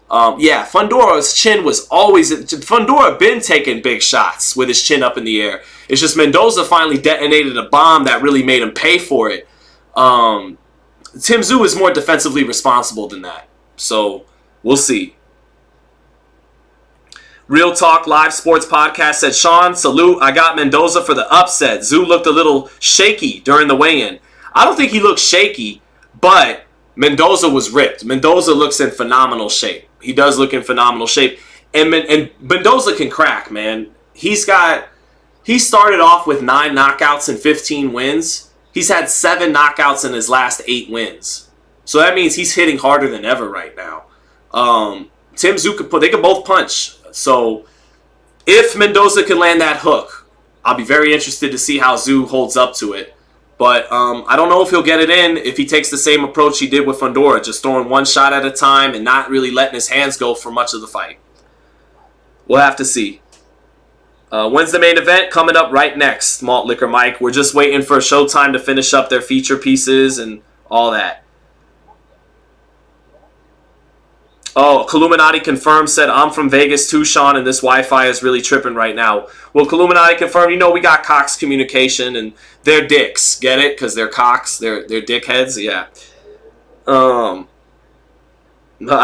Fundora's chin was always... Fundora been taking big shots with his chin up in the air. It's just Mendoza finally detonated a bomb that really made him pay for it. Tszyu is more defensively responsible than that. So, we'll see. Real Talk Live Sports Podcast said, Sean, salute. I got Mendoza for the upset. Tszyu looked a little shaky during the weigh-in. I don't think he looked shaky, but Mendoza was ripped. Mendoza looks in phenomenal shape. He does look in phenomenal shape. And Mendoza can crack, man. He started off with 9 knockouts and 15 wins. He's had 7 knockouts in his last 8 wins. So that means he's hitting harder than ever right now. Tszyu they could both punch. So if Mendoza can land that hook, I'll be very interested to see how Tszyu holds up to it. But I don't know if he'll get it in if he takes the same approach he did with Fundora, just throwing one shot at a time and not really letting his hands go for much of the fight. We'll have to see. When's the main event? Coming up right next, Malt Liquor Mike. We're just waiting for Showtime to finish up their feature pieces and all that. Oh, Illuminati confirmed, said, I'm from Vegas too, Sean, and this Wi-Fi is really tripping right now. Well, Illuminati confirmed, we got Cox Communication, and they're dicks. Get it? Because they're Cox. They're dickheads. Yeah. I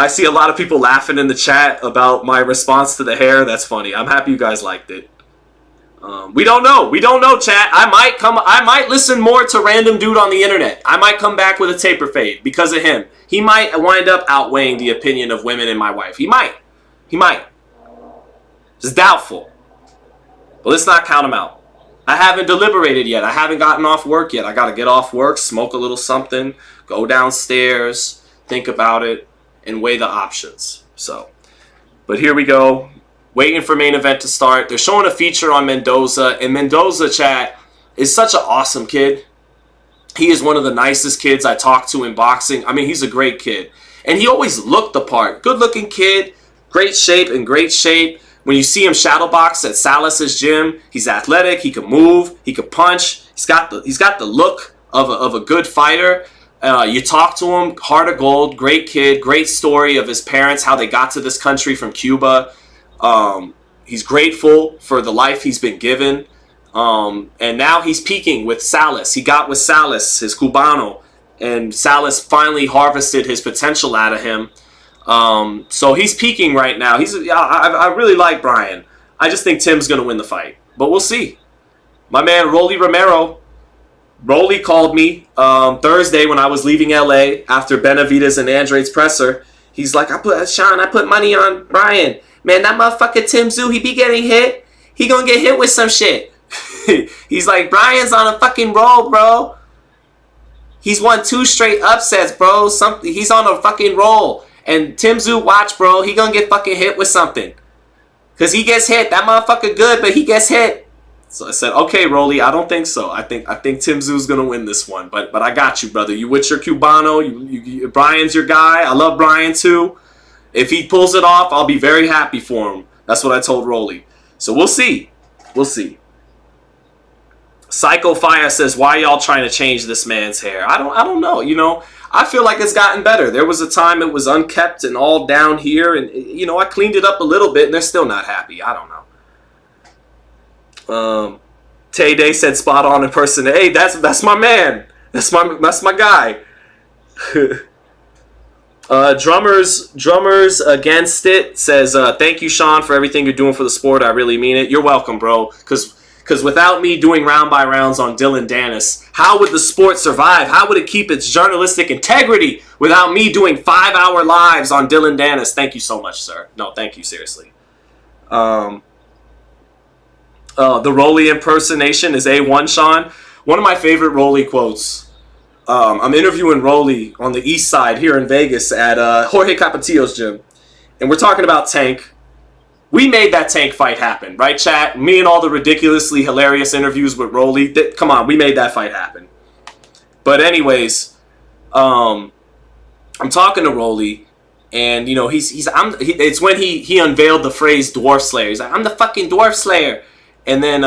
see a lot of people laughing in the chat about my response to the hair. That's funny. I'm happy you guys liked it. We don't know. We don't know, chat. I might listen more to random dude on the internet. I might come back with a taper fade because of him. He might wind up outweighing the opinion of women and my wife. He might. It's doubtful. But let's not count him out. I haven't deliberated yet. I haven't gotten off work yet. I got to get off work, smoke a little something, go downstairs, think about it, and weigh the options. But here we go. Waiting for main event to start. They're showing a feature on Mendoza. And Mendoza, chat, is such an awesome kid. He is one of the nicest kids I talked to in boxing. I mean, he's a great kid. And he always looked the part. Good-looking kid. Great shape. When you see him shadow box at Salas's gym, he's athletic. He can move. He can punch. He's got the look of a good fighter. You talk to him, heart of gold. Great kid. Great story of his parents, how they got to this country from Cuba. He's grateful for the life he's been given. And now he's peaking with Salas. He got with Salas, his Cubano, and Salas finally harvested his potential out of him. So he's peaking right now. I really like Brian. I just think Tim's going to win the fight. But we'll see. My man, Rolly Romero. Rolly called me Thursday when I was leaving LA after Benavidez and Andre's presser. He's like, I put money on Brian. Man, that motherfucker Tszyu, he be getting hit. He gonna get hit with some shit. He's like, Brian's on a fucking roll, bro. He's won 2 straight upsets, bro. He's on a fucking roll. And Tszyu, watch, bro. He gonna get fucking hit with something. Because he gets hit. That motherfucker good, but he gets hit. So I said, okay, Rolly, I don't think so. I think Tszyu's gonna win this one. But I got you, brother. You with your Cubano. Brian's your guy. I love Brian, too. If he pulls it off, I'll be very happy for him. That's what I told Rolly. So we'll see. We'll see. Psycho Fire says, why y'all trying to change this man's hair? I don't know. I feel like it's gotten better. There was a time it was unkept and all down here. And, I cleaned it up a little bit and they're still not happy. I don't know. Tay Day said spot on in person. Hey, that's my man. That's my guy. Drummers Against It says, thank you, Sean, for everything you're doing for the sport. I really mean it. You're welcome, bro. Because Because without me doing round by rounds on Dylan Dennis, how would the sport survive? How would it keep its journalistic integrity without me doing 5-hour lives on Dylan Dennis? Thank you so much, sir. No, thank you, seriously. The Rolly impersonation is A1, Sean. One of my favorite Rolly quotes. I'm interviewing Rolly on the east side here in Vegas at Jorge Capetillo's gym. And we're talking about Tank. We made that Tank fight happen, right, chat? Me and all the ridiculously hilarious interviews with Rolly. Come on, we made that fight happen. But anyways, I'm talking to Rolly, and you know it's when he unveiled the phrase Dwarf Slayer. He's like, I'm the fucking Dwarf Slayer, and then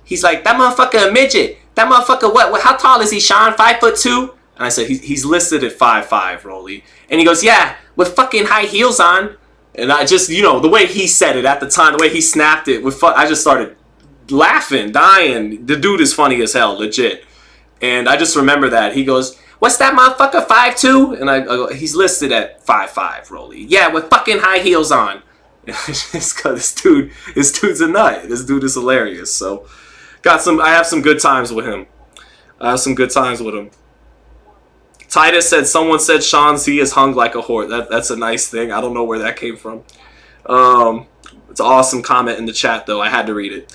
he's like, that motherfucker a midget. That motherfucker what? How tall is he, Sean? 5'2"? And I said he's listed at 5'5", Rolly, and he goes, yeah, with fucking high heels on. And I just, you know, the way he said it at the time, the way he snapped it, I just started laughing, dying. The dude is funny as hell, legit. And I just remember that. He goes, what's that motherfucker, 5'2"? And I go, he's listed at 5'5", Rolly. Yeah, with fucking high heels on. This dude's a nut. This dude is hilarious. So, I have some good times with him. Titus said, someone said Sean Z is hung like a horse. That's a nice thing. I don't know where that came from. It's an awesome comment in the chat, though. I had to read it.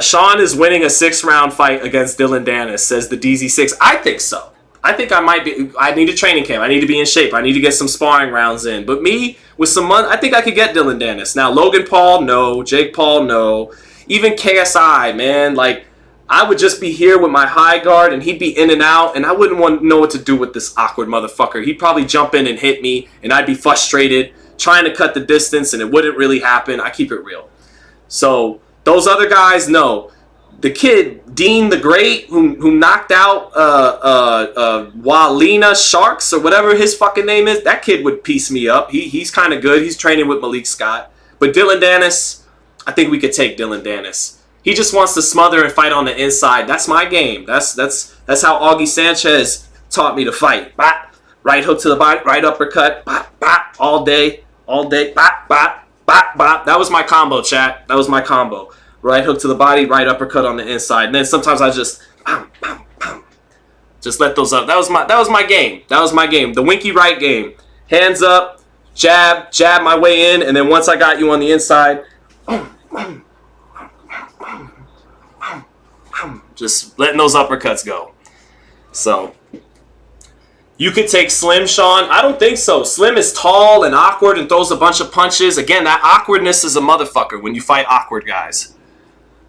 Sean is winning a 6-round fight against Dylan Dennis, says the DZ6. I think so. I think I might be. I need a training camp. I need to be in shape. I need to get some sparring rounds in. But me, with some money, I think I could get Dylan Dennis. Now, Logan Paul, no. Jake Paul, no. Even KSI, man, like, I would just be here with my high guard, and he'd be in and out, and I wouldn't know what to do with this awkward motherfucker. He'd probably jump in and hit me, and I'd be frustrated, trying to cut the distance, and it wouldn't really happen. I keep it real. So, those other guys, no. The kid, Dean the Great, who knocked out Walina Sharks, or whatever his fucking name is, that kid would piece me up. He's kind of good. He's training with Malik Scott. But Dylan Dennis, I think we could take Dylan Dennis. He just wants to smother and fight on the inside. That's my game. That's how Augie Sanchez taught me to fight. Bop, right hook to the body, right uppercut, bop, bop, all day, bop, bop, bop, bop. That was my combo, chat. That was my combo. Right hook to the body, right uppercut on the inside. And then sometimes I just just let those up. That was my game. That was my game. The winky right game. Hands up, jab my way in, and then once I got you on the inside, just letting those uppercuts go. So, you could take Slim, Sean. I don't think so. Slim is tall and awkward and throws a bunch of punches. Again, that awkwardness is a motherfucker when you fight awkward guys.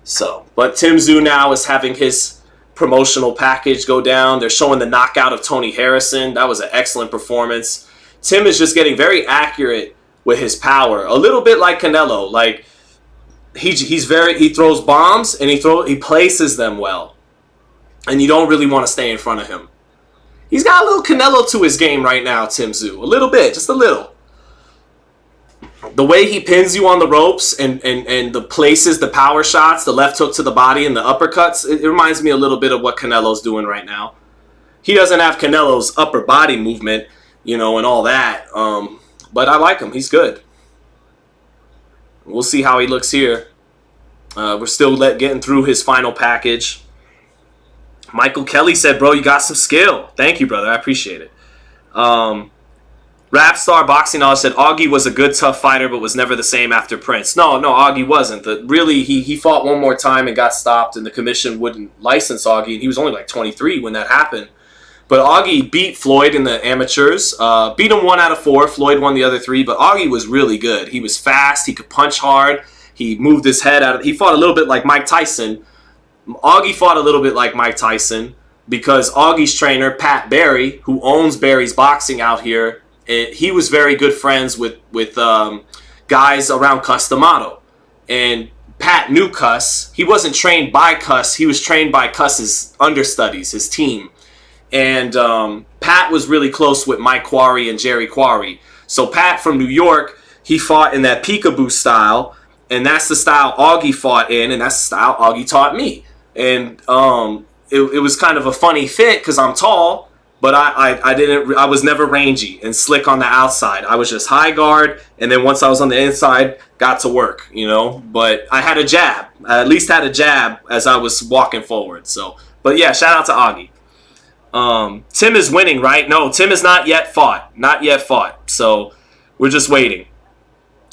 So, but Tim Tszyu now is having his promotional package go down. They're showing the knockout of Tony Harrison. That was an excellent performance. Tim is just getting very accurate with his power. A little bit like Canelo. Like, he throws bombs and he places them well, and you don't really want to stay in front of him. He's got a little Canelo to his game right now, Tim Tszyu. A little bit, just a little. The way he pins you on the ropes and the places, the power shots, the left hook to the body and the uppercuts, it reminds me a little bit of what Canelo's doing right now. He doesn't have Canelo's upper body movement, you know, and all that. But I like him. He's good. We'll see how he looks here. We're still getting through his final package. Michael Kelly said, bro, you got some skill. Thank you, brother. I appreciate it. Rapstar Boxing Knowledge said, Augie was a good, tough fighter, but was never the same after Prince. No, Augie wasn't. Really, he fought one more time and got stopped, and the commission wouldn't license Augie. He was only like 23 when that happened. But Augie beat Floyd in the amateurs. Beat him 1 out of 4. Floyd won the other 3. But Augie was really good. He was fast. He could punch hard. He moved his head out. He fought a little bit like Mike Tyson. Augie fought a little bit like Mike Tyson because Augie's trainer, Pat Barry, who owns Barry's Boxing out here, he was very good friends with guys around Cus D'Amato. And Pat knew Cus. He wasn't trained by Cus. He was trained by Cus's understudies, his team. And Pat was really close with Mike Quarry and Jerry Quarry. So Pat from New York, he fought in that peekaboo style. And that's the style Augie fought in. And that's the style Augie taught me. And it was kind of a funny fit because I'm tall. but I was never rangy and slick on the outside. I was just high guard, and then once I was on the inside, got to work, you know. But I had a jab. I at least had a jab as I was walking forward. So, but yeah, shout out to Augie. Tim is winning, right? No, Tim has not yet fought. Not yet fought. So we're just waiting.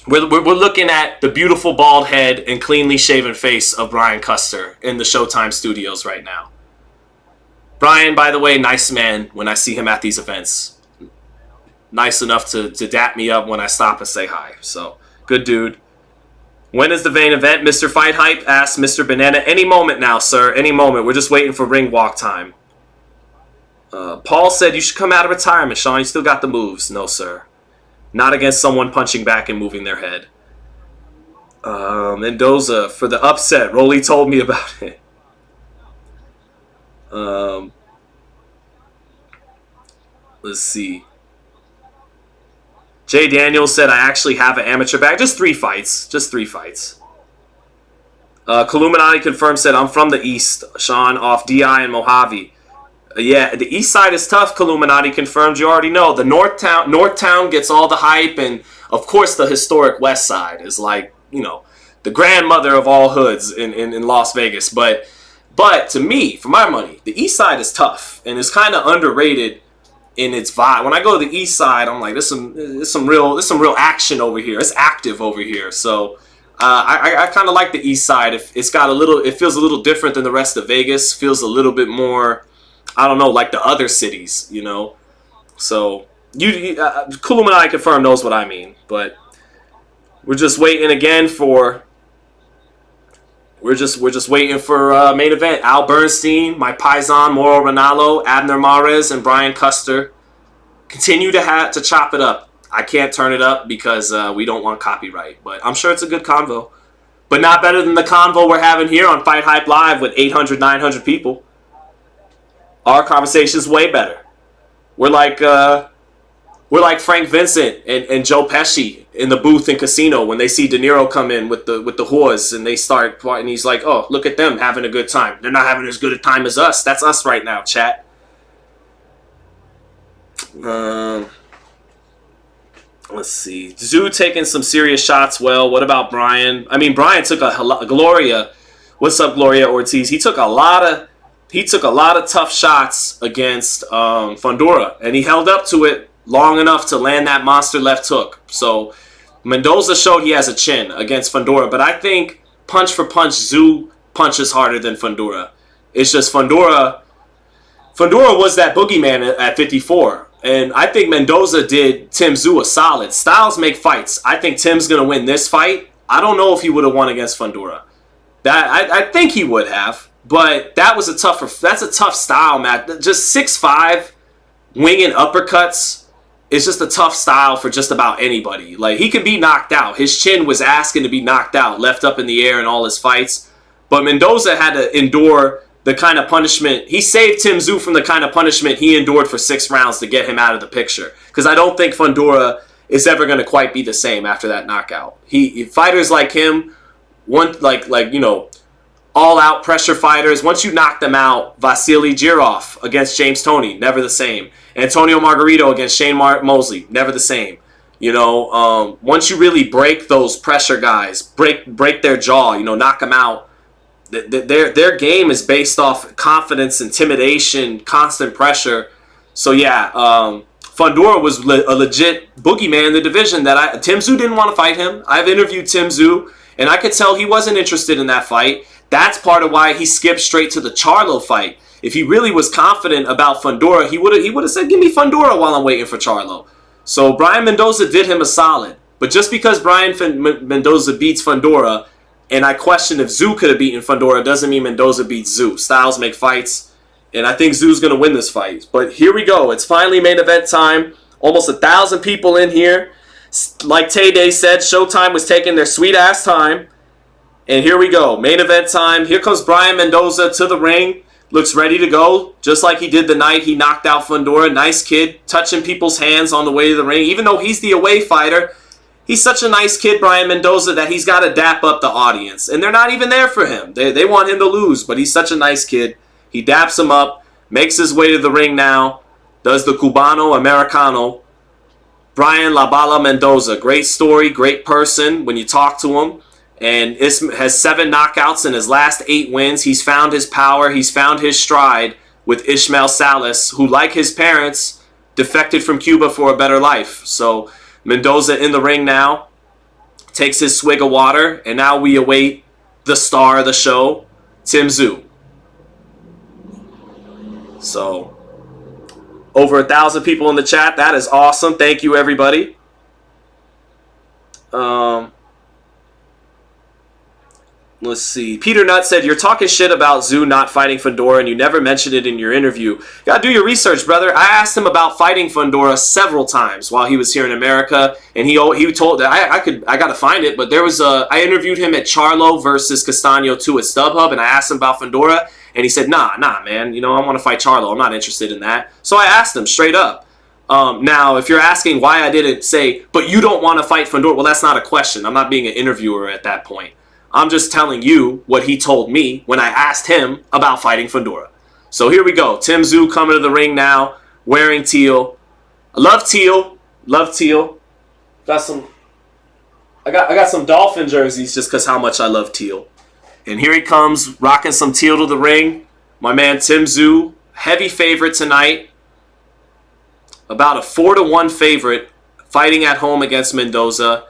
We're looking at the beautiful bald head and cleanly shaven face of Brian Custer in the Showtime studios right now. Brian, by the way, nice man when I see him at these events. Nice enough to dap me up when I stop and say hi. So, good dude. When is the main event? Mr. FightHype asked Mr. Banana. Any moment now, sir. Any moment. We're just waiting for ring walk time. Paul said you should come out of retirement, Sean. You still got the moves. No, sir. Not against someone punching back and moving their head. Mendoza for the upset. Rolly told me about it. Let's see. Jay Daniels said I actually have an amateur bag. Just 3 fights. Just 3 fights. Columinati confirmed said I'm from the East. Sean off DI and Mojave. Yeah, the East side is tough. Columinati confirmed. You already know the North Town gets all the hype, and of course the historic West Side is like, you know, the grandmother of all hoods in Las Vegas. But to me, for my money, the East side is tough and it's kind of underrated in its vibe. When I go to the East side, I'm like, there's some real action over here. It's active over here. So I kind of like the East side. It feels a little different than the rest of Vegas. Feels a little bit more, I don't know, like the other cities, you know. So Columinati confirmed knows what I mean, but we're just waiting again for. We're just waiting for main event. Al Bernstein, my Paisan, Moro Ronaldo, Abner Mares, and Brian Custer continue to chop it up. I can't turn it up because we don't want copyright, but I'm sure it's a good convo. But not better than the convo we're having here on Fight Hype Live with 800, 900 people. Our conversation's way better. We're like Frank Vincent and Joe Pesci in the booth in Casino when they see De Niro come in with the whores and they start, and he's like, oh, look at them having a good time. They're not having as good a time as us. That's us right now, chat. Let's see. Tszyu taking some serious shots. Well, what about Brian? I mean, Brian took a Gloria. What's up, Gloria Ortiz? He took a lot of tough shots against Fundora, and he held up to it long enough to land that monster left hook. So Mendoza showed he has a chin against Fundora, but I think punch for punch, Tszyu punches harder than Fundora. It's just Fundora was that boogeyman at 54. And I think Mendoza did Tim Tszyu a solid. Styles make fights. I think Tim's going to win this fight. I don't know if he would have won against Fundora. I think he would have. But that's a tough style, Matt. Just 6'5", winging uppercuts is just a tough style for just about anybody. Like, he could be knocked out. His chin was asking to be knocked out, left up in the air in all his fights. But Mendoza had to endure the kind of punishment. He saved Tim Tszyu from the kind of punishment he endured for 6 rounds to get him out of the picture. Because I don't think Fundora is ever going to quite be the same after that knockout. Fighters like him, all-out pressure fighters, once you knock them out, Vasily Jirov against James Toney, never the same. Antonio Margarito against Shane Mosley, never the same. Once you really break those pressure guys, break their jaw, knock them out, their game is based off confidence, intimidation, constant pressure. So yeah, Fundora was a legit boogeyman in the division that Tim Tszyu didn't want to fight him. I've interviewed Tim Tszyu, and I could tell he wasn't interested in that fight. That's part of why he skipped straight to the Charlo fight. If he really was confident about Fundora, he would have said, give me Fundora while I'm waiting for Charlo. So Brian Mendoza did him a solid. But just because Brian Mendoza beats Fundora, and I question if Tszyu could have beaten Fundora, doesn't mean Mendoza beats Tszyu. Styles make fights, and I think Tszyu's going to win this fight. But here we go. It's finally main event time. Almost 1,000 people in here. Like Tay Day said, Showtime was taking their sweet-ass time. And here we go. Main event time. Here comes Brian Mendoza to the ring. Looks ready to go, just like he did the night he knocked out Fundora. Nice kid, touching people's hands on the way to the ring. Even though he's the away fighter, he's such a nice kid, Brian Mendoza, that he's got to dap up the audience. And they're not even there for him. They want him to lose, but he's such a nice kid. He daps him up, makes his way to the ring now. does the Cubano Americano, Brian La Bala Mendoza. Great story, great person when you talk to him. And has 7 knockouts in his last 8 wins. He's found his power. He's found his stride with Ismael Salas, who, like his parents, defected from Cuba for a better life. So Mendoza in the ring now, takes his swig of water, and now we await the star of the show, Tszyu. So, over 1,000 people in the chat. That is awesome. Thank you, everybody. Let's see. Peter Nutt said, you're talking shit about Tszyu not fighting Fundora and you never mentioned it in your interview. You gotta do your research, brother. I asked him about fighting Fundora several times while he was here in America, and he told that I gotta find it, but there was I interviewed him at Charlo versus Castaño 2 at StubHub, and I asked him about Fundora, and he said, nah, man, you know, I want to fight Charlo. I'm not interested in that. So I asked him straight up. Now, if you're asking why I didn't say, but you don't want to fight Fundora, well, that's not a question. I'm not being an interviewer at that point. I'm just telling you what he told me when I asked him about fighting Fundora. So here we go. Tszyu coming to the ring now, wearing teal. I love teal. Love teal. I got some Dolphin jerseys just because how much I love teal. And here he comes, rocking some teal to the ring. My man Tszyu, heavy favorite tonight. About a 4-1 favorite, fighting at home against Mendoza.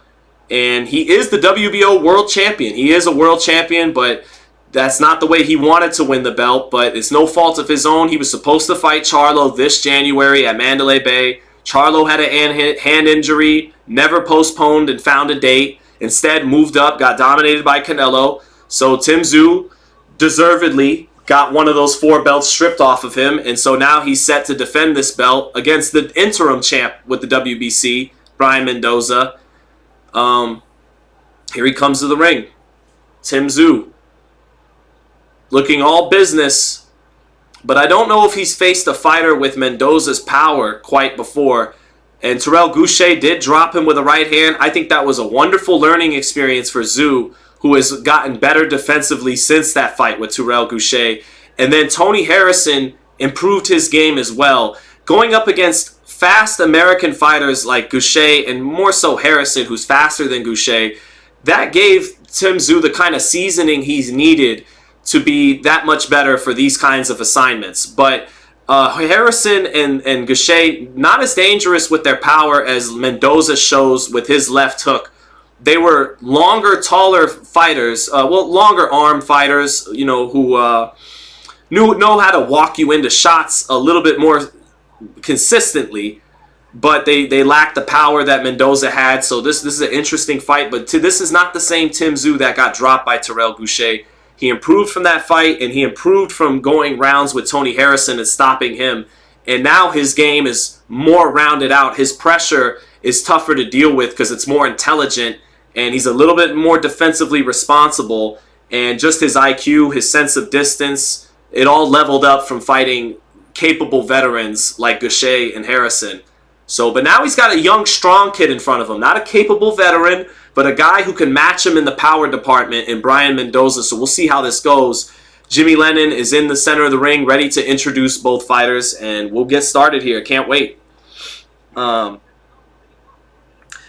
And he is the WBO world champion. He is a world champion, but that's not the way he wanted to win the belt. But it's no fault of his own. He was supposed to fight Charlo this January at Mandalay Bay. Charlo had a hand injury, never postponed and found a date. Instead, moved up, got dominated by Canelo. So Tszyu deservedly got one of those 4 belts stripped off of him. And so now he's set to defend this belt against the interim champ with the WBC, Brian Mendoza. Here he comes to the ring. Tszyu. Looking all business. But I don't know if he's faced a fighter with Mendoza's power quite before. And Terrell Goucher did drop him with a right hand. I think that was a wonderful learning experience for Tszyu, who has gotten better defensively since that fight with Terrell Goucher. And then Tony Harrison improved his game as well. Going up against fast American fighters like Goucher, and more so Harrison, who's faster than Goucher, that gave Tszyu the kind of seasoning he's needed to be that much better for these kinds of assignments. But Harrison and Goucher, not as dangerous with their power as Mendoza shows with his left hook. They were longer, taller fighters, longer arm fighters, you know, who know how to walk you into shots a little bit more consistently, but they lack the power that Mendoza had. So this is an interesting fight, but this is not the same Tszyu that got dropped by Terrell Goucher. He improved from that fight, and he improved from going rounds with Tony Harrison and stopping him. And now his game is more rounded out. His pressure is tougher to deal with because it's more intelligent, and he's a little bit more defensively responsible. And just his IQ, his sense of distance, it all leveled up from fighting capable veterans like Goucher and Harrison. So, but now he's got a young, strong kid in front of him. Not a capable veteran, but a guy who can match him in the power department in Brian Mendoza. So we'll see how this goes. Jimmy Lennon is in the center of the ring, ready to introduce both fighters, and we'll get started here. Can't wait.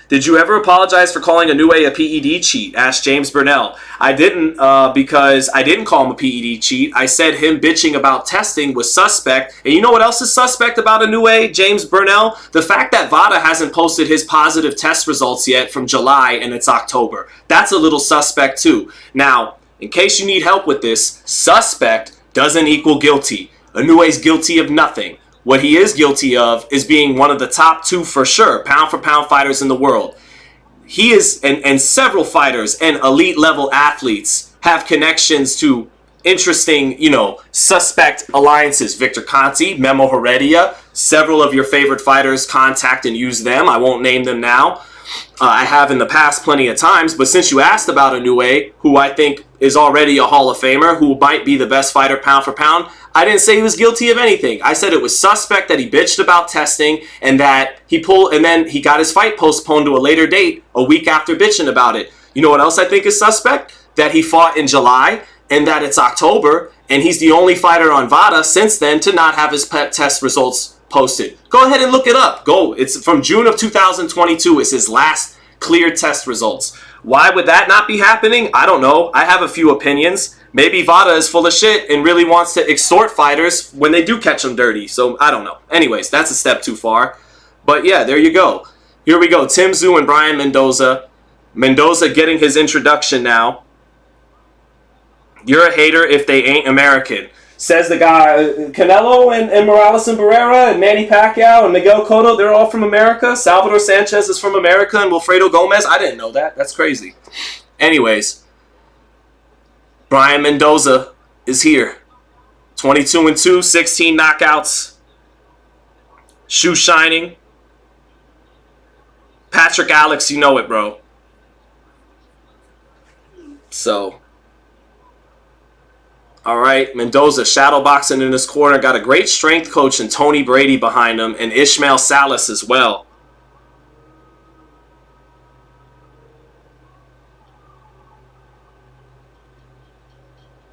Did you ever apologize for calling Inoue a PED cheat? Asked James Burnell. I didn't because I didn't call him a PED cheat. I said him bitching about testing was suspect. And you know what else is suspect about Inoue, James Burnell? The fact that VADA hasn't posted his positive test results yet from July and it's October. That's a little suspect too. Now, in case you need help with this, suspect doesn't equal guilty. Inoue's guilty of nothing. What he is guilty of is being one of the top 2 for sure, pound-for-pound fighters in the world. He is, and several fighters and elite level athletes have connections to interesting, suspect alliances. Victor Conti, Memo Heredia, several of your favorite fighters contact and use them. I won't name them now. I have in the past plenty of times, but since you asked about Inoue, who I think is already a Hall of Famer, who might be the best fighter pound for pound, I didn't say he was guilty of anything. I said it was suspect that he bitched about testing and that then he got his fight postponed to a later date a week after bitching about it. You know what else I think is suspect? That he fought in July and that it's October, and he's the only fighter on VADA since then to not have his test results posted. Go ahead and look it up. Go. It's from June of 2022. It's his last clear test results. Why would that not be happening? I don't know. I have a few opinions. Maybe Vada is full of shit and really wants to extort fighters when they do catch them dirty. So, I don't know. Anyways, that's a step too far. But yeah, there you go. Here we go. Tszyu and Brian Mendoza. Mendoza getting his introduction now. You're a hater if they ain't American. Says the guy, Canelo and Morales and Barrera and Manny Pacquiao and Miguel Cotto, they're all from America. Salvador Sanchez is from America and Wilfredo Gomez. I didn't know that. That's crazy. Anyways, Brian Mendoza is here. 22-2, 16 knockouts. Shoe shining. Patrick Alex, you know it, bro. So, all right, Mendoza shadowboxing in his corner. Got a great strength coach and Tony Brady behind him and Ishmael Salas as well.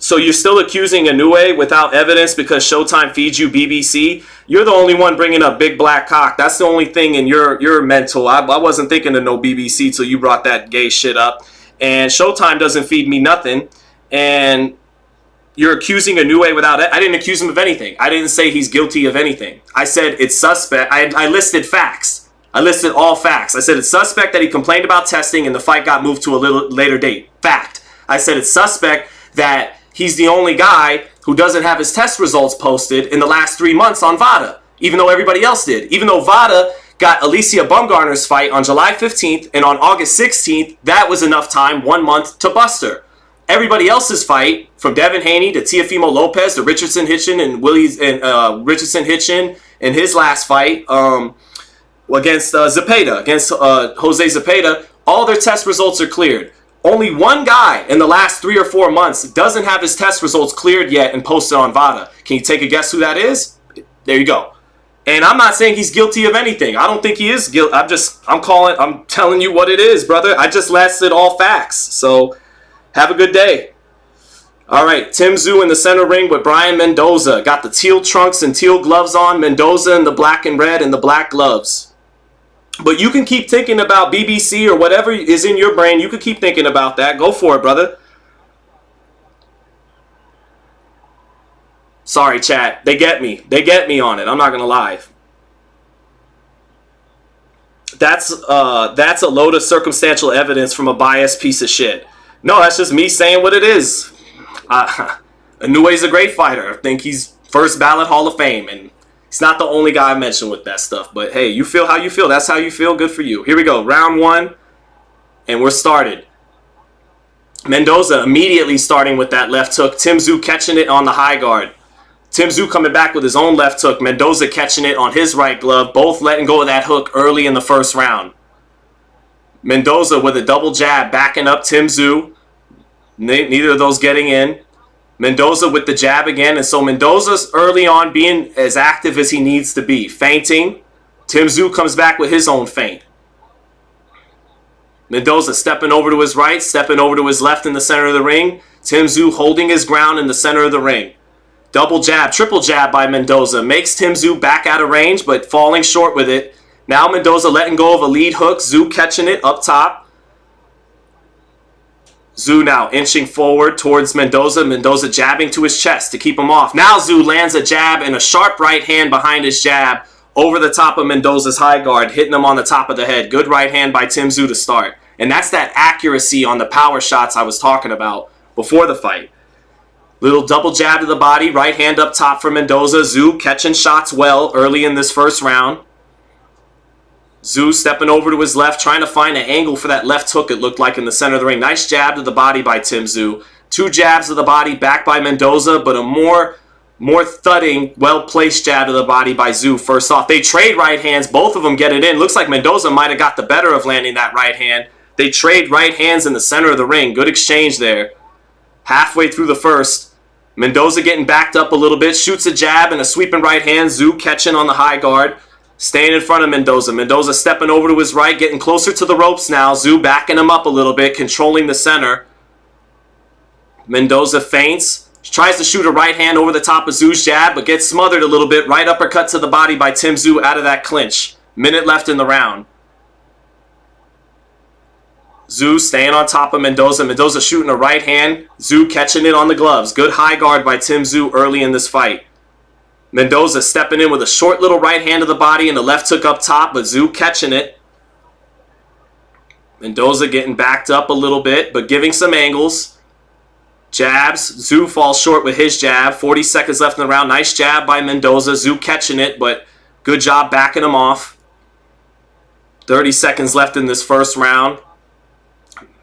So you're still accusing Inoue without evidence because Showtime feeds you BBC? You're the only one bringing up big black cock. That's the only thing in your mental. I wasn't thinking of no BBC till you brought that gay shit up. And Showtime doesn't feed me nothing. And you're accusing Inoue without it. I didn't accuse him of anything. I didn't say he's guilty of anything. I said it's suspect. I listed facts. I listed all facts. I said it's suspect that he complained about testing and the fight got moved to a little later date. Fact. I said it's suspect that he's the only guy who doesn't have his test results posted in the last 3 months on VADA, even though everybody else did. Even though VADA got Alicia Bumgarner's fight on July 15th and on August 16th, that was enough time, 1 month, to bust her. Everybody else's fight, from Devin Haney to Teofimo Lopez to Richardson Hitchin and Richardson Hitchin in his last fight against Zepeda, against Jose Zepeda, all their test results are cleared. Only one guy in the last 3 or 4 months doesn't have his test results cleared yet and posted on VADA. Can you take a guess who that is? There you go. And I'm not saying he's guilty of anything. I don't think he is guilty. I'm telling you what it is, brother. I just listed all facts. So have a good day. All right, Tszyu in the center ring with Brian Mendoza. Got the teal trunks and teal gloves on. Mendoza in the black and red and the black gloves. But you can keep thinking about BBC or whatever is in your brain. You can keep thinking about that. Go for it, brother. Sorry, chat. They get me. They get me on it. I'm not going to lie. That's a load of circumstantial evidence from a biased piece of shit. No, that's just me saying what it is. Inoue's a great fighter. I think he's first ballot Hall of Fame, and he's not the only guy I mentioned with that stuff. But hey, you feel how you feel. That's how you feel. Good for you. Here we go. Round 1, and we're started. Mendoza immediately starting with that left hook. Tszyu catching it on the high guard. Tszyu coming back with his own left hook. Mendoza catching it on his right glove. Both letting go of that hook early in the first round. Mendoza with a double jab backing up Tszyu. Neither of those getting in. Mendoza with the jab again. And so Mendoza's early on being as active as he needs to be. Feinting. Tszyu comes back with his own feint. Mendoza stepping over to his right, stepping over to his left in the center of the ring. Tszyu holding his ground in the center of the ring. Double jab, triple jab by Mendoza. Makes Tszyu back out of range, but falling short with it. Now Mendoza letting go of a lead hook. Tszyu catching it up top. Tszyu now inching forward towards Mendoza. Mendoza jabbing to his chest to keep him off. Now Tszyu lands a jab and a sharp right hand behind his jab over the top of Mendoza's high guard, hitting him on the top of the head. Good right hand by Tszyu to start. And that's that accuracy on the power shots I was talking about before the fight. Little double jab to the body, right hand up top for Mendoza. Tszyu catching shots well early in this first round. Tszyu stepping over to his left, trying to find an angle for that left hook, it looked like, in the center of the ring. Nice jab to the body by Tszyu. 2 jabs to the body back by Mendoza, but a more thudding, well-placed jab to the body by Tszyu first off. They trade right hands. Both of them get it in. Looks like Mendoza might have got the better of landing that right hand. They trade right hands in the center of the ring. Good exchange there. Halfway through the first, Mendoza getting backed up a little bit. Shoots a jab and a sweeping right hand. Tszyu catching on the high guard. Staying in front of Mendoza. Mendoza stepping over to his right, getting closer to the ropes now. Tszyu backing him up a little bit, controlling the center. Mendoza feints. Tries to shoot a right hand over the top of Tszyu's jab, but gets smothered a little bit. Right uppercut to the body by Tszyu out of that clinch. Minute left in the round. Tszyu staying on top of Mendoza. Mendoza shooting a right hand. Tszyu catching it on the gloves. Good high guard by Tszyu early in this fight. Mendoza stepping in with a short little right hand to the body and a left hook up top, but Tszyu catching it. Mendoza getting backed up a little bit, but giving some angles. Jabs. Tszyu falls short with his jab. 40 seconds left in the round. Nice jab by Mendoza. Tszyu catching it, but good job backing him off. 30 seconds left in this first round.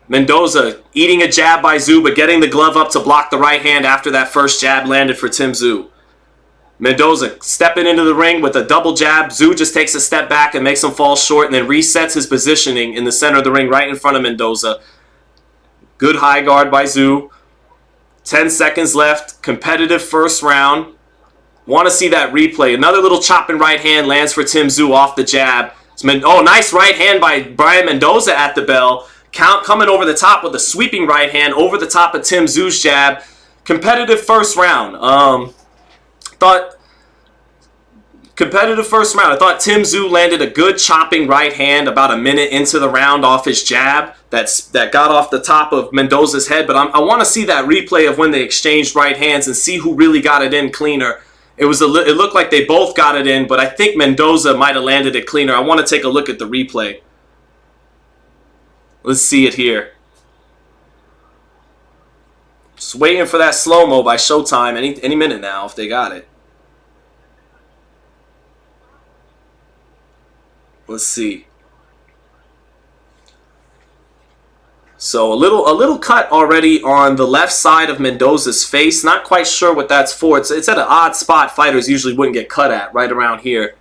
Mendoza eating a jab by Tszyu, but getting the glove up to block the right hand after that first jab landed for Tszyu. Mendoza stepping into the ring with a double jab. Tszyu just takes a step back and makes him fall short and then resets his positioning in the center of the ring right in front of Mendoza. Good high guard by Tszyu. 10 seconds left. Competitive first round. Want to see that replay. Another little chopping right hand lands for Tszyu off the jab. Oh, nice right hand by Brian Mendoza at the bell. Count coming over the top with a sweeping right hand over the top of Tszyu's jab. Competitive first round. Competitive first round. I thought Tszyu landed a good chopping right hand about a minute into the round off his jab. That got off the top of Mendoza's head. But I want to see that replay of when they exchanged right hands and see who really got it in cleaner. It looked like they both got it in, but I think Mendoza might have landed it cleaner. I want to take a look at the replay. Let's see it here. Just waiting for that slow-mo by Showtime any minute now if they got it. Let's see. So a little cut already on the left side of Mendoza's face. Not quite sure what that's for. It's at an odd spot fighters usually wouldn't get cut at, right around here.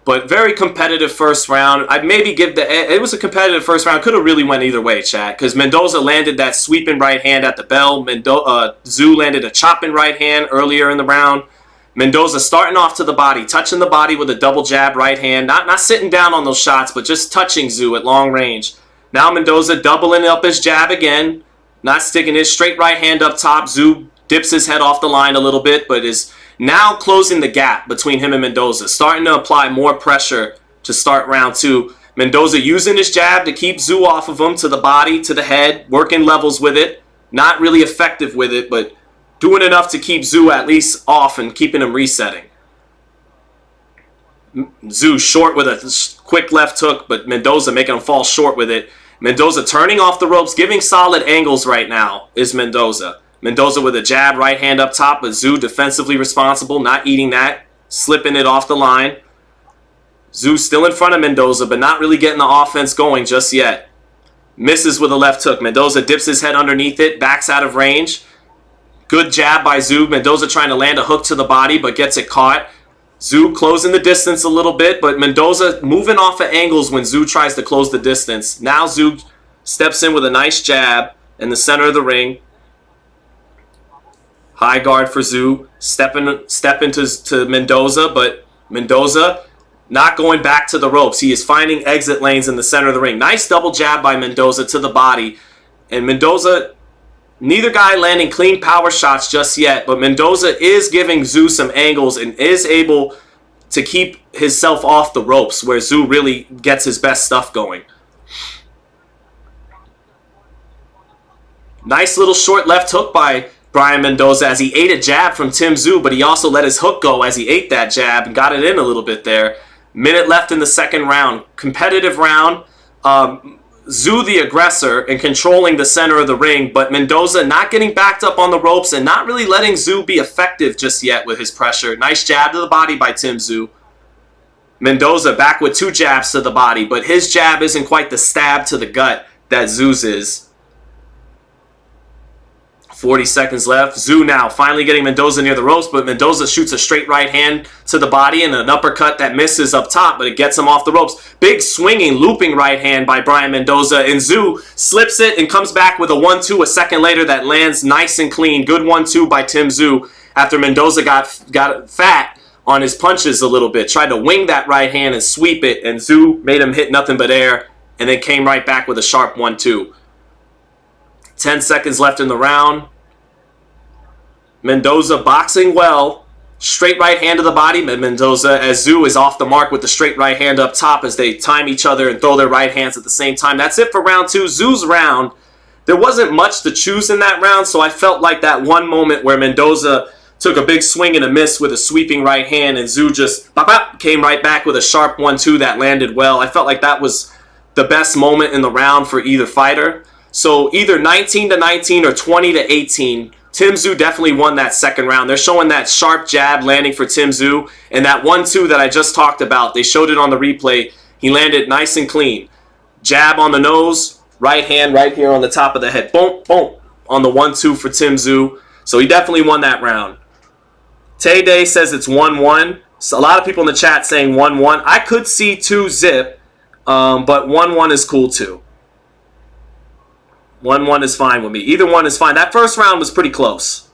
But very competitive first round. I'd maybe give it was a competitive first round. Could have really went either way, chat. Because Mendoza landed that sweeping right hand at the bell. Tszyu landed a chopping right hand earlier in the round. Mendoza starting off to the body, touching the body with a double jab right hand. Not sitting down on those shots, but just touching Tszyu at long range. Now Mendoza doubling up his jab again. Not sticking his straight right hand up top. Tszyu dips his head off the line a little bit, but is now closing the gap between him and Mendoza. Starting to apply more pressure to start round two. Mendoza using his jab to keep Tszyu off of him, to the body, to the head. Working levels with it. Not really effective with it, but doing enough to keep Tszyu at least off and keeping him resetting. Tszyu short with a quick left hook, but Mendoza making him fall short with it. Mendoza turning off the ropes, giving solid angles right now is Mendoza. Mendoza with a jab, right hand up top, but Tszyu defensively responsible, not eating that, slipping it off the line. Tszyu still in front of Mendoza, but not really getting the offense going just yet. Misses with a left hook. Mendoza dips his head underneath it, backs out of range. Good jab by Tszyu. Mendoza trying to land a hook to the body, but gets it caught. Tszyu closing the distance a little bit, but Mendoza moving off of angles when Tszyu tries to close the distance. Now Tszyu steps in with a nice jab in the center of the ring. High guard for Tszyu. Stepping to Mendoza, but Mendoza not going back to the ropes. He is finding exit lanes in the center of the ring. Nice double jab by Mendoza to the body. And Mendoza, neither guy landing clean power shots just yet, but Mendoza is giving Tszyu some angles and is able to keep himself off the ropes where Tszyu really gets his best stuff going. Nice little short left hook by Brian Mendoza as he ate a jab from Tszyu, but he also let his hook go as he ate that jab and got it in a little bit there. Minute left in the second round. Competitive round. Tszyu the aggressor and controlling the center of the ring, but Mendoza not getting backed up on the ropes and not really letting Tszyu be effective just yet with his pressure. Nice jab to the body by Tszyu. Mendoza back with two jabs to the body, but his jab isn't quite the stab to the gut that Tszyu's is. 40 seconds left. Tszyu now finally getting Mendoza near the ropes, but Mendoza shoots a straight right hand to the body and an uppercut that misses up top, but it gets him off the ropes. Big swinging, looping right hand by Brian Mendoza, and Tszyu slips it and comes back with a 1-2 a second later that lands nice and clean. Good 1-2 by Tszyu after Mendoza got fat on his punches a little bit. Tried to wing that right hand and sweep it, and Tszyu made him hit nothing but air and then came right back with a sharp 1-2. 10 seconds left in the round. Mendoza boxing well. Straight right hand to the body, Mendoza, as Tszyu is off the mark with the straight right hand up top as they time each other and throw their right hands at the same time. That's it for round 2. Tszyu's round. There wasn't much to choose in that round, so I felt like that one moment where Mendoza took a big swing and a miss with a sweeping right hand, and Tszyu just came right back with a sharp 1-2 that landed well. I felt like that was the best moment in the round for either fighter. So either 19-19 or 20-18. Tim Tszyu definitely won that second round. They're showing that sharp jab landing for Tim Tszyu. And that 1-2 that I just talked about, they showed it on the replay. He landed nice and clean. Jab on the nose, right hand right here on the top of the head. Boom, boom, on the 1-2 for Tim Tszyu. So he definitely won that round. Tay Day says it's 1-1. So a lot of people in the chat saying 1-1. I could see 2-zip, but 1-1 is cool too. 1-1 is fine with me. Either one is fine. That first round was pretty close.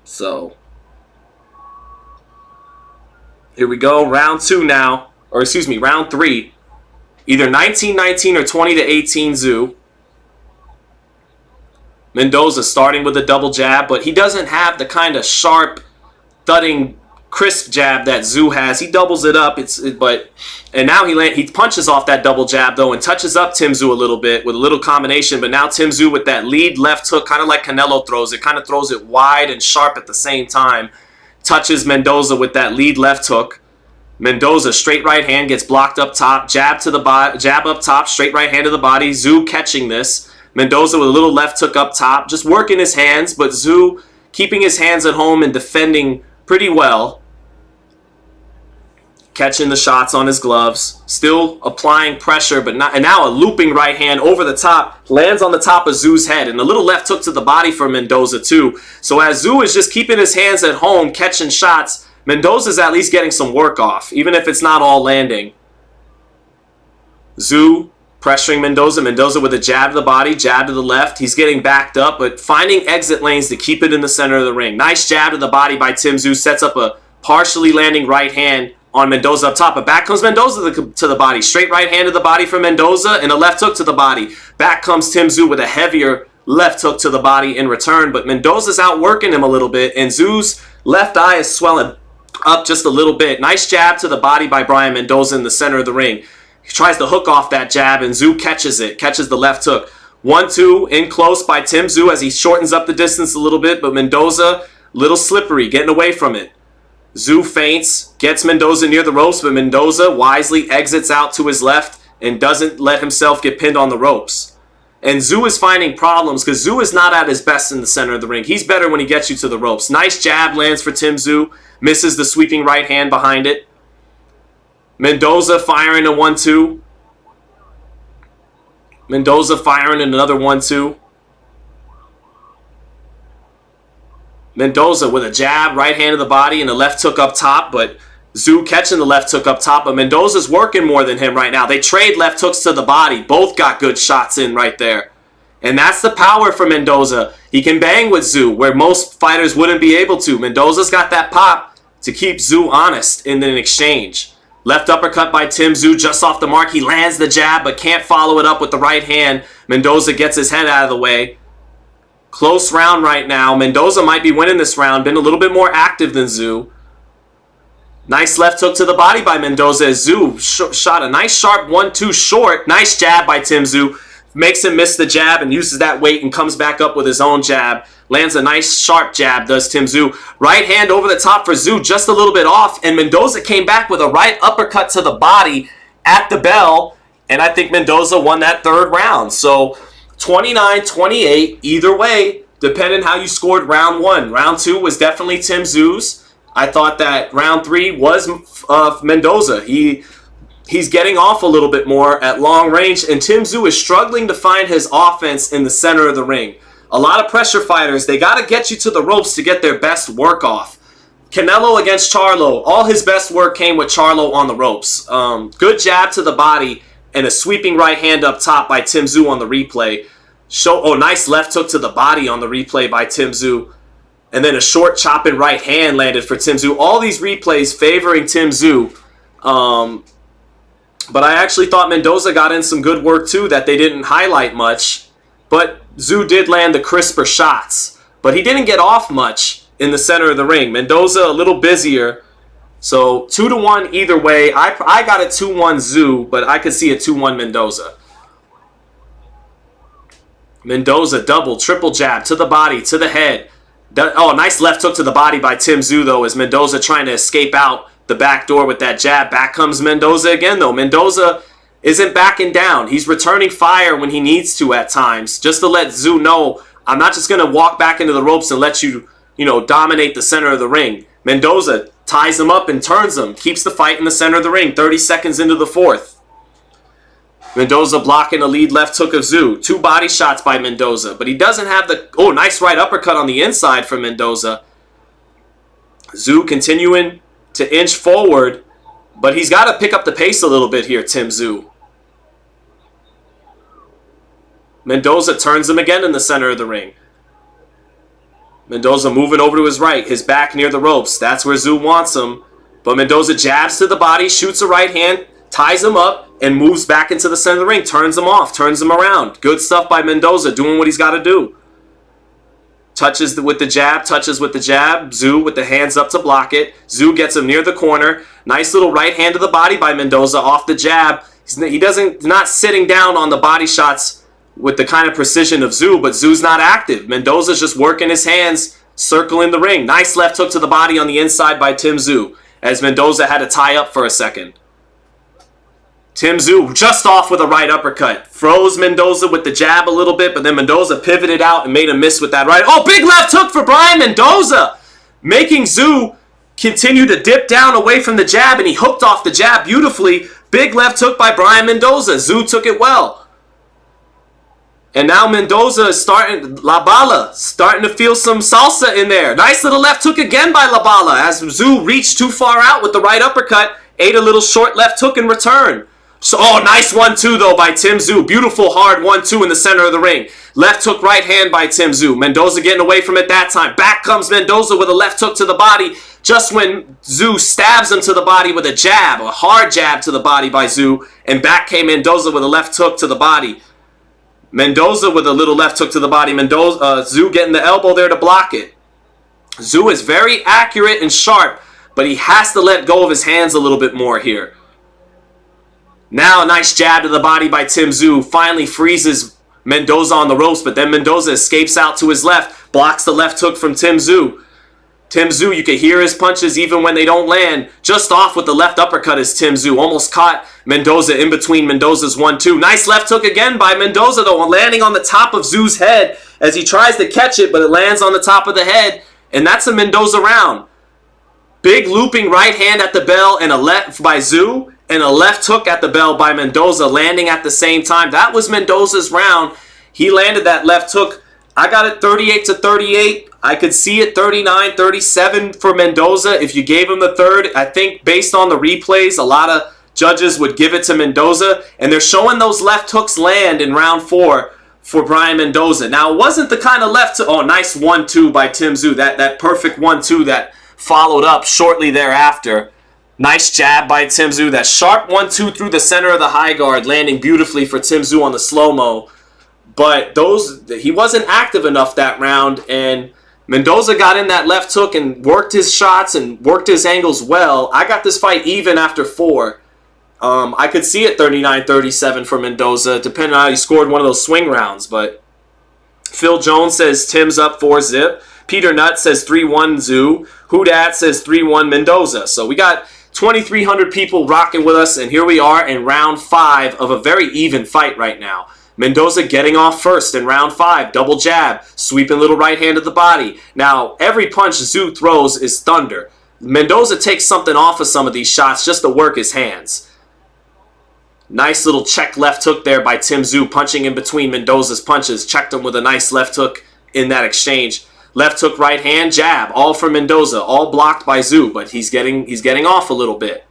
So, here we go. Round 2 now. Or excuse me, round 3. Either 19-19 or 20-18 Tszyu. Mendoza starting with a double jab, but he doesn't have the kind of sharp, thudding, crisp jab that Tszyu has. He doubles it up, and now he punches off that double jab though and touches up Tim Tszyu a little bit with a little combination. But now Tim Tszyu with that lead left hook, kind of like Canelo throws it, kind of throws it wide and sharp at the same time. Touches Mendoza with that lead left hook. Mendoza straight right hand gets blocked up top, jab to the body, jab up top, straight right hand to the body. Tszyu catching this. Mendoza with a little left hook up top, just working his hands, but Tszyu keeping his hands at home and defending pretty well. Catching the shots on his gloves, still applying pressure, but not. And now a looping right hand over the top, lands on the top of Tszyu's head, and a little left hook to the body for Mendoza too. So as Tszyu is just keeping his hands at home, catching shots, Mendoza's at least getting some work off, even if it's not all landing. Tszyu pressuring Mendoza. Mendoza with a jab to the body, jab to the left. He's getting backed up, but finding exit lanes to keep it in the center of the ring. Nice jab to the body by Tim Tszyu, sets up a partially landing right hand on Mendoza up top, but back comes Mendoza to the body. Straight right hand to the body for Mendoza and a left hook to the body. Back comes Tim Tszyu with a heavier left hook to the body in return, but Mendoza's outworking him a little bit, and Tszyu's left eye is swelling up just a little bit. Nice jab to the body by Brian Mendoza in the center of the ring. He tries to hook off that jab, and Tszyu catches it, catches the left hook. 1-2 in close by Tim Tszyu as he shortens up the distance a little bit, but Mendoza, little slippery, getting away from it. Tszyu feints, gets Mendoza near the ropes, but Mendoza wisely exits out to his left and doesn't let himself get pinned on the ropes. And Tszyu is finding problems because Tszyu is not at his best in the center of the ring. He's better when he gets you to the ropes. Nice jab lands for Tim Tszyu, misses the sweeping right hand behind it. Mendoza firing a 1-2. Mendoza firing another 1-2. Mendoza with a jab, right hand to the body, and a left hook up top, but Tszyu catching the left hook up top, but Mendoza's working more than him right now. They trade left hooks to the body. Both got good shots in right there. And that's the power for Mendoza. He can bang with Tszyu, where most fighters wouldn't be able to. Mendoza's got that pop to keep Tszyu honest in an exchange. Left uppercut by Tim Tszyu just off the mark. He lands the jab, but can't follow it up with the right hand. Mendoza gets his head out of the way. Close round right now. Mendoza might be winning this round. Been a little bit more active than Tszyu. Nice left hook to the body by Mendoza as Tszyu shot a nice sharp 1-2 short. Nice jab by Tim Tszyu. Makes him miss the jab and uses that weight and comes back up with his own jab. Lands a nice sharp jab, does Tim Tszyu. Right hand over the top for Tszyu, just a little bit off. And Mendoza came back with a right uppercut to the body at the bell. And I think Mendoza won that third round. So 29-28, either way, depending how you scored round 1. Round 2 was definitely Tim Tszyu's. I thought that round 3 was Mendoza. He's getting off a little bit more at long range, and Tim Tszyu is struggling to find his offense in the center of the ring. A lot of pressure fighters, they got to get you to the ropes to get their best work off. Canelo against Charlo, all his best work came with Charlo on the ropes. Good jab to the body and a sweeping right hand up top by Tim Tszyu on the replay. Nice left hook to the body on the replay by Tim Tszyu. And then a short chopping right hand landed for Tim Tszyu. All these replays favoring Tim Tszyu. But I actually thought Mendoza got in some good work too that they didn't highlight much. But Tszyu did land the crisper shots, but he didn't get off much in the center of the ring. Mendoza a little busier. So 2-1 either way. I got a 2-1 Tszyu, but I could see a 2-1 Mendoza. Mendoza double, triple jab to the body, to the head. Oh, nice left hook to the body by Tszyu, though, as Mendoza trying to escape out the back door with that jab. Back comes Mendoza again, though. Mendoza isn't backing down. He's returning fire when he needs to at times, just to let Tszyu know, I'm not just going to walk back into the ropes and let you, dominate the center of the ring. Mendoza ties him up and turns him, keeps the fight in the center of the ring, 30 seconds into the fourth. Mendoza blocking a lead left hook of Tszyu. 2 body shots by Mendoza, but he doesn't have the... Oh, nice right uppercut on the inside from Mendoza. Tszyu continuing to inch forward, but he's got to pick up the pace a little bit here, Tszyu. Mendoza turns him again in the center of the ring. Mendoza moving over to his right, his back near the ropes. That's where Tszyu wants him. But Mendoza jabs to the body, shoots a right hand, ties him up, and moves back into the center of the ring. Turns him off, turns him around. Good stuff by Mendoza, doing what he's got to do. Touches with the jab, touches with the jab. Tszyu with the hands up to block it. Tszyu gets him near the corner. Nice little right hand to the body by Mendoza off the jab. He's not sitting down on the body shots with the kind of precision of Tszyu, but Tszyu's not active. Mendoza's just working his hands, circling the ring. Nice left hook to the body on the inside by Tszyu, as Mendoza had to tie up for a second. Tszyu just off with a right uppercut. Froze Mendoza with the jab a little bit, but then Mendoza pivoted out and made a miss with that right. Oh, big left hook for Brian Mendoza, making Tszyu continue to dip down away from the jab, and he hooked off the jab beautifully. Big left hook by Brian Mendoza. Tszyu took it well. And now Mendoza is La Bala, starting to feel some salsa in there. Nice little left hook again by La Bala, as Tszyu reached too far out with the right uppercut, ate a little short left hook in return. So, oh, nice 1-2 though by Tszyu. Beautiful hard 1-2 in the center of the ring. Left hook right hand by Tszyu. Mendoza getting away from it that time. Back comes Mendoza with a left hook to the body. Just when Tszyu stabs him to the body with a jab, a hard jab to the body by Tszyu. And back came Mendoza with a left hook to the body. Mendoza with a little left hook to the body. Tszyu getting the elbow there to block it. Tszyu is very accurate and sharp, but he has to let go of his hands a little bit more here. Now a nice jab to the body by Tszyu. Finally freezes Mendoza on the ropes, but then Mendoza escapes out to his left. Blocks the left hook from Tszyu. Tszyu, you can hear his punches even when they don't land. Just off with the left uppercut is Tszyu. Almost caught Mendoza in between Mendoza's 1-2. Nice left hook again by Mendoza, though, landing on the top of Tszyu's head as he tries to catch it, but it lands on the top of the head. And that's a Mendoza round. Big looping right hand at the bell and a left by Tszyu, and a left hook at the bell by Mendoza, landing at the same time. That was Mendoza's round. He landed that left hook. I got it 38-38. I could see it 39-37 for Mendoza if you gave him the third. I think based on the replays, a lot of judges would give it to Mendoza, and they're showing those left hooks land in round 4 for Brian Mendoza. Now, it wasn't the kind of left... Oh, nice 1-2 by Tszyu. That perfect 1-2 that followed up shortly thereafter. Nice jab by Tszyu. That sharp 1-2 through the center of the high guard, landing beautifully for Tszyu on the slow-mo. But he wasn't active enough that round, and Mendoza got in that left hook and worked his shots and worked his angles well. I got this fight even after 4. I could see it 39-37 for Mendoza, depending on how he scored one of those swing rounds. But Phil Jones says Tim's up 4-zip. Peter Nutt says 3-1 Tszyu. Houdat says 3-1 Mendoza. So we got 2,300 people rocking with us, and here we are in round 5 of a very even fight right now. Mendoza getting off first in round 5. Double jab. Sweeping little right hand to the body. Now, every punch Tszyu throws is thunder. Mendoza takes something off of some of these shots just to work his hands. Nice little check left hook there by Tszyu, punching in between Mendoza's punches. Checked him with a nice left hook in that exchange. Left hook, right hand, jab. All for Mendoza. All blocked by Tszyu, but he's getting off a little bit.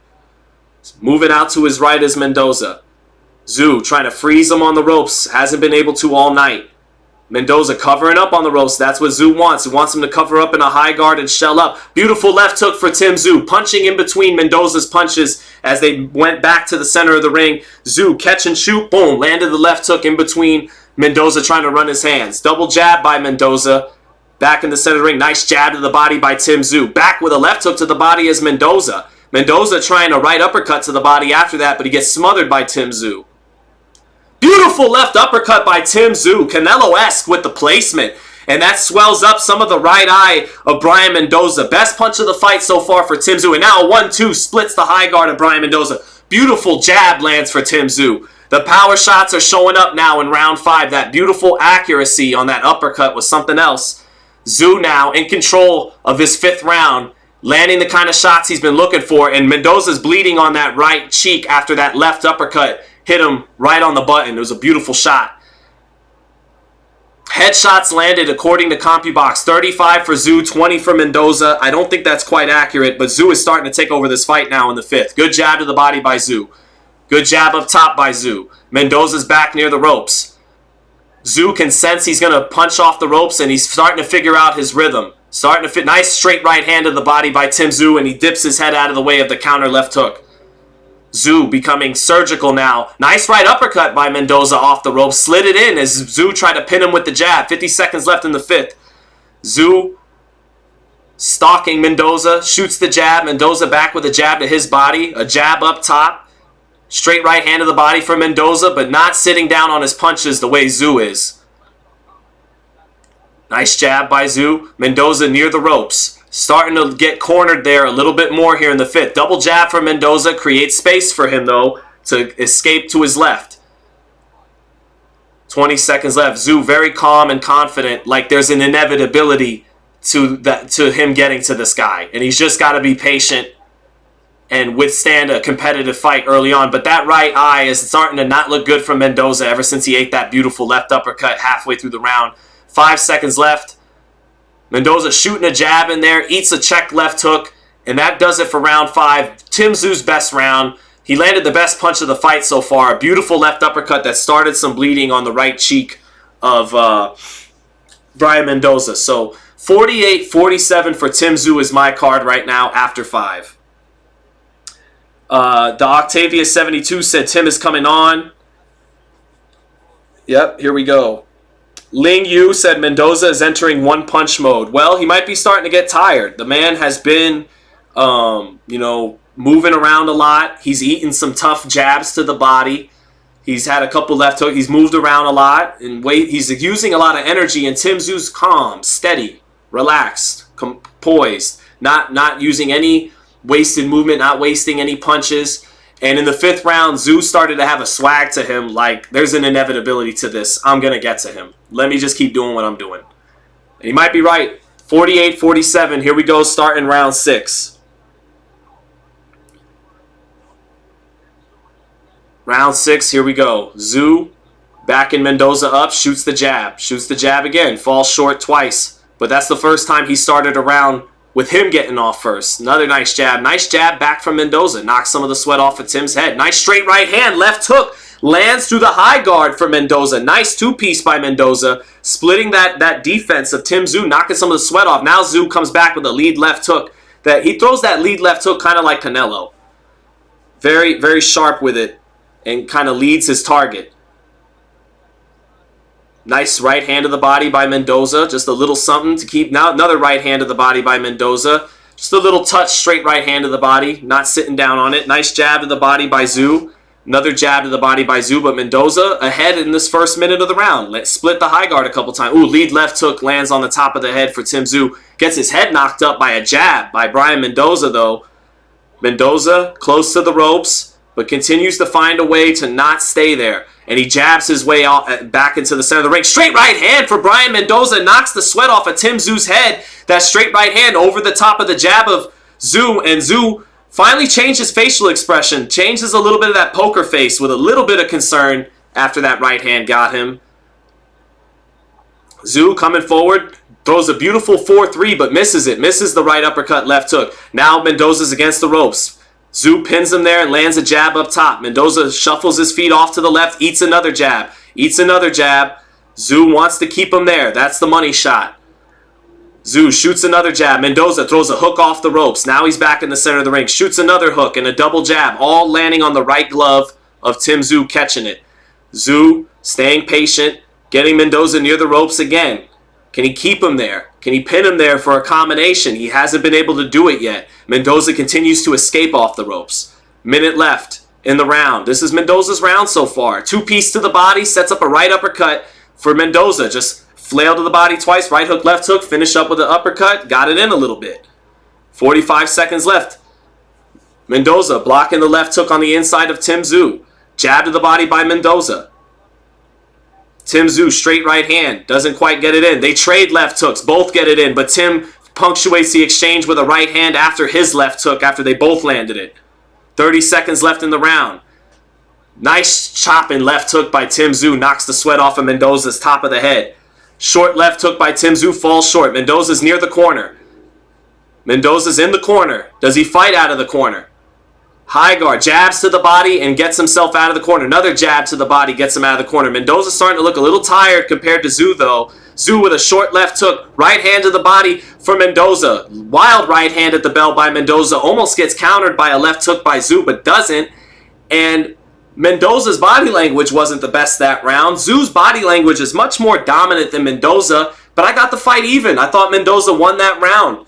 Moving out to his right is Mendoza. Tszyu trying to freeze him on the ropes. Hasn't been able to all night. Mendoza covering up on the ropes. That's what Tszyu wants. He wants him to cover up in a high guard and shell up. Beautiful left hook for Tszyu. Punching in between Mendoza's punches as they went back to the center of the ring. Tszyu catch and shoot. Boom. Landed the left hook in between Mendoza trying to run his hands. Double jab by Mendoza. Back in the center of the ring. Nice jab to the body by Tszyu. Back with a left hook to the body is Mendoza. Mendoza trying a right uppercut to the body after that, but he gets smothered by Tszyu. Beautiful left uppercut by Tszyu. Canelo-esque with the placement. And that swells up some of the right eye of Brian Mendoza. Best punch of the fight so far for Tszyu. And now a 1-2 splits the high guard of Brian Mendoza. Beautiful jab lands for Tszyu. The power shots are showing up now in round 5. That beautiful accuracy on that uppercut was something else. Tszyu now in control of his 5th round, landing the kind of shots he's been looking for. And Mendoza's bleeding on that right cheek after that left uppercut hit him right on the button. It was a beautiful shot. Headshots landed according to CompuBox. 35 for Tszyu, 20 for Mendoza. I don't think that's quite accurate, but Tszyu is starting to take over this fight now in the 5th. Good jab to the body by Tszyu. Good jab up top by Tszyu. Mendoza's back near the ropes. Tszyu can sense he's going to punch off the ropes, and he's starting to figure out his rhythm. Starting to fit. Nice straight right hand to the body by Tszyu, and he dips his head out of the way of the counter left hook. Tszyu becoming surgical now. Nice right uppercut by Mendoza off the ropes. Slid it in as Tszyu tried to pin him with the jab. 50 seconds left in the 5th. Tszyu stalking Mendoza. Shoots the jab. Mendoza back with a jab to his body. A jab up top. Straight right hand to the body for Mendoza, but not sitting down on his punches the way Tszyu is. Nice jab by Tszyu. Mendoza near the ropes. Starting to get cornered there a little bit more here in the 5th. Double jab for Mendoza. Creates space for him, though, to escape to his left. 20 seconds left. Tszyu very calm and confident, like there's an inevitability to him getting to this guy. And he's just got to be patient and withstand a competitive fight early on. But that right eye is starting to not look good for Mendoza ever since he ate that beautiful left uppercut halfway through the round. 5 seconds left. Mendoza shooting a jab in there, eats a check left hook, and that does it for round 5. Tszyu's best round. He landed the best punch of the fight so far. A beautiful left uppercut that started some bleeding on the right cheek of Brian Mendoza. So 48-47 for Tszyu is my card right now after 5. The Octavia 72 said Tim is coming on. Yep, here we go. Ling Yu said Mendoza is entering one-punch mode. Well, he might be starting to get tired. The man has been, moving around a lot. He's eaten some tough jabs to the body. He's had a couple left hooks. He's moved around a lot. And he's using a lot of energy. And Tszyu's calm, steady, relaxed, poised. Not using any wasted movement, not wasting any punches. And in the 5th round, Tszyu started to have a swag to him, like, there's an inevitability to this. I'm going to get to him. Let me just keep doing what I'm doing. And he might be right. 48-47. Here we go, starting round 6. Round 6, here we go. Tszyu backing Mendoza up, shoots the jab. Shoots the jab again, falls short twice. But that's the first time he started a round with him getting off first. Another nice jab. Nice jab back from Mendoza. Knocks some of the sweat off of Tim's head. Nice straight right hand. Left hook. Lands through the high guard for Mendoza. Nice two-piece by Mendoza. Splitting that defense of Tszyu. Knocking some of the sweat off. Now Tszyu comes back with a lead left hook. He throws that lead left hook kind of like Canelo. Very, very sharp with it. And kind of leads his target. Nice right hand to the body by Mendoza. Just a little something to keep. Now another right hand to the body by Mendoza. Just a little touch, straight right hand to the body. Not sitting down on it. Nice jab to the body by Tszyu. Another jab to the body by Tszyu. But Mendoza ahead in this first minute of the round. Let's split the high guard a couple times. Ooh, lead left hook lands on the top of the head for Tszyu. Gets his head knocked up by a jab by Brian Mendoza, though. Mendoza close to the ropes, but continues to find a way to not stay there. And he jabs his way out back into the center of the ring. Straight right hand for Brian Mendoza. Knocks the sweat off of Tszyu's head. That straight right hand over the top of the jab of Tszyu. And Tszyu finally changed his facial expression. Changes a little bit of that poker face with a little bit of concern after that right hand got him. Tszyu coming forward. Throws a beautiful 4-3 but misses it. Misses the right uppercut left hook. Now Mendoza's against the ropes. Tszyu pins him there and lands a jab up top. Mendoza shuffles his feet off to the left, eats another jab. Eats another jab. Tszyu wants to keep him there. That's the money shot. Tszyu shoots another jab. Mendoza throws a hook off the ropes. Now he's back in the center of the ring. Shoots another hook and a double jab, all landing on the right glove of Tszyu catching it. Tszyu staying patient, Getting Mendoza near the ropes again. Can he keep him there? Can he pin him there for a combination? He hasn't been able to do it yet. Mendoza continues to escape off the ropes. Minute left in the round. This is Mendoza's round so far. 2-piece to the body, sets up a right uppercut for Mendoza. Just flail to the body twice, right hook, left hook, finish up with an uppercut. Got it in a little bit. 45 seconds left. Mendoza blocking the left hook on the inside of Tszyu. Jab to the body by Mendoza. Tszyu, straight right hand. Doesn't quite get it in. They trade left hooks. Both get it in. But Tim punctuates the exchange with a right hand after his left hook after they both landed it. 30 seconds left in the round. Nice chopping left hook by Tszyu. Knocks the sweat off of Mendoza's top of the head. Short left hook by Tszyu. Falls short. Mendoza's near the corner. Mendoza's in the corner. Does he fight out of the corner? High guard, jabs to the body and gets himself out of the corner. Another jab to the body gets him out of the corner. Mendoza's starting to look a little tired compared to Tszyu, though. Tszyu with a short left hook, right hand to the body for Mendoza. Wild right hand at the bell by Mendoza. Almost gets countered by a left hook by Tszyu, but doesn't. And Mendoza's body language wasn't the best that round. Tszyu's body language is much more dominant than Mendoza, but I got the fight even. I thought Mendoza won that round.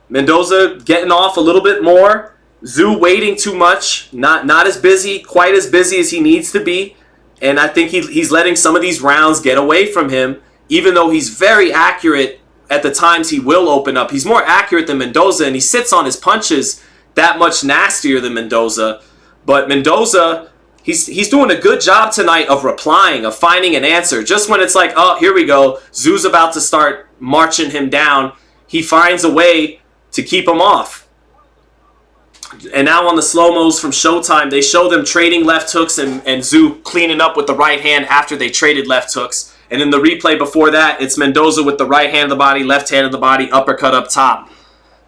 Mendoza getting off a little bit more. Tszyu waiting too much, not as busy, quite as busy as he needs to be. And I think he's letting some of these rounds get away from him, even though he's very accurate at the times he will open up. He's more accurate than Mendoza, and he sits on his punches that much nastier than Mendoza. But Mendoza, he's doing a good job tonight of replying, of finding an answer. Just when it's like, oh, here we go, Tszyu's about to start marching him down, he finds a way to keep him off. And now on the slow-mos from Showtime, they show them trading left hooks and Tszyu cleaning up with the right hand after they traded left hooks. And in the replay before that, it's Mendoza with the right hand of the body, left hand of the body, uppercut up top.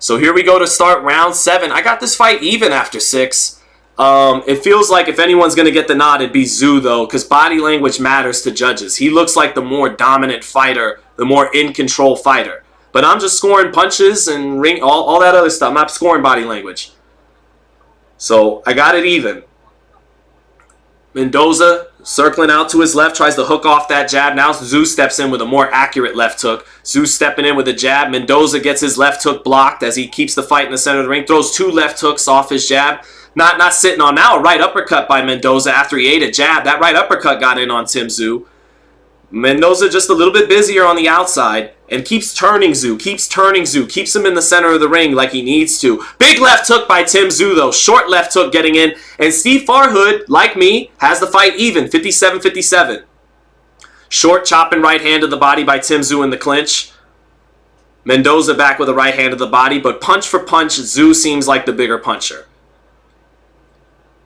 So here we go to start round 7. I got this fight even after 6. It feels like if anyone's going to get the nod, it'd be Tszyu, though, because body language matters to judges. He looks like the more dominant fighter, the more in-control fighter. But I'm just scoring punches and all that other stuff. I'm not scoring body language. So I got it even. Mendoza circling out to his left, tries to hook off that jab. Now Tszyu steps in with a more accurate left hook. Tszyu stepping in with a jab. Mendoza gets his left hook blocked as he keeps the fight in the center of the ring. Throws 2 left hooks off his jab. Not sitting on now. A right uppercut by Mendoza after he ate a jab. That right uppercut got in on Tszyu. Mendoza just a little bit busier on the outside and keeps turning Tszyu, keeps him in the center of the ring like he needs to. Big left hook by Tszyu, though. Short left hook getting in. And Steve Farhood, like me, has the fight even, 57-57. Short chopping right hand to the body by Tszyu in the clinch. Mendoza back with a right hand to the body, but punch for punch, Tszyu seems like the bigger puncher.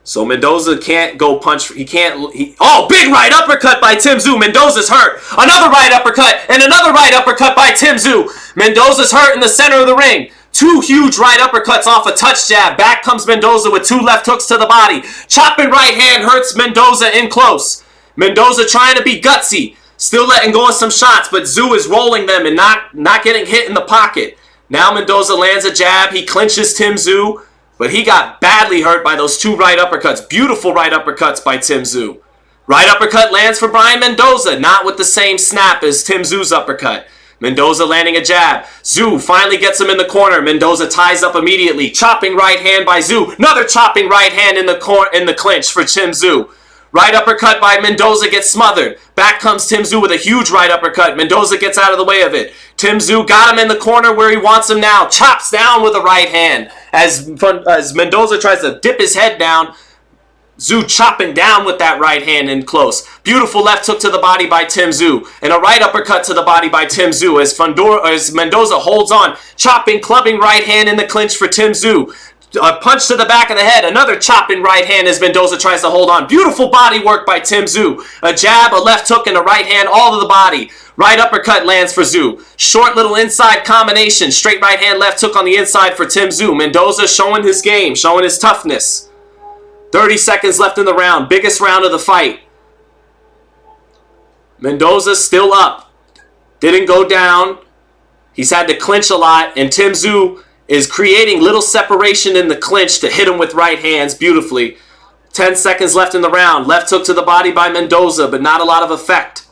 So Mendoza can't go punch. Oh, big right uppercut by Tszyu. Mendoza's hurt. Another right uppercut and another right uppercut by Tszyu. Mendoza's hurt in the center of the ring. 2 huge right uppercuts off a touch jab. Back comes Mendoza with 2 left hooks to the body. Chopping right hand hurts Mendoza in close. Mendoza trying to be gutsy. Still letting go of some shots, but Tszyu is rolling them and not getting hit in the pocket. Now Mendoza lands a jab. He clinches Tszyu. But he got badly hurt by those 2 right uppercuts. Beautiful right uppercuts by Tszyu. Right uppercut lands for Brian Mendoza. Not with the same snap as Tszyu's uppercut. Mendoza landing a jab. Tszyu finally gets him in the corner. Mendoza ties up immediately. Chopping right hand by Tszyu. Another chopping right hand in the clinch for Tszyu. Right uppercut by Mendoza gets smothered. Back comes Tszyu with a huge right uppercut. Mendoza gets out of the way of it. Tszyu got him in the corner where he wants him now. Chops down with a right hand. As Mendoza tries to dip his head down, Tszyu chopping down with that right hand in close. Beautiful left hook to the body by Tszyu. And a right uppercut to the body by Tszyu as Mendoza holds on. Chopping, clubbing right hand in the clinch for Tszyu. A punch to the back of the head. Another chopping right hand as Mendoza tries to hold on. Beautiful body work by Tszyu. A jab, a left hook, and a right hand all to the body. Right uppercut lands for Tszyu. Short little inside combination. Straight right hand, left hook on the inside for Tszyu. Mendoza showing his game, showing his toughness. 30 seconds left in the round. Biggest round of the fight. Mendoza still up. Didn't go down. He's had to clinch a lot. And Tszyu is creating little separation in the clinch to hit him with right hands beautifully. 10 seconds left in the round. Left hook to the body by Mendoza, but not a lot of effect.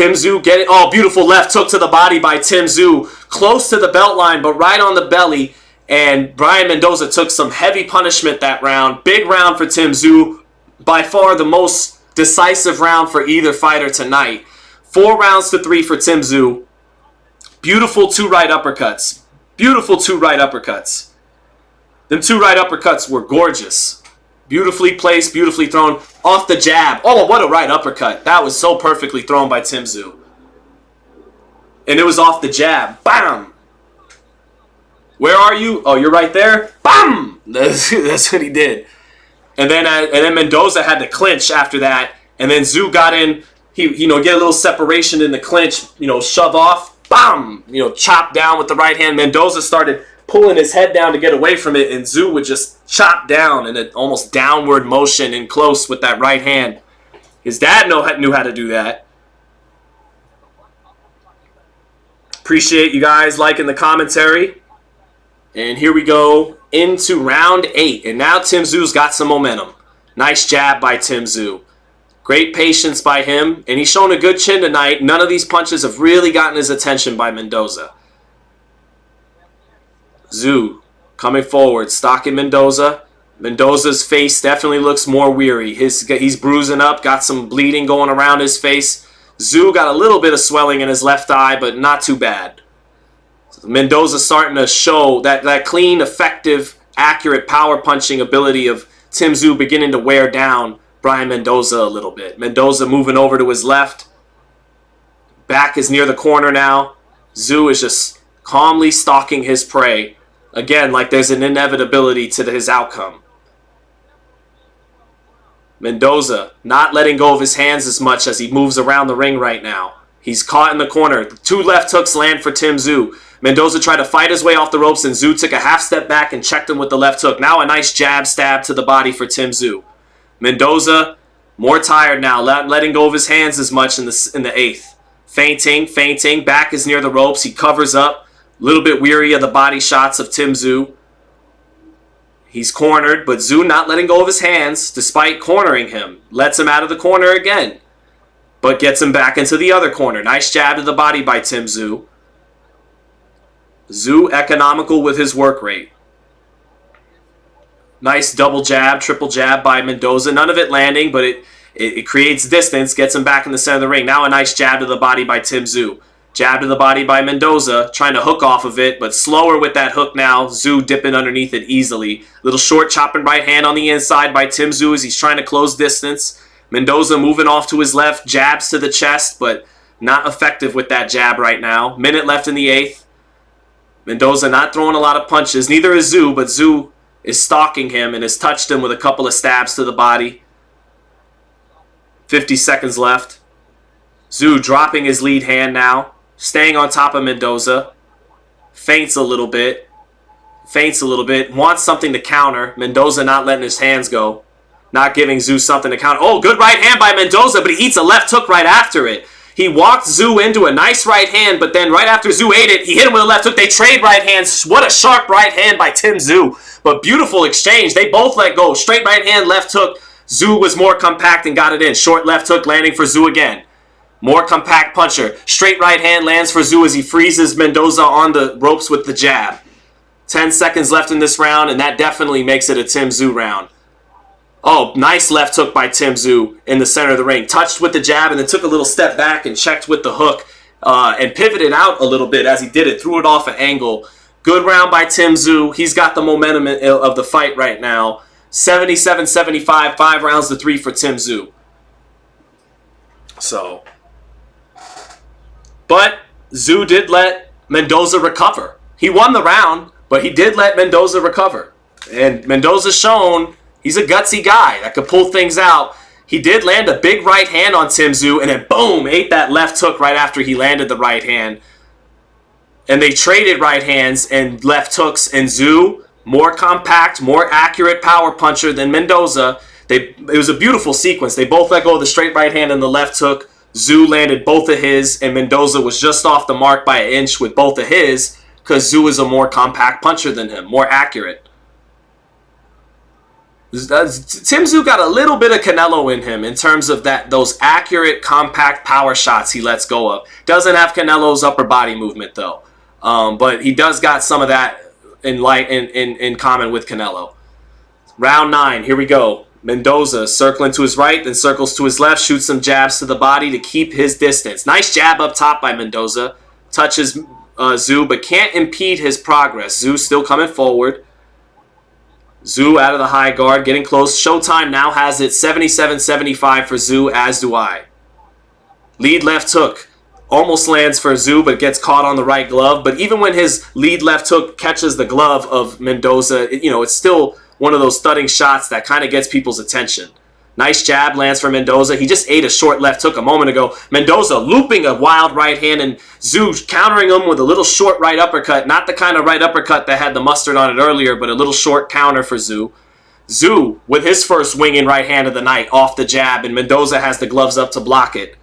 Tszyu get it. Oh, beautiful left hook to the body by Tszyu. Close to the belt line, but right on the belly. And Brian Mendoza took some heavy punishment that round. Big round for Tszyu. By far the most decisive round for either fighter tonight. 4-3 for Tszyu. Beautiful 2 right uppercuts. Beautiful 2 right uppercuts. Them 2 right uppercuts were gorgeous. Beautifully placed, beautifully thrown. Off the jab. Oh, what a right uppercut. That was so perfectly thrown by Tszyu. And it was off the jab. Bam! Where are you? Oh, you're right there? Bam! That's what he did. And then Mendoza had to clinch after that. And then Tszyu got in. He, get a little separation in the clinch. Shove off. Bam! Chop down with the right hand. Mendoza started pulling his head down to get away from it. And Tszyu would just chop down in an almost downward motion in close with that right hand. His dad knew how to do that. Appreciate you guys liking the commentary. And here we go into round 8. And now Tszyu's got some momentum. Nice jab by Tszyu. Great patience by him. And he's shown a good chin tonight. None of these punches have really gotten his attention by Mendoza. Tszyu coming forward, stalking Mendoza. Mendoza's face definitely looks more weary. He's bruising up, got some bleeding going around his face. Tszyu got a little bit of swelling in his left eye, but not too bad. Mendoza's starting to show that clean, effective, accurate power punching ability of Tszyu beginning to wear down Brian Mendoza a little bit. Mendoza moving over to his left. Back is near the corner now. Tszyu is just calmly stalking his prey. Again, like there's an inevitability to his outcome. Mendoza not letting go of his hands as much as he moves around the ring right now. He's caught in the corner. 2 left hooks land for Tszyu. Mendoza tried to fight his way off the ropes, and Tszyu took a half step back and checked him with the left hook. Now a nice jab stab to the body for Tszyu. Mendoza more tired now, letting go of his hands as much in the 8th. Feinting. Back is near the ropes. He covers up. A little bit weary of the body shots of Tszyu. He's cornered, but Tszyu not letting go of his hands despite cornering him. Lets him out of the corner again, but gets him back into the other corner. Nice jab to the body by Tszyu. Tszyu economical with his work rate. Nice double jab, triple jab by Mendoza. None of it landing, but it creates distance, gets him back in the center of the ring. Now a nice jab to the body by Tszyu. Jab to the body by Mendoza, trying to hook off of it, but slower with that hook now. Tszyu dipping underneath it easily. Little short chopping right hand on the inside by Tszyu as he's trying to close distance. Mendoza moving off to his left, jabs to the chest, but not effective with that jab right now. Minute left in the 8th. Mendoza not throwing a lot of punches. Neither is Tszyu, but Tszyu is stalking him and has touched him with a couple of stabs to the body. 50 seconds left. Tszyu dropping his lead hand now. Staying on top of Mendoza. Feints a little bit. Wants something to counter. Mendoza not letting his hands go. Not giving Tszyu something to counter. Oh, good right hand by Mendoza, but he eats a left hook right after it. He walked Tszyu into a nice right hand, but then right after Tszyu ate it, he hit him with a left hook. They trade right hands. What a sharp right hand by Tszyu. But beautiful exchange. They both let go. Straight right hand, left hook. Tszyu was more compact and got it in. Short left hook landing for Tszyu again. More compact puncher. Straight right hand lands for Tszyu as he freezes Mendoza on the ropes with the jab. 10 seconds left in this round, and that definitely makes it a Tszyu round. Oh, nice left hook by Tszyu in the center of the ring. Touched with the jab and then took a little step back and checked with the hook and pivoted out a little bit as he did it. Threw it off an angle. Good round by Tszyu. He's got the momentum of the fight right now. 77-75, 5-3 for Tszyu. So... But Tszyu did let Mendoza recover. He won the round, but he did let Mendoza recover. And Mendoza's shown he's a gutsy guy that could pull things out. He did land a big right hand on Tszyu, and then boom, ate that left hook right after he landed the right hand. And they traded right hands and left hooks, and Tszyu, more compact, more accurate power puncher than Mendoza. It was a beautiful sequence. They both let go of the straight right hand and the left hook. Tszyu landed both of his, and Mendoza was just off the mark by an inch with both of his because Tszyu is a more compact puncher than him, more accurate. Tszyu got a little bit of Canelo in him in terms of those accurate, compact power shots he lets go of. Doesn't have Canelo's upper body movement though, but he does got some of that in common with Canelo. Round 9, here we go. Mendoza circling to his right, then circles to his left, shoots some jabs to the body to keep his distance. Nice jab up top by Mendoza. Touches Tszyu, but can't impede his progress. Tszyu still coming forward. Tszyu out of the high guard, getting close. Showtime now has it 77-75 for Tszyu, as do I. Lead left hook. Almost lands for Tszyu, but gets caught on the right glove. But even when his lead left hook catches the glove of Mendoza, it's still one of those thudding shots that kind of gets people's attention. Nice jab lands for Mendoza. He just ate a short left hook a moment ago. Mendoza looping a wild right hand, and Tszyu countering him with a little short right uppercut. Not the kind of right uppercut that had the mustard on it earlier, but a little short counter for Tszyu. Tszyu with his first swinging right hand of the night off the jab, and Mendoza has the gloves up to block it.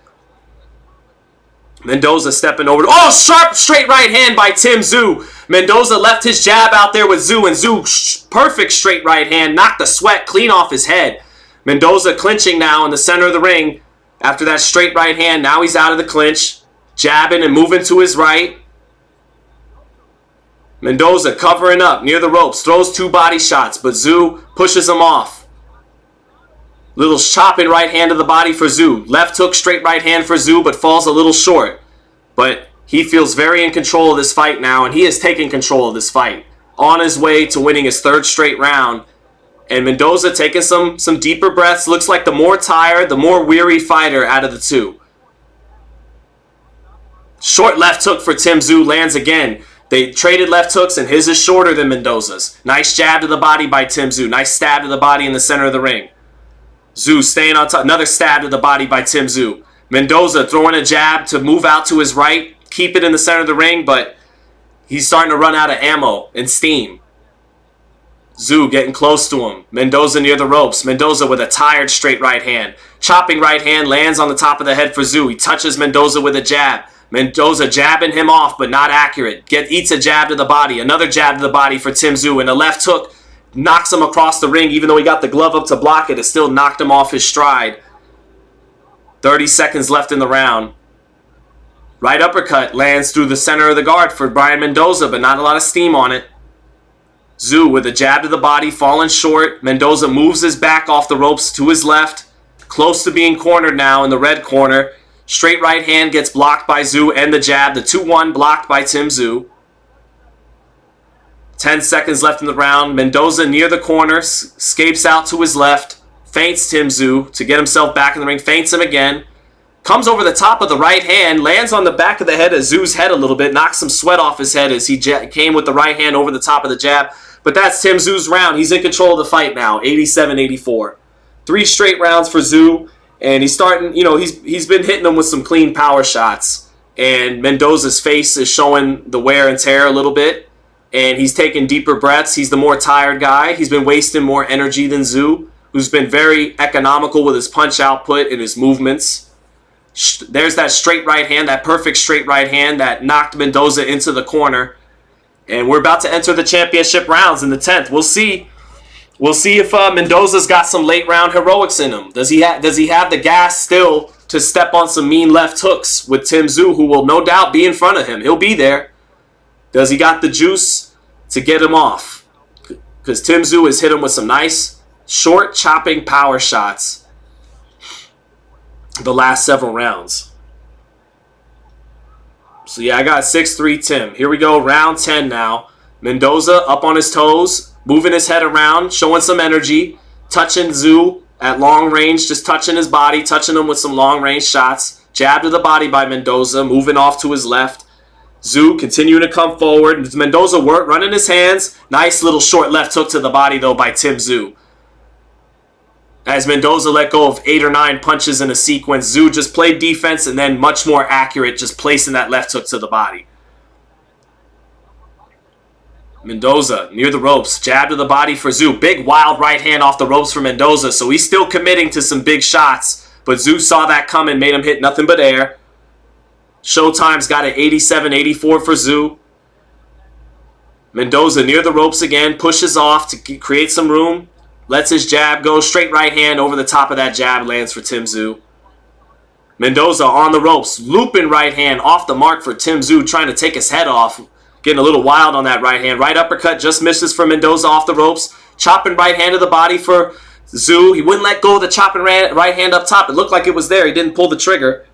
Mendoza stepping over. Sharp straight right hand by Tszyu. Mendoza left his jab out there with Tszyu, and Tszyu, perfect straight right hand, knocked the sweat clean off his head. Mendoza clinching now in the center of the ring. After that straight right hand, now he's out of the clinch. Jabbing and moving to his right. Mendoza covering up near the ropes. Throws 2 body shots, but Tszyu pushes him off. Little chopping right hand to the body for Tszyu. Left hook, straight right hand for Tszyu, but falls a little short. But he feels very in control of this fight now, and he is taking control of this fight. On his way to winning his 3rd straight round. And Mendoza taking some deeper breaths. Looks like the more tired, the more weary fighter out of the two. Short left hook for Tszyu lands again. They traded left hooks, and his is shorter than Mendoza's. Nice jab to the body by Tszyu. Nice stab to the body in the center of the ring. Tszyu staying on top. Another stab to the body by Tszyu. Mendoza throwing a jab to move out to his right. Keep it in the center of the ring, but he's starting to run out of ammo and steam. Tszyu getting close to him. Mendoza near the ropes. Mendoza with a tired straight right hand. Chopping right hand lands on the top of the head for Tszyu. He touches Mendoza with a jab. Mendoza jabbing him off, but not accurate. Eats a jab to the body. Another jab to the body for Tszyu. And a left hook knocks him across the ring. Even though he got the glove up to block it, it still knocked him off his stride. 30 seconds left in the round. Right uppercut lands through the center of the guard for Brian Mendoza, but not a lot of steam on it. Tszyu with a jab to the body, falling short. Mendoza moves his back off the ropes to his left. Close to being cornered now in the red corner. Straight right hand gets blocked by Tszyu and the jab. The 2-1 blocked by Tszyu. 10 seconds left in the round. Mendoza near the corner. Escapes out to his left. Feints Tszyu to get himself back in the ring. Feints him again. Comes over the top of the right hand. Lands on the back of the head of Tszyu's head a little bit. Knocks some sweat off his head as he came with the right hand over the top of the jab. But that's Tszyu's round. He's in control of the fight now. 87-84. 3 straight rounds for Tszyu. And he's starting, he's been hitting them with some clean power shots. And Mendoza's face is showing the wear and tear a little bit. And he's taking deeper breaths. He's the more tired guy. He's been wasting more energy than Tszyu, who's been very economical with his punch output and his movements. There's that straight right hand, that perfect straight right hand that knocked Mendoza into the corner. And we're about to enter the championship rounds in the 10th. We'll see. We'll see if Mendoza's got some late round heroics in him. Does he have the gas still to step on some mean left hooks with Tszyu, who will no doubt be in front of him? He'll be there. Does he got the juice to get him off? Because Tszyu has hit him with some nice short chopping power shots the last several rounds. So yeah, I got 6-3 Tim. Here we go, round 10 now. Mendoza up on his toes, moving his head around, showing some energy, touching Tszyu at long range, just touching his body, touching him with some long range shots. Jab to the body by Mendoza, moving off to his left. Tszyu continuing to come forward. Mendoza running his hands. Nice little short left hook to the body though by Tszyu. As Mendoza let go of 8 or 9 punches in a sequence, Tszyu just played defense and then much more accurate, just placing that left hook to the body. Mendoza near the ropes, jab to the body for Tszyu. Big wild right hand off the ropes for Mendoza, so he's still committing to some big shots. But Tszyu saw that coming, made him hit nothing but air. Showtime's got an 87-84 for Tszyu. Mendoza near the ropes again, pushes off to create some room. Lets his jab go. Straight right hand over the top of that jab. Lands for Tszyu. Mendoza on the ropes. Looping right hand off the mark for Tszyu. Trying to take his head off. Getting a little wild on that right hand. Right uppercut just misses for Mendoza off the ropes. Chopping right hand to the body for Tszyu. He wouldn't let go of the chopping right hand up top. It looked like it was there. He didn't pull the trigger.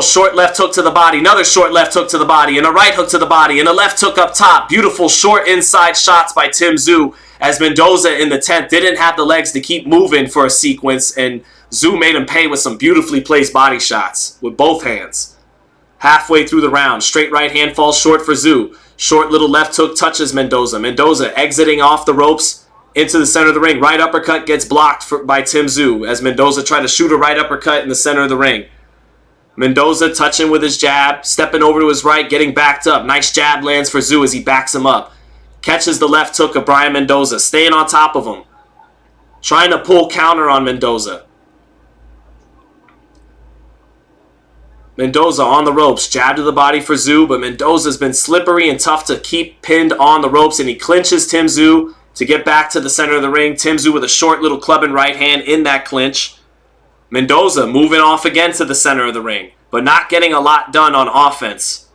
Short left hook to the body. Another short left hook to the body. And a right hook to the body. And a left hook up top. Beautiful short inside shots by Tszyu. As Mendoza in the 10th didn't have the legs to keep moving for a sequence. And Tszyu made him pay with some beautifully placed body shots with both hands. Halfway through the round. Straight right hand falls short for Tszyu. Short little left hook touches Mendoza. Mendoza exiting off the ropes into the center of the ring. Right uppercut gets blocked by Tszyu. As Mendoza tried to shoot a right uppercut in the center of the ring. Mendoza touching with his jab, stepping over to his right, getting backed up. Nice jab lands for Tszyu as he backs him up. Catches the left hook of Brian Mendoza, staying on top of him. Trying to pull counter on Mendoza. Mendoza on the ropes, jab to the body for Tszyu, but Mendoza's been slippery and tough to keep pinned on the ropes, and he clinches Tszyu to get back to the center of the ring. Tszyu with a short little clubbing right hand in that clinch. Mendoza moving off again to the center of the ring, but not getting a lot done on offense.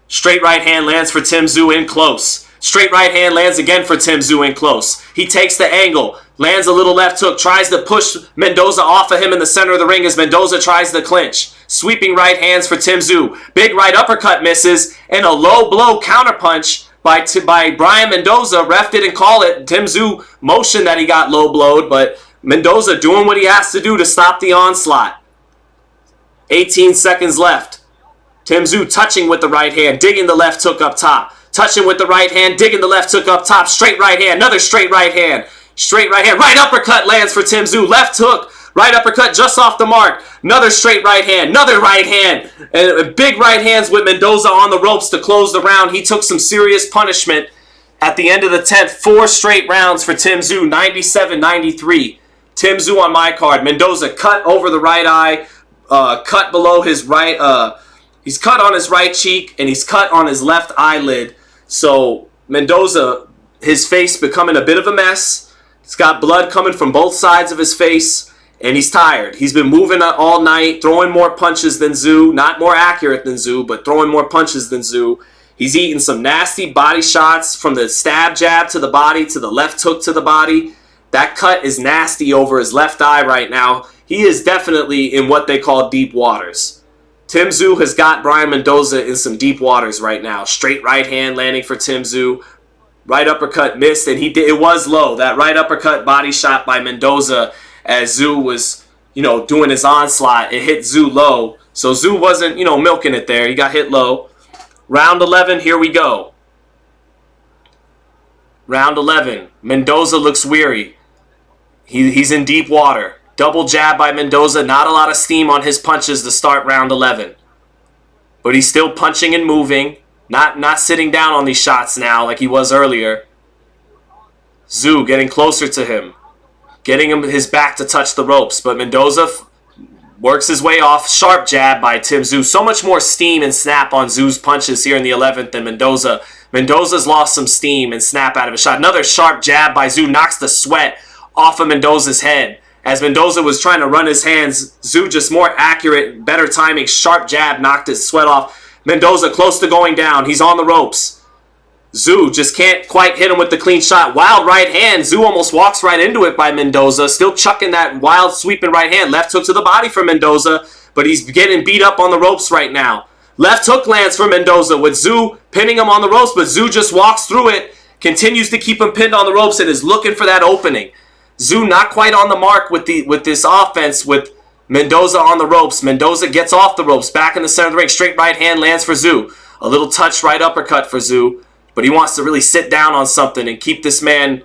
Straight right hand lands for Tszyu in close. Straight right hand lands again for Tszyu in close. He takes the angle, lands a little left hook, tries to push Mendoza off of him in the center of the ring as Mendoza tries to clinch. Sweeping right hands for Tszyu. Big right uppercut misses, and a low blow counterpunch by Brian Mendoza. Ref didn't call it. Tszyu motioned that he got low blowed, but Mendoza doing what he has to do to stop the onslaught. 18 seconds left. Tszyu touching with the right hand, digging the left hook up top. Touching with the right hand, digging the left hook up top. Straight right hand, another straight right hand. Straight right hand, right uppercut lands for Tszyu. Left hook, right uppercut just off the mark. Another straight right hand, another right hand. And big right hands with Mendoza on the ropes to close the round. He took some serious punishment at the end of the 10th. 4 straight rounds for Tszyu, 97-93. Tszyu on my card. Mendoza cut over the right eye, cut below his right, he's cut on his right cheek, and he's cut on his left eyelid. So Mendoza, his face becoming a bit of a mess. He's got blood coming from both sides of his face, and he's tired. He's been moving all night, throwing more punches than Tszyu. Not more accurate than Tszyu, but throwing more punches than Tszyu. He's eating some nasty body shots from the stab jab to the body to the left hook to the body. That cut is nasty over his left eye right now. He is definitely in what they call deep waters. Tszyu has got Brian Mendoza in some deep waters right now. Straight right hand landing for Tszyu. Right uppercut missed, and it was low. That right uppercut body shot by Mendoza as Tszyu was, doing his onslaught. It hit Tszyu low. So Tszyu wasn't, milking it there. He got hit low. Round 11, here we go. Round 11. Mendoza looks weary. He's in deep water. Double jab by Mendoza. Not a lot of steam on his punches to start round 11. But he's still punching and moving. Not sitting down on these shots now like he was earlier. Tszyu getting closer to him. Getting him his back to touch the ropes. But Mendoza works his way off. Sharp jab by Tszyu. So much more steam and snap on Tszyu's punches here in the 11th than Mendoza. Mendoza's lost some steam and snap out of his shot. Another sharp jab by Tszyu knocks the sweat off of Mendoza's head. As Mendoza was trying to run his hands, Tszyu just more accurate, better timing. Sharp jab knocked his sweat off. Mendoza close to going down. He's on the ropes. Tszyu just can't quite hit him with the clean shot. Wild right hand. Tszyu almost walks right into it by Mendoza. Still chucking that wild sweeping right hand. Left hook to the body for Mendoza. But he's getting beat up on the ropes right now. Left hook lands for Mendoza with Tszyu pinning him on the ropes. But Tszyu just walks through it. Continues to keep him pinned on the ropes and is looking for that opening. Tszyu not quite on the mark with this offense with Mendoza on the ropes. Mendoza gets off the ropes. Back in the center of the ring. Straight right hand lands for Tszyu. A little touch right uppercut for Tszyu. But he wants to really sit down on something and keep this man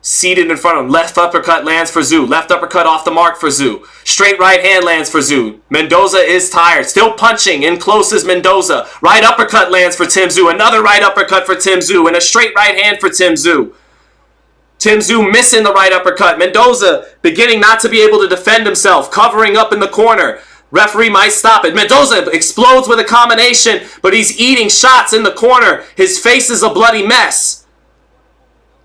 seated in front of him. Left uppercut lands for Tszyu. Left uppercut off the mark for Tszyu. Straight right hand lands for Tszyu. Mendoza is tired. Still punching. In close is Mendoza. Right uppercut lands for Tszyu. Another right uppercut for Tszyu. And a straight right hand for Tszyu. Tszyu missing the right uppercut. Mendoza beginning not to be able to defend himself. Covering up in the corner. Referee might stop it. Mendoza explodes with a combination, but he's eating shots in the corner. His face is a bloody mess.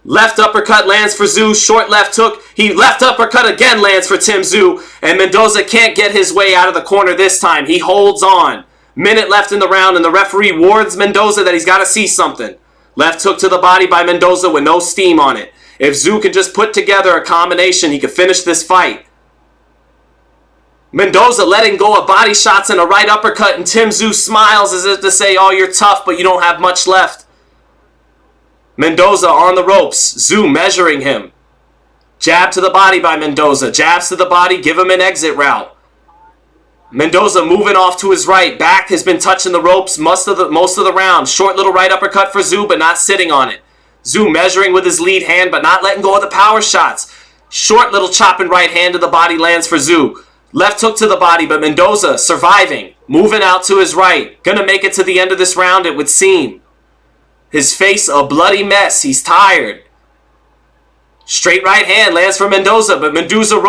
Left uppercut lands for Tszyu. Short left hook. He left uppercut again lands for Tszyu. And Mendoza can't get his way out of the corner this time. He holds on. Minute left in the round, and the referee warns Mendoza that he's got to see something. Left hook to the body by Mendoza with no steam on it. If Tszyu can just put together a combination, he could finish this fight. Mendoza letting go of body shots and a right uppercut, and Tszyu smiles as if to say, oh, you're tough, but you don't have much left. Mendoza on the ropes. Tszyu measuring him. Jab to the body by Mendoza. Jabs to the body. Give him an exit route. Mendoza moving off to his right. Back has been touching the ropes most of the round. Short little right uppercut for Tszyu, but not sitting on it. Tszyu measuring with his lead hand, but not letting go of the power shots. Short little chopping right hand to the body lands for Tszyu. Left hook to the body, but Mendoza surviving. Moving out to his right. Gonna make it to the end of this round, it would seem. His face a bloody mess. He's tired. Straight right hand lands for Mendoza, but Tszyu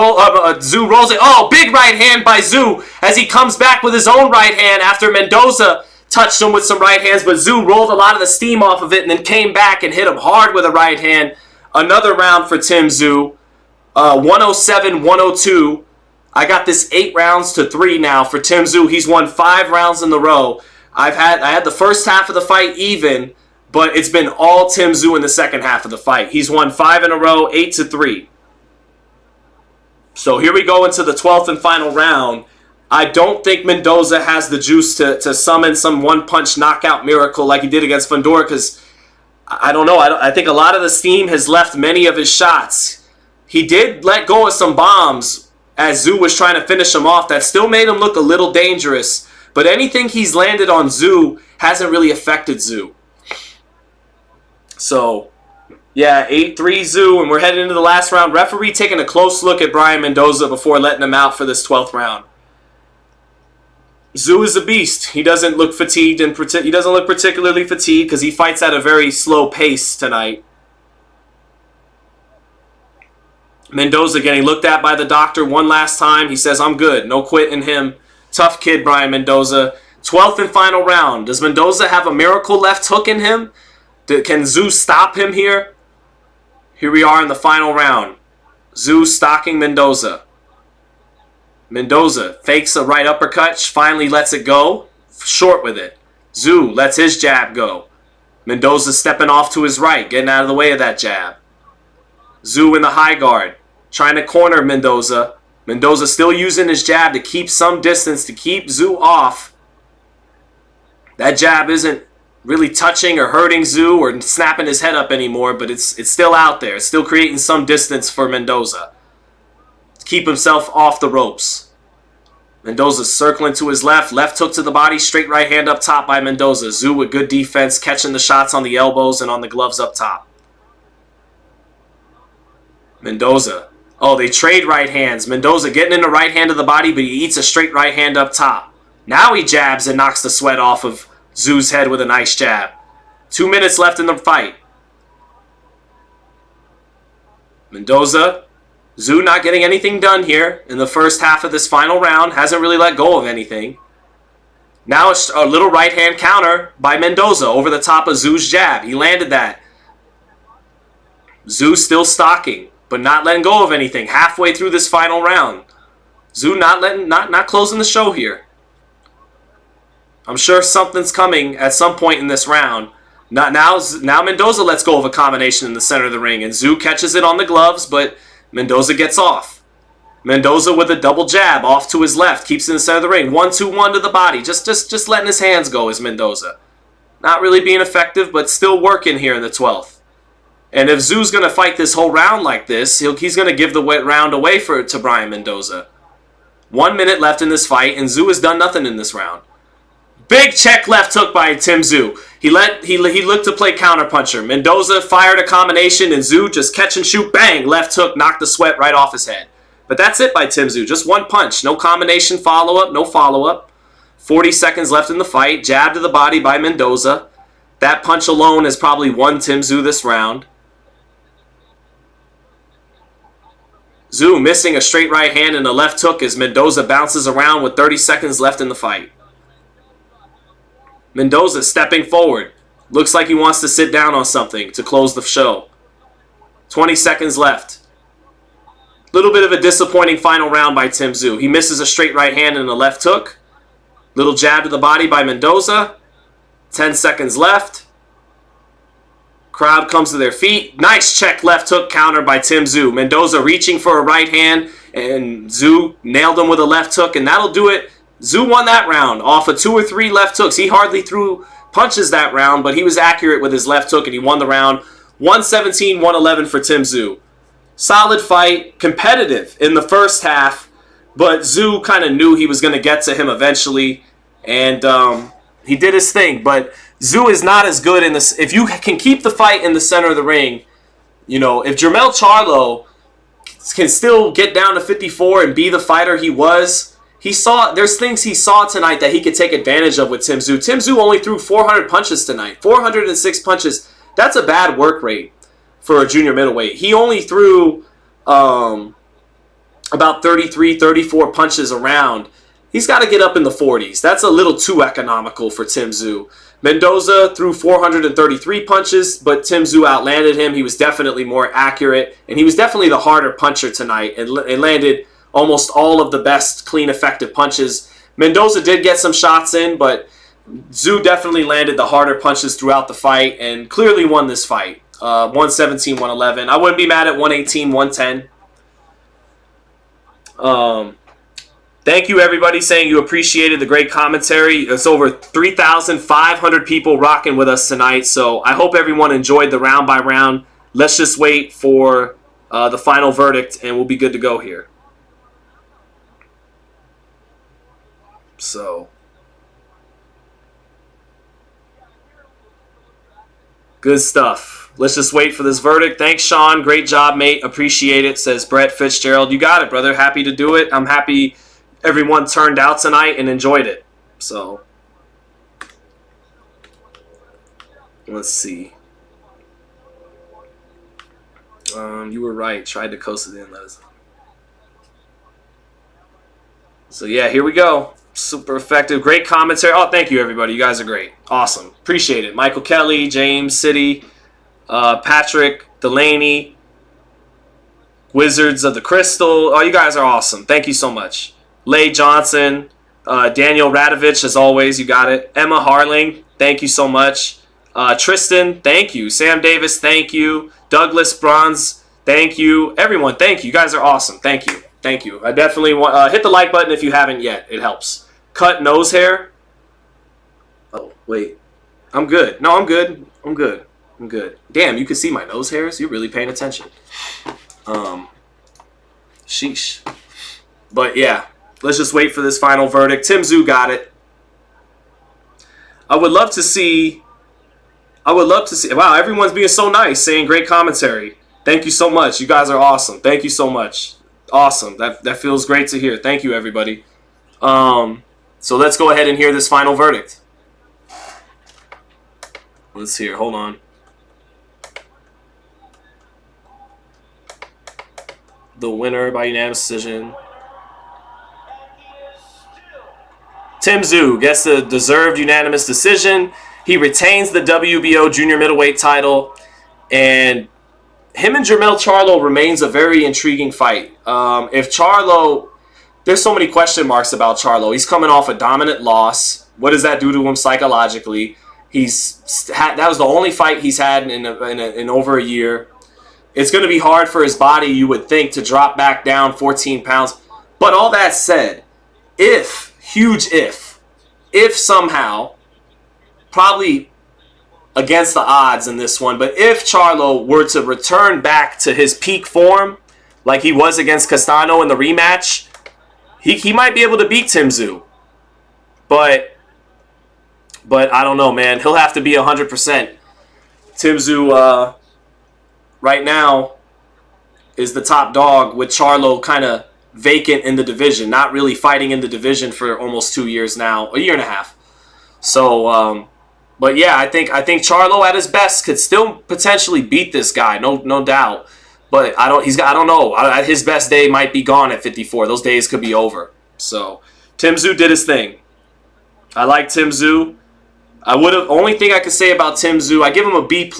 rolls it. Oh, big right hand by Tszyu as he comes back with his own right hand after Mendoza touched him with some right hands, but Tszyu rolled a lot of the steam off of it and then came back and hit him hard with a right hand. Another round for Tszyu. 107-102. I got this 8 rounds to 3 now for Tszyu. He's won 5 rounds in a row. I had the first half of the fight even, but it's been all Tszyu in the second half of the fight. He's won 5 in a row, 8-3. So here we go into the 12th and final round. I don't think Mendoza has the juice to summon some one-punch knockout miracle like he did against Fundora, because I don't know. I think a lot of the steam has left many of his shots. He did let go of some bombs as Tszyu was trying to finish him off. That still made him look a little dangerous. But anything he's landed on Tszyu hasn't really affected Tszyu. So, yeah, 8-3 Tszyu, and we're heading into the last round. Referee taking a close look at Brian Mendoza before letting him out for this 12th round. Tszyu is a beast. He doesn't look fatigued, and he doesn't look particularly fatigued because he fights at a very slow pace tonight. Mendoza getting looked at by the doctor one last time. He says, I'm good. No quitting him. Tough kid, Brian Mendoza. 12th and final round. Does Mendoza have a miracle left hook in him? Can Tszyu stop him here? Here we are in the final round. Tszyu stalking Mendoza. Mendoza fakes a right uppercut. Finally lets it go. Short with it. Tszyu lets his jab go. Mendoza stepping off to his right. Getting out of the way of that jab. Tszyu in the high guard. Trying to corner Mendoza. Mendoza still using his jab to keep some distance. To keep Tszyu off. That jab isn't really touching or hurting Tszyu or snapping his head up anymore, but it's still out there. It's still creating some distance for Mendoza to keep himself off the ropes. Mendoza circling to his left. Left hook to the body. Straight right hand up top by Mendoza. Tszyu with good defense, catching the shots on the elbows and on the gloves up top. Mendoza. Oh, they trade right hands. Mendoza getting in the right hand of the body, but he eats a straight right hand up top. Now he jabs and knocks the sweat off of Tszyu's head with a nice jab. 2 minutes left in the fight. Mendoza. Tszyu not getting anything done here in the first half of this final round. Hasn't really let go of anything. Now it's a little right hand counter by Mendoza over the top of Tszyu's jab. He landed that. Tszyu still stalking, but not letting go of anything. Halfway through this final round. Tszyu not closing the show here. I'm sure something's coming at some point in this round. Now Mendoza lets go of a combination in the center of the ring, and Tszyu catches it on the gloves, but Mendoza gets off. Mendoza with a double jab off to his left, keeps it in the center of the ring. 1-2-1 to the body, just letting his hands go is Mendoza. Not really being effective, but still working here in the 12th. And if Tszyu's going to fight this whole round like this, he's going to give the round away to Brian Mendoza. 1 minute left in this fight, and Tszyu has done nothing in this round. Big check left hook by Tszyu. He looked to play counterpuncher. Mendoza fired a combination, and Tszyu just catch and shoot, bang, left hook, knocked the sweat right off his head. But that's it by Tszyu. Just one punch. No combination follow-up, no follow-up. 40 seconds left in the fight. Jab to the body by Mendoza. That punch alone has probably won Tszyu this round. Tszyu missing a straight right hand and a left hook as Mendoza bounces around with 30 seconds left in the fight. Mendoza stepping forward. Looks like he wants to sit down on something to close the show. 20 seconds left. Little bit of a disappointing final round by Tszyu. He misses a straight right hand and a left hook. Little jab to the body by Mendoza. 10 seconds left. Crowd comes to their feet. Nice check left hook counter by Tszyu. Mendoza reaching for a right hand, and Tszyu nailed him with a left hook, and that'll do it. Tszyu won that round off of 2 or 3 left hooks. He hardly threw punches that round, but he was accurate with his left hook, and he won the round. 117-111 for Tszyu. Solid fight, competitive in the first half, but Tszyu kind of knew he was going to get to him eventually, and he did his thing. But Tszyu is not as good in this. If you can keep the fight in the center of the ring, you know, if Jermell Charlo can still get down to 54 and be the fighter he was, there's things he saw tonight that he could take advantage of with Tszyu. Tszyu only threw 400 punches tonight, 406 punches. That's a bad work rate for a junior middleweight. He only threw about 33, 34 punches a round. He's got to get up in the 40s. That's a little too economical for Tszyu. Mendoza threw 433 punches, but Tszyu outlanded him. He was definitely more accurate, and he was definitely the harder puncher tonight and landed almost all of the best, clean, effective punches. Mendoza did get some shots in, but Tszyu definitely landed the harder punches throughout the fight and clearly won this fight. 117-111. I wouldn't be mad at 118-110. Thank you, everybody, saying you appreciated the great commentary. It's over 3,500 people rocking with us tonight, so I hope everyone enjoyed the round by round. Let's just wait for the final verdict, and we'll be good to go here. So, good stuff. Let's just wait for this verdict. Thanks, Sean. Great job, mate. Appreciate it, says Brett Fitzgerald. You got it, brother. Happy to do it. I'm happy everyone turned out tonight and enjoyed it. So, let's see. You were right. Tried to coast it in. So, yeah, here we go. Super effective. Great commentary. Oh, thank you, everybody. You guys are great. Awesome. Appreciate it. Michael Kelly, James City, Patrick, Delaney, Wizards of the Crystal. Oh, you guys are awesome. Thank you so much. Lay Johnson, Daniel Radovich, as always. You got it. Emma Harling, thank you so much. Tristan, thank you. Sam Davis, thank you. Douglas Bronze, thank you. Everyone, thank you. You guys are awesome. Thank you. Thank you. I definitely want hit the like button if you haven't yet. It helps. Cut nose hair. Oh, wait. I'm good. No, I'm good. I'm good. I'm good. Damn, you can see my nose hairs? You're really paying attention. Sheesh. But yeah, let's just wait for this final verdict. Tszyu got it. I would love to see. Wow, everyone's being so nice, saying great commentary. Thank you so much. You guys are awesome. Thank you so much. Awesome. That feels great to hear. Thank you, everybody. So let's go ahead and hear this final verdict. Let's hear. Hold on. The winner by unanimous decision. Tszyu gets the deserved unanimous decision. He retains the WBO junior middleweight title, and him and Jermell Charlo remains a very intriguing fight. If Charlo, there's so many question marks about Charlo. He's coming off a dominant loss. What does that do to him psychologically? That was the only fight he's had in over a year. It's going to be hard for his body, you would think, to drop back down 14 pounds. But all that said, if somehow, probably against the odds in this one, but if Charlo were to return back to his peak form, like he was against Castano in the rematch, he might be able to beat Tszyu. But I don't know, man. He'll have to be 100%. Tszyu, right now, is the top dog, with Charlo kind of vacant in the division, not really fighting in the division for almost 2 years now, a year and a half. So, but yeah, I think Charlo at his best could still potentially beat this guy, no doubt. But I don't know. His best day might be gone at 54. Those days could be over. So, Tszyu did his thing. I like Tszyu. Only thing I could say about Tszyu, I give him a B+.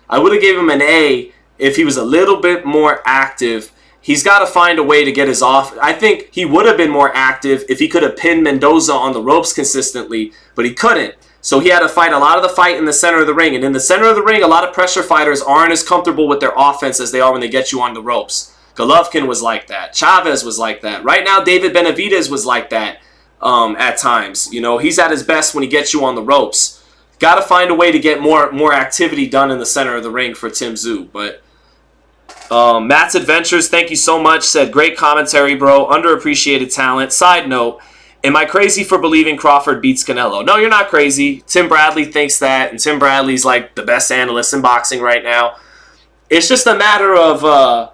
I would have gave him an A if he was a little bit more active. He's got to find a way to get his off. I think he would have been more active if he could have pinned Mendoza on the ropes consistently, but he couldn't. So he had to fight a lot of the fight in the center of the ring. And in the center of the ring, a lot of pressure fighters aren't as comfortable with their offense as they are when they get you on the ropes. Golovkin was like that. Chavez was like that. Right now, David Benavidez was like that at times. You know, he's at his best when he gets you on the ropes. Got to find a way to get more activity done in the center of the ring for Tim Tszyu. But Matt's Adventures, thank you so much. Said, great commentary, bro. Underappreciated talent. Side note, am I crazy for believing Crawford beats Canelo? No, you're not crazy. Tim Bradley thinks that, and Tim Bradley's like the best analyst in boxing right now. It's just a matter of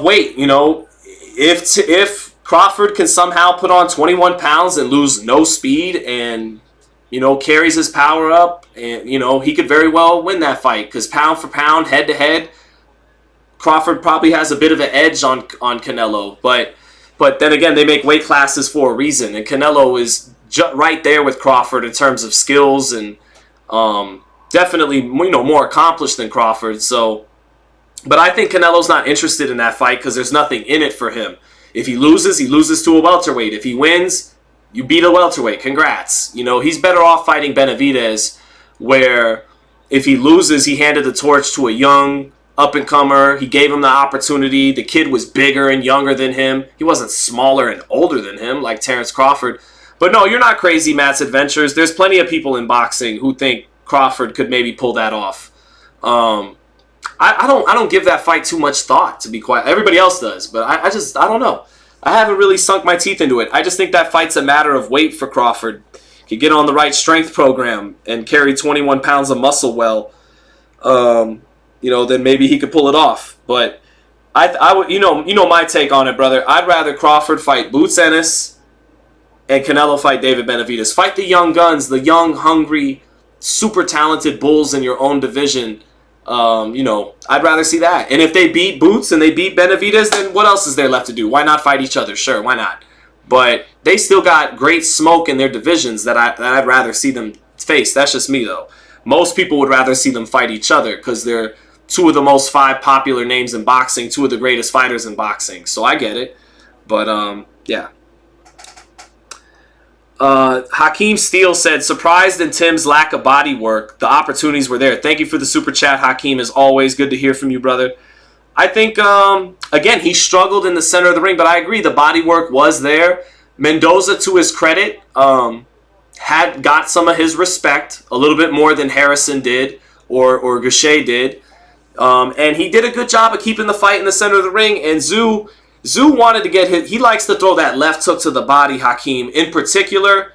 weight, you know. If Crawford can somehow put on 21 pounds and lose no speed and, you know, carries his power up, and, you know, he could very well win that fight because pound for pound, head to head, Crawford probably has a bit of an edge on Canelo. But then again, they make weight classes for a reason, and Canelo is right there with Crawford in terms of skills and definitely, you know, more accomplished than Crawford. So, but I think Canelo's not interested in that fight because there's nothing in it for him. If he loses to a welterweight. If he wins, you beat a welterweight. Congrats. You know, he's better off fighting Benavidez, where if he loses, he handed the torch to a young up-and-comer. He gave him the opportunity. The kid was bigger and younger than him. He wasn't smaller and older than him like Terrence Crawford. But no, you're not crazy, Matt's Adventures. There's plenty of people in boxing who think Crawford could maybe pull that off. I don't give that fight too much thought, to be quiet. Everybody else does, but I don't know. I haven't really sunk my teeth into it. I just think that fight's a matter of weight for Crawford. He could get on the right strength program and carry 21 pounds of muscle well. You know, then maybe he could pull it off. But I would, you know my take on it, brother. I'd rather Crawford fight Boots Ennis and Canelo fight David Benavidez. Fight the young guns, the young, hungry, super talented bulls in your own division. You know, I'd rather see that. And if they beat Boots and they beat Benavidez, then what else is there left to do? Why not fight each other? Sure, why not? But they still got great smoke in their divisions that I'd rather see them face. That's just me, though. Most people would rather see them fight each other because they're two of the most 5 popular names in boxing, 2 of the greatest fighters in boxing. So I get it. But, yeah. Hakeem Steele said, surprised in Tim's lack of body work. The opportunities were there. Thank you for the super chat, Hakeem. As always, good to hear from you, brother. I think, again, he struggled in the center of the ring, but I agree. The body work was there. Mendoza, to his credit, had got some of his respect, a little bit more than Harrison did or Gaucher did. And he did a good job of keeping the fight in the center of the ring. And Tszyu wanted to get hit. He likes to throw that left hook to the body, Hakeem, in particular,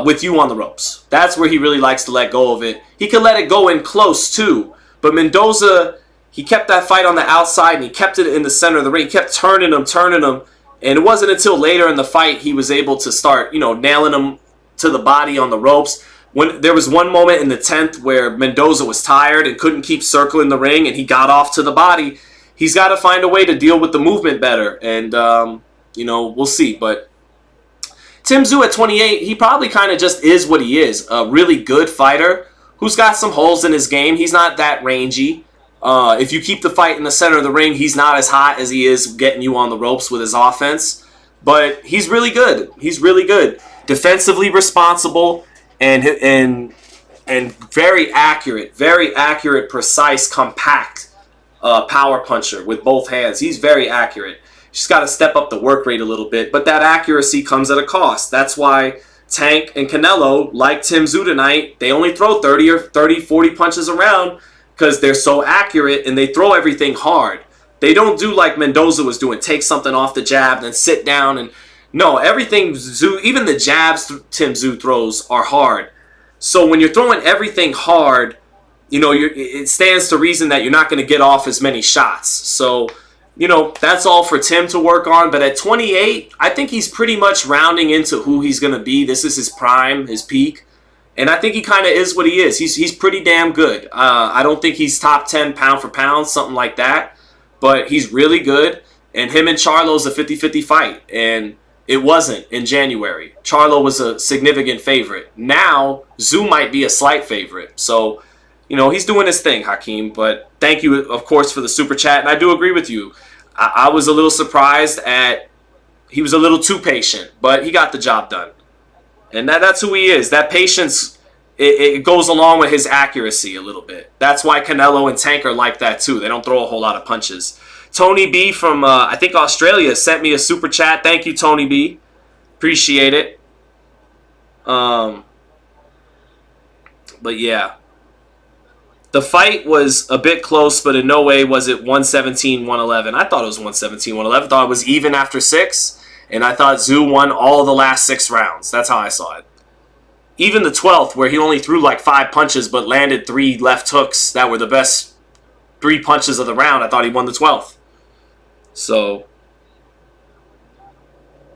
with you on the ropes. That's where he really likes to let go of it. He could let it go in close, too. But Mendoza, he kept that fight on the outside, and he kept it in the center of the ring. He kept turning him. And it wasn't until later in the fight he was able to start, you know, nailing him to the body on the ropes. When there was one moment in the 10th where Mendoza was tired and couldn't keep circling the ring, and he got off to the body. He's got to find a way to deal with the movement better, and, you know, we'll see. But Tim Tszyu at 28, he probably kind of just is what he is, a really good fighter who's got some holes in his game. He's not that rangy. If you keep the fight in the center of the ring, he's not as hot as he is getting you on the ropes with his offense. But he's really good. He's really good. Defensively responsible and very accurate, precise, compact power puncher with both hands. He's very accurate. Just got to step up the work rate a little bit. But that accuracy comes at a cost. That's why Tank and Canelo, like Tim Tszyu tonight, they only throw 40 punches around because they're so accurate and they throw everything hard. They don't do like Mendoza was doing, take something off the jab, then sit down. And no, everything Tszyu, even the jabs Tim Tszyu throws are hard. So when you're throwing everything hard, you know, it stands to reason that you're not going to get off as many shots. So, you know, that's all for Tim to work on. But at 28, I think he's pretty much rounding into who he's going to be. This is his prime, his peak. And I think he kind of is what he is. He's pretty damn good. I don't think he's top 10 pound for pound, something like that. But he's really good. And him and Charlo's a 50-50 fight. And it wasn't in January. Charlo was a significant favorite. Now, Tszyu might be a slight favorite. So he's doing his thing, Hakeem. But thank you, of course, for the super chat. And I do agree with you. I was a little surprised he was a little too patient, but he got the job done. And that's who he is. That patience, it goes along with his accuracy a little bit. That's why Canelo and Tank are like that too. They don't throw a whole lot of punches. Tony B from, I think, Australia sent me a super chat. Thank you, Tony B. Appreciate it. But yeah. The fight was a bit close, but in no way was it 117-111. I thought it was 117-111. I thought it was even after 6, and I thought Tszyu won all of the last 6 rounds. That's how I saw it. Even the 12th, where he only threw like 5 punches but landed 3 left hooks that were the best 3 punches of the round, I thought he won the 12th. So,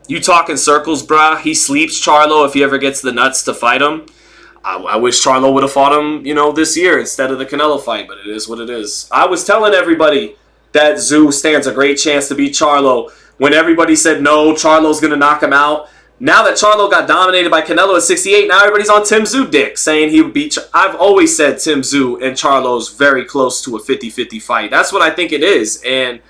you talk in circles, bruh. He sleeps Charlo if he ever gets the nuts to fight him. I wish Charlo would have fought him, this year instead of the Canelo fight, but it is what it is. I was telling everybody that Tszyu stands a great chance to beat Charlo when everybody said no, Charlo's going to knock him out. Now that Charlo got dominated by Canelo at 68, now everybody's on Tim Tszyu dick saying he would beat I've always said Tim Tszyu and Charlo's very close to a 50-50 fight. That's what I think it is, and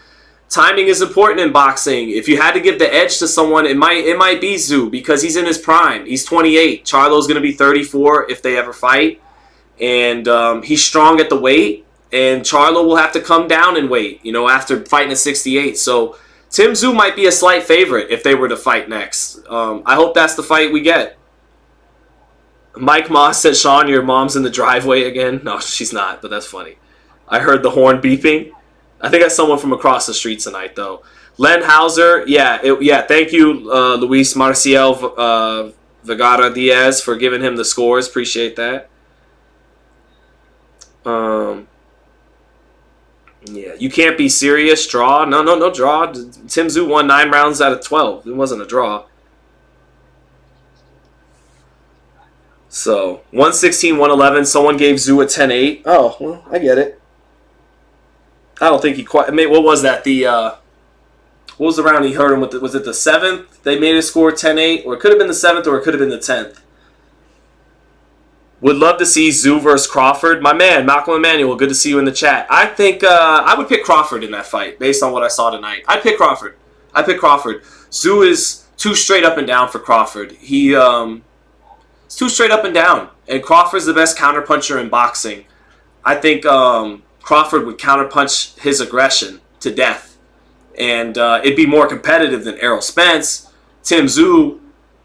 timing is important in boxing. If you had to give the edge to someone, it might be Tszyu because he's in his prime. He's 28. Charlo's going to be 34 if they ever fight. And he's strong at the weight. And Charlo will have to come down in weight, after fighting at 68. So Tim Tszyu might be a slight favorite if they were to fight next. I hope that's the fight we get. Mike Moss said, Sean, your mom's in the driveway again. No, she's not, but that's funny. I heard the horn beeping. I think that's someone from across the street tonight, though. Len Hauser, thank you, Luis Marcial Vergara Diaz, for giving him the scores. Appreciate that. You can't be serious. Draw. No draw. Tim Tszyu won 9 rounds out of 12. It wasn't a draw. So, 116-111. Someone gave Tszyu a 10-8. Oh, well, I get it. I don't think he quite... I mean, what was that? What was the round he hurt him with? Was it the 7th? They made it score 10-8? Or it could have been the 7th or it could have been the 10th. Would love to see Tszyu versus Crawford. My man, Malcolm Emmanuel, good to see you in the chat. I think I would pick Crawford in that fight based on what I saw tonight. I'd pick Crawford. Tszyu is too straight up and down for Crawford. It's too straight up and down. And Crawford's the best counterpuncher in boxing. I think... Crawford would counterpunch his aggression to death. And it'd be more competitive than Errol Spence. Tim Tszyu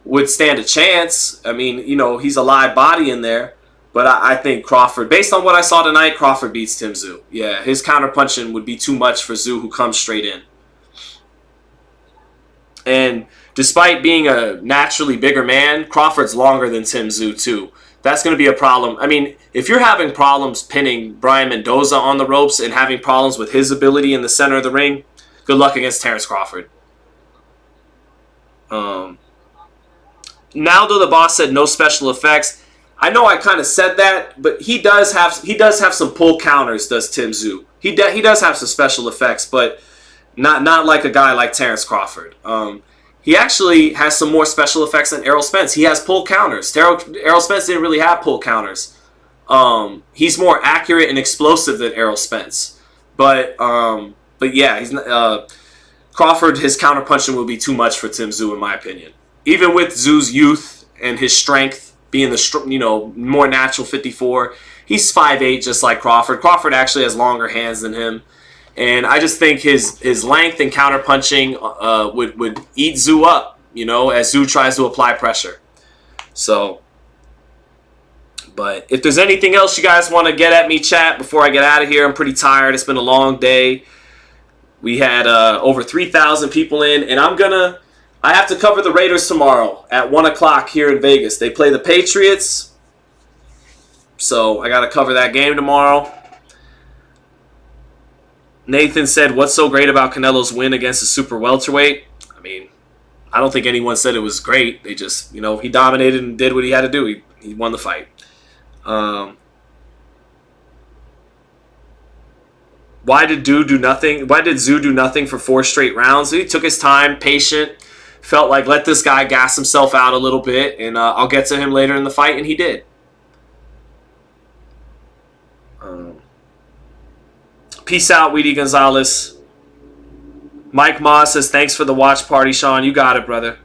would stand a chance. I mean, he's a live body in there. But I think Crawford, based on what I saw tonight, Crawford beats Tim Tszyu. Yeah, his counterpunching would be too much for Tszyu, who comes straight in. And despite being a naturally bigger man, Crawford's longer than Tim Tszyu, too. That's going to be a problem. I mean, if you're having problems pinning Brian Mendoza on the ropes and having problems with his ability in the center of the ring, good luck against Terrence Crawford. Naldo the Boss said no special effects. I know I kind of said that, but he does have some pull counters, does Tim Tszyu. He does have some special effects, but not like a guy like Terrence Crawford. He actually has some more special effects than Errol Spence. He has pull counters. Errol Spence didn't really have pull counters. He's more accurate and explosive than Errol Spence. But yeah, Crawford, his counterpunching will be too much for Tim Tszyu, in my opinion. Even with Tszyu's youth and his strength being the more natural 54, he's 5'8", just like Crawford. Crawford actually has longer hands than him. And I just think his length and counterpunching would eat Tszyu up, as Tszyu tries to apply pressure. So, but if there's anything else you guys want to get at me, chat, before I get out of here, I'm pretty tired. It's been a long day. We had over 3,000 people in, and I have to cover the Raiders tomorrow at 1 o'clock here in Vegas. They play the Patriots, so I got to cover that game tomorrow. Nathan said, what's so great about Canelo's win against the super welterweight? I mean, I don't think anyone said it was great. They just, he dominated and did what he had to do. He won the fight. Why did Tszyu do nothing for 4 straight rounds? He took his time, patient, felt like let this guy gas himself out a little bit, and I'll get to him later in the fight, and he did. Peace out, Weedy Gonzalez. Mike Moss says, thanks for the watch party, Sean. You got it, brother.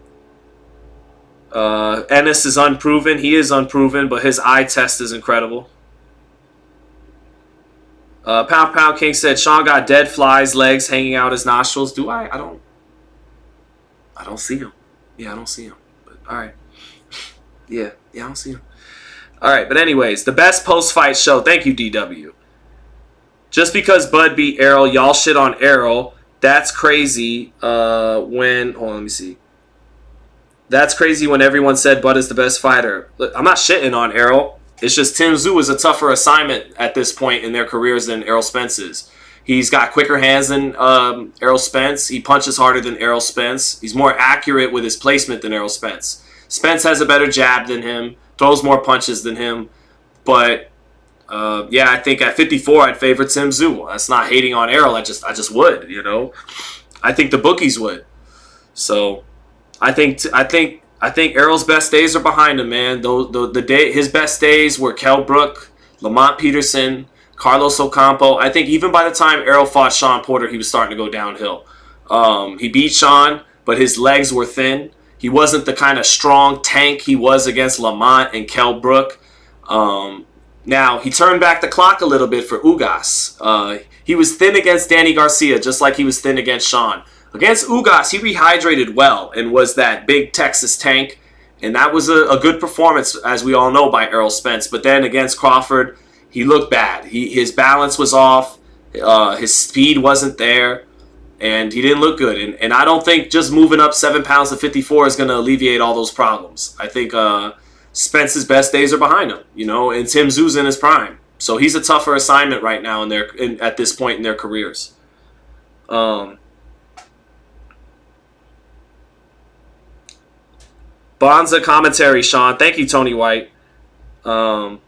Ennis is unproven. He is unproven, but his eye test is incredible. Pound King said, Sean got dead flies, legs hanging out his nostrils. Do I? I don't see him. Yeah, I don't see him. But, all right. Yeah, I don't see him. All right, but anyways, the best post-fight show. Thank you, DW. Just because Bud beat Errol, y'all shit on Errol. That's crazy. Hold on, let me see. That's crazy when everyone said Bud is the best fighter. Look, I'm not shitting on Errol. It's just Tszyu is a tougher assignment at this point in their careers than Errol Spence is. He's got quicker hands than Errol Spence. He punches harder than Errol Spence. He's more accurate with his placement than Errol Spence. Spence has a better jab than him, throws more punches than him. But, yeah, I think at 54 I'd favor Tszyu. That's not hating on Errol. I just would, you know. I think the bookies would. So I think Errol's best days are behind him, man. His best days were Kell Brook, Lamont Peterson, Carlos Ocampo. I think even by the time Errol fought Sean Porter, he was starting to go downhill. He beat Sean, but his legs were thin. He wasn't the kind of strong tank he was against Lamont and Kell Brook. Now, he turned back the clock a little bit for Ugas. He was thin against Danny Garcia, just like he was thin against Sean. Against Ugas, he rehydrated well and was that big Texas tank. And that was a good performance, as we all know, by Errol Spence. But then against Crawford, he looked bad. His balance was off. His speed wasn't there. And he didn't look good. And I don't think just moving up 7 pounds to 54 is going to alleviate all those problems. I think Spence's best days are behind him, you know, and Tszyu's in his prime. So he's a tougher assignment right now at this point in their careers. Bonza commentary, Sean. Thank you, Tony White. Let's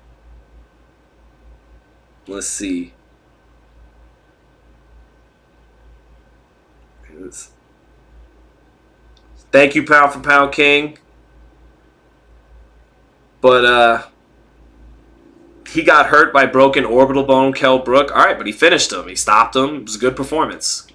see. Thank you, Pound for Pound King. But he got hurt by broken orbital bone, Kell Brook. All right, but he finished him. He stopped him. It was a good performance.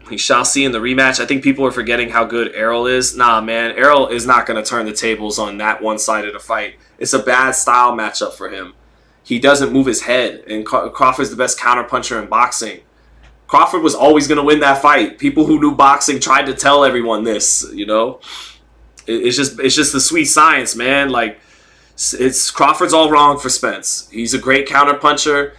We shall see in the rematch. I think people are forgetting how good Errol is. Nah, man. Errol is not going to turn the tables on that one side of the fight. It's a bad style matchup for him. He doesn't move his head. And Crawford's the best counterpuncher in boxing. Crawford was always going to win that fight. People who knew boxing tried to tell everyone this, you know. It's just the sweet science, man. Like, Crawford's all wrong for Spence. He's a great counterpuncher.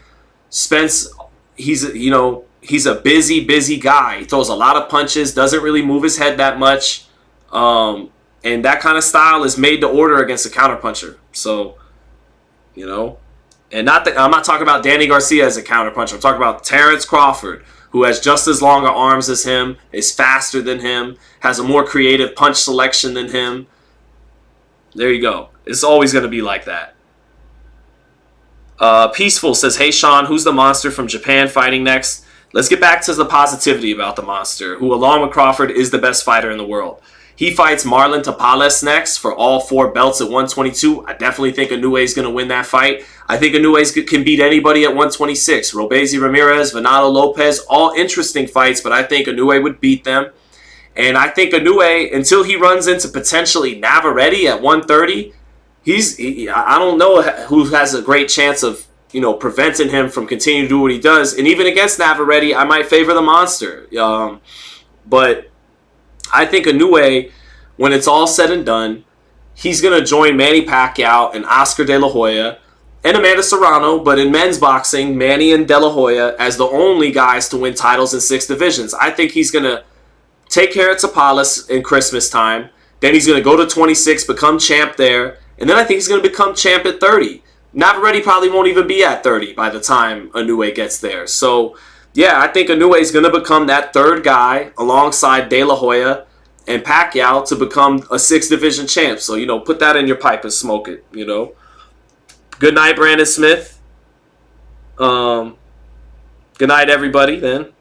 Spence, he's a busy guy. He throws a lot of punches, doesn't really move his head that much. And that kind of style is made to order against a counterpuncher. So, you know, and I'm not talking about Danny Garcia as a counterpuncher. I'm talking about Terrence Crawford, who has just as long arms as him, is faster than him, has a more creative punch selection than him. There you go. It's always going to be like that. Peaceful says, hey, Sean, who's the monster from Japan fighting next? Let's get back to the positivity about the monster, who, along with Crawford, is the best fighter in the world. He fights Marlon Tapales next for all 4 belts at 122. I definitely think Inoue is going to win that fight. I think Inoue can beat anybody at 126. Robesi Ramirez, Venado Lopez, all interesting fights, but I think Inoue would beat them. And I think Inoue, until he runs into potentially Navarrete at 130, I don't know who has a great chance of, you know, preventing him from continuing to do what he does. And even against Navarrete, I might favor the monster. But I think Inoue, when it's all said and done, he's going to join Manny Pacquiao and Oscar De La Hoya and Amanda Serrano, but in men's boxing, Manny and De La Hoya as the only guys to win titles in 6 divisions. I think he's going to take care of Tapales in Christmas time. Then he's going to go to 26, become champ there. And then I think he's going to become champ at 30. Navarrete probably won't even be at 30 by the time Inoue gets there. So, yeah, I think Inoue is going to become that third guy alongside De La Hoya and Pacquiao to become a 6 division champ. So, you know, put that in your pipe and smoke it, you know. Good night, Brandon Smith. Good night, everybody, then.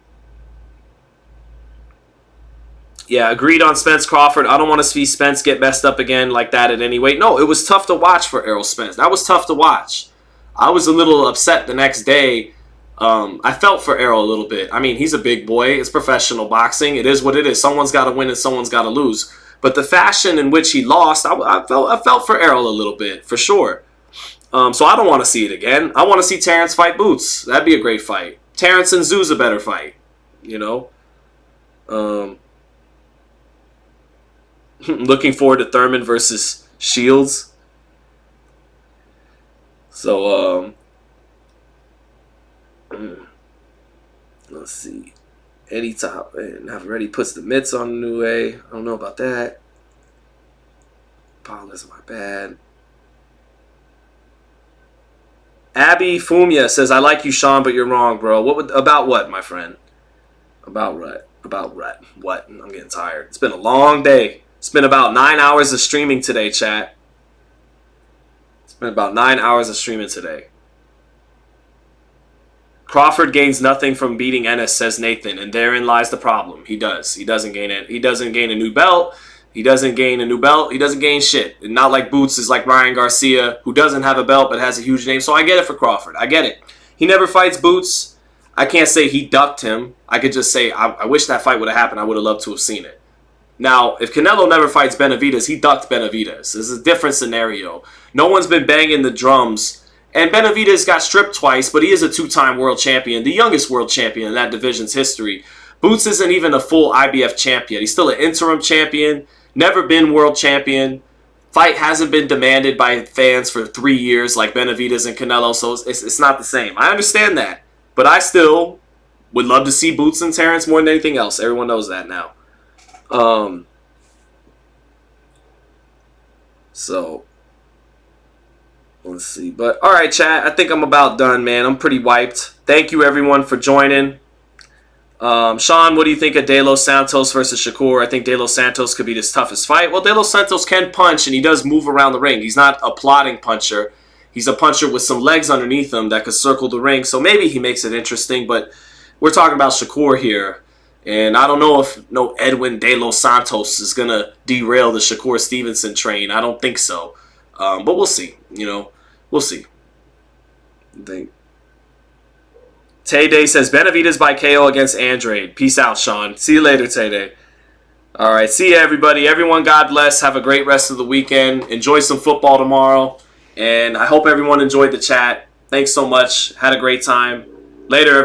Yeah, agreed on Spence Crawford. I don't want to see Spence get messed up again like that at any weight. No, it was tough to watch for Errol Spence. That was tough to watch. I was a little upset the next day. I felt for Errol a little bit. I mean, he's a big boy. It's professional boxing. It is what it is. Someone's got to win and someone's got to lose. But the fashion in which he lost, I felt for Errol a little bit, for sure. So I don't want to see it again. I want to see Terrence fight Boots. That'd be a great fight. Terrence and Tszyu's a better fight, you know. Looking forward to Thurman versus Shields. So, let's see. Eddie Top and have already puts the mitts on the new way. I don't know about that. Apologize, my bad. Abby Fumia says, I like you, Sean, but you're wrong, bro. About what, my friend? About what? What? I'm getting tired. It's been a long day. It's been about 9 hours of streaming today, chat. It's been about 9 hours of streaming today. Crawford gains nothing from beating Ennis, says Nathan, and therein lies the problem. He does. He doesn't gain it. He doesn't gain a new belt. He doesn't gain a new belt. He doesn't gain shit. And not like Boots is like Ryan Garcia, who doesn't have a belt but has a huge name. So I get it for Crawford. I get it. He never fights Boots. I can't say he ducked him. I could just say I wish that fight would have happened. I would have loved to have seen it. Now, if Canelo never fights Benavidez, he ducked Benavidez. This is a different scenario. No one's been banging the drums. And Benavidez got stripped twice, but he is a two-time world champion, the youngest world champion in that division's history. Boots isn't even a full IBF champion. He's still an interim champion, never been world champion. Fight hasn't been demanded by fans for 3 years like Benavidez and Canelo, so it's not the same. I understand that. But I still would love to see Boots and Terrence more than anything else. Everyone knows that now. So let's see. But all right, chat. I think I'm about done, man. I'm pretty wiped. Thank you, everyone, for joining. Sean, what do you think of De Los Santos versus Shakur? I think De Los Santos could be his toughest fight. Well, De Los Santos can punch, and he does move around the ring. He's not a plodding puncher. He's a puncher with some legs underneath him that could circle the ring. So maybe he makes it interesting. But we're talking about Shakur here. And I don't know if no Edwin De Los Santos is going to derail the Shakur Stevenson train. I don't think so. But we'll see. You know, we'll see. I think. Tay Day says, Benavidez by KO against Andrade. Peace out, Sean. See you later, Tay Day. All right. See you, everybody. Everyone, God bless. Have a great rest of the weekend. Enjoy some football tomorrow. And I hope everyone enjoyed the chat. Thanks so much. Had a great time. Later, everyone.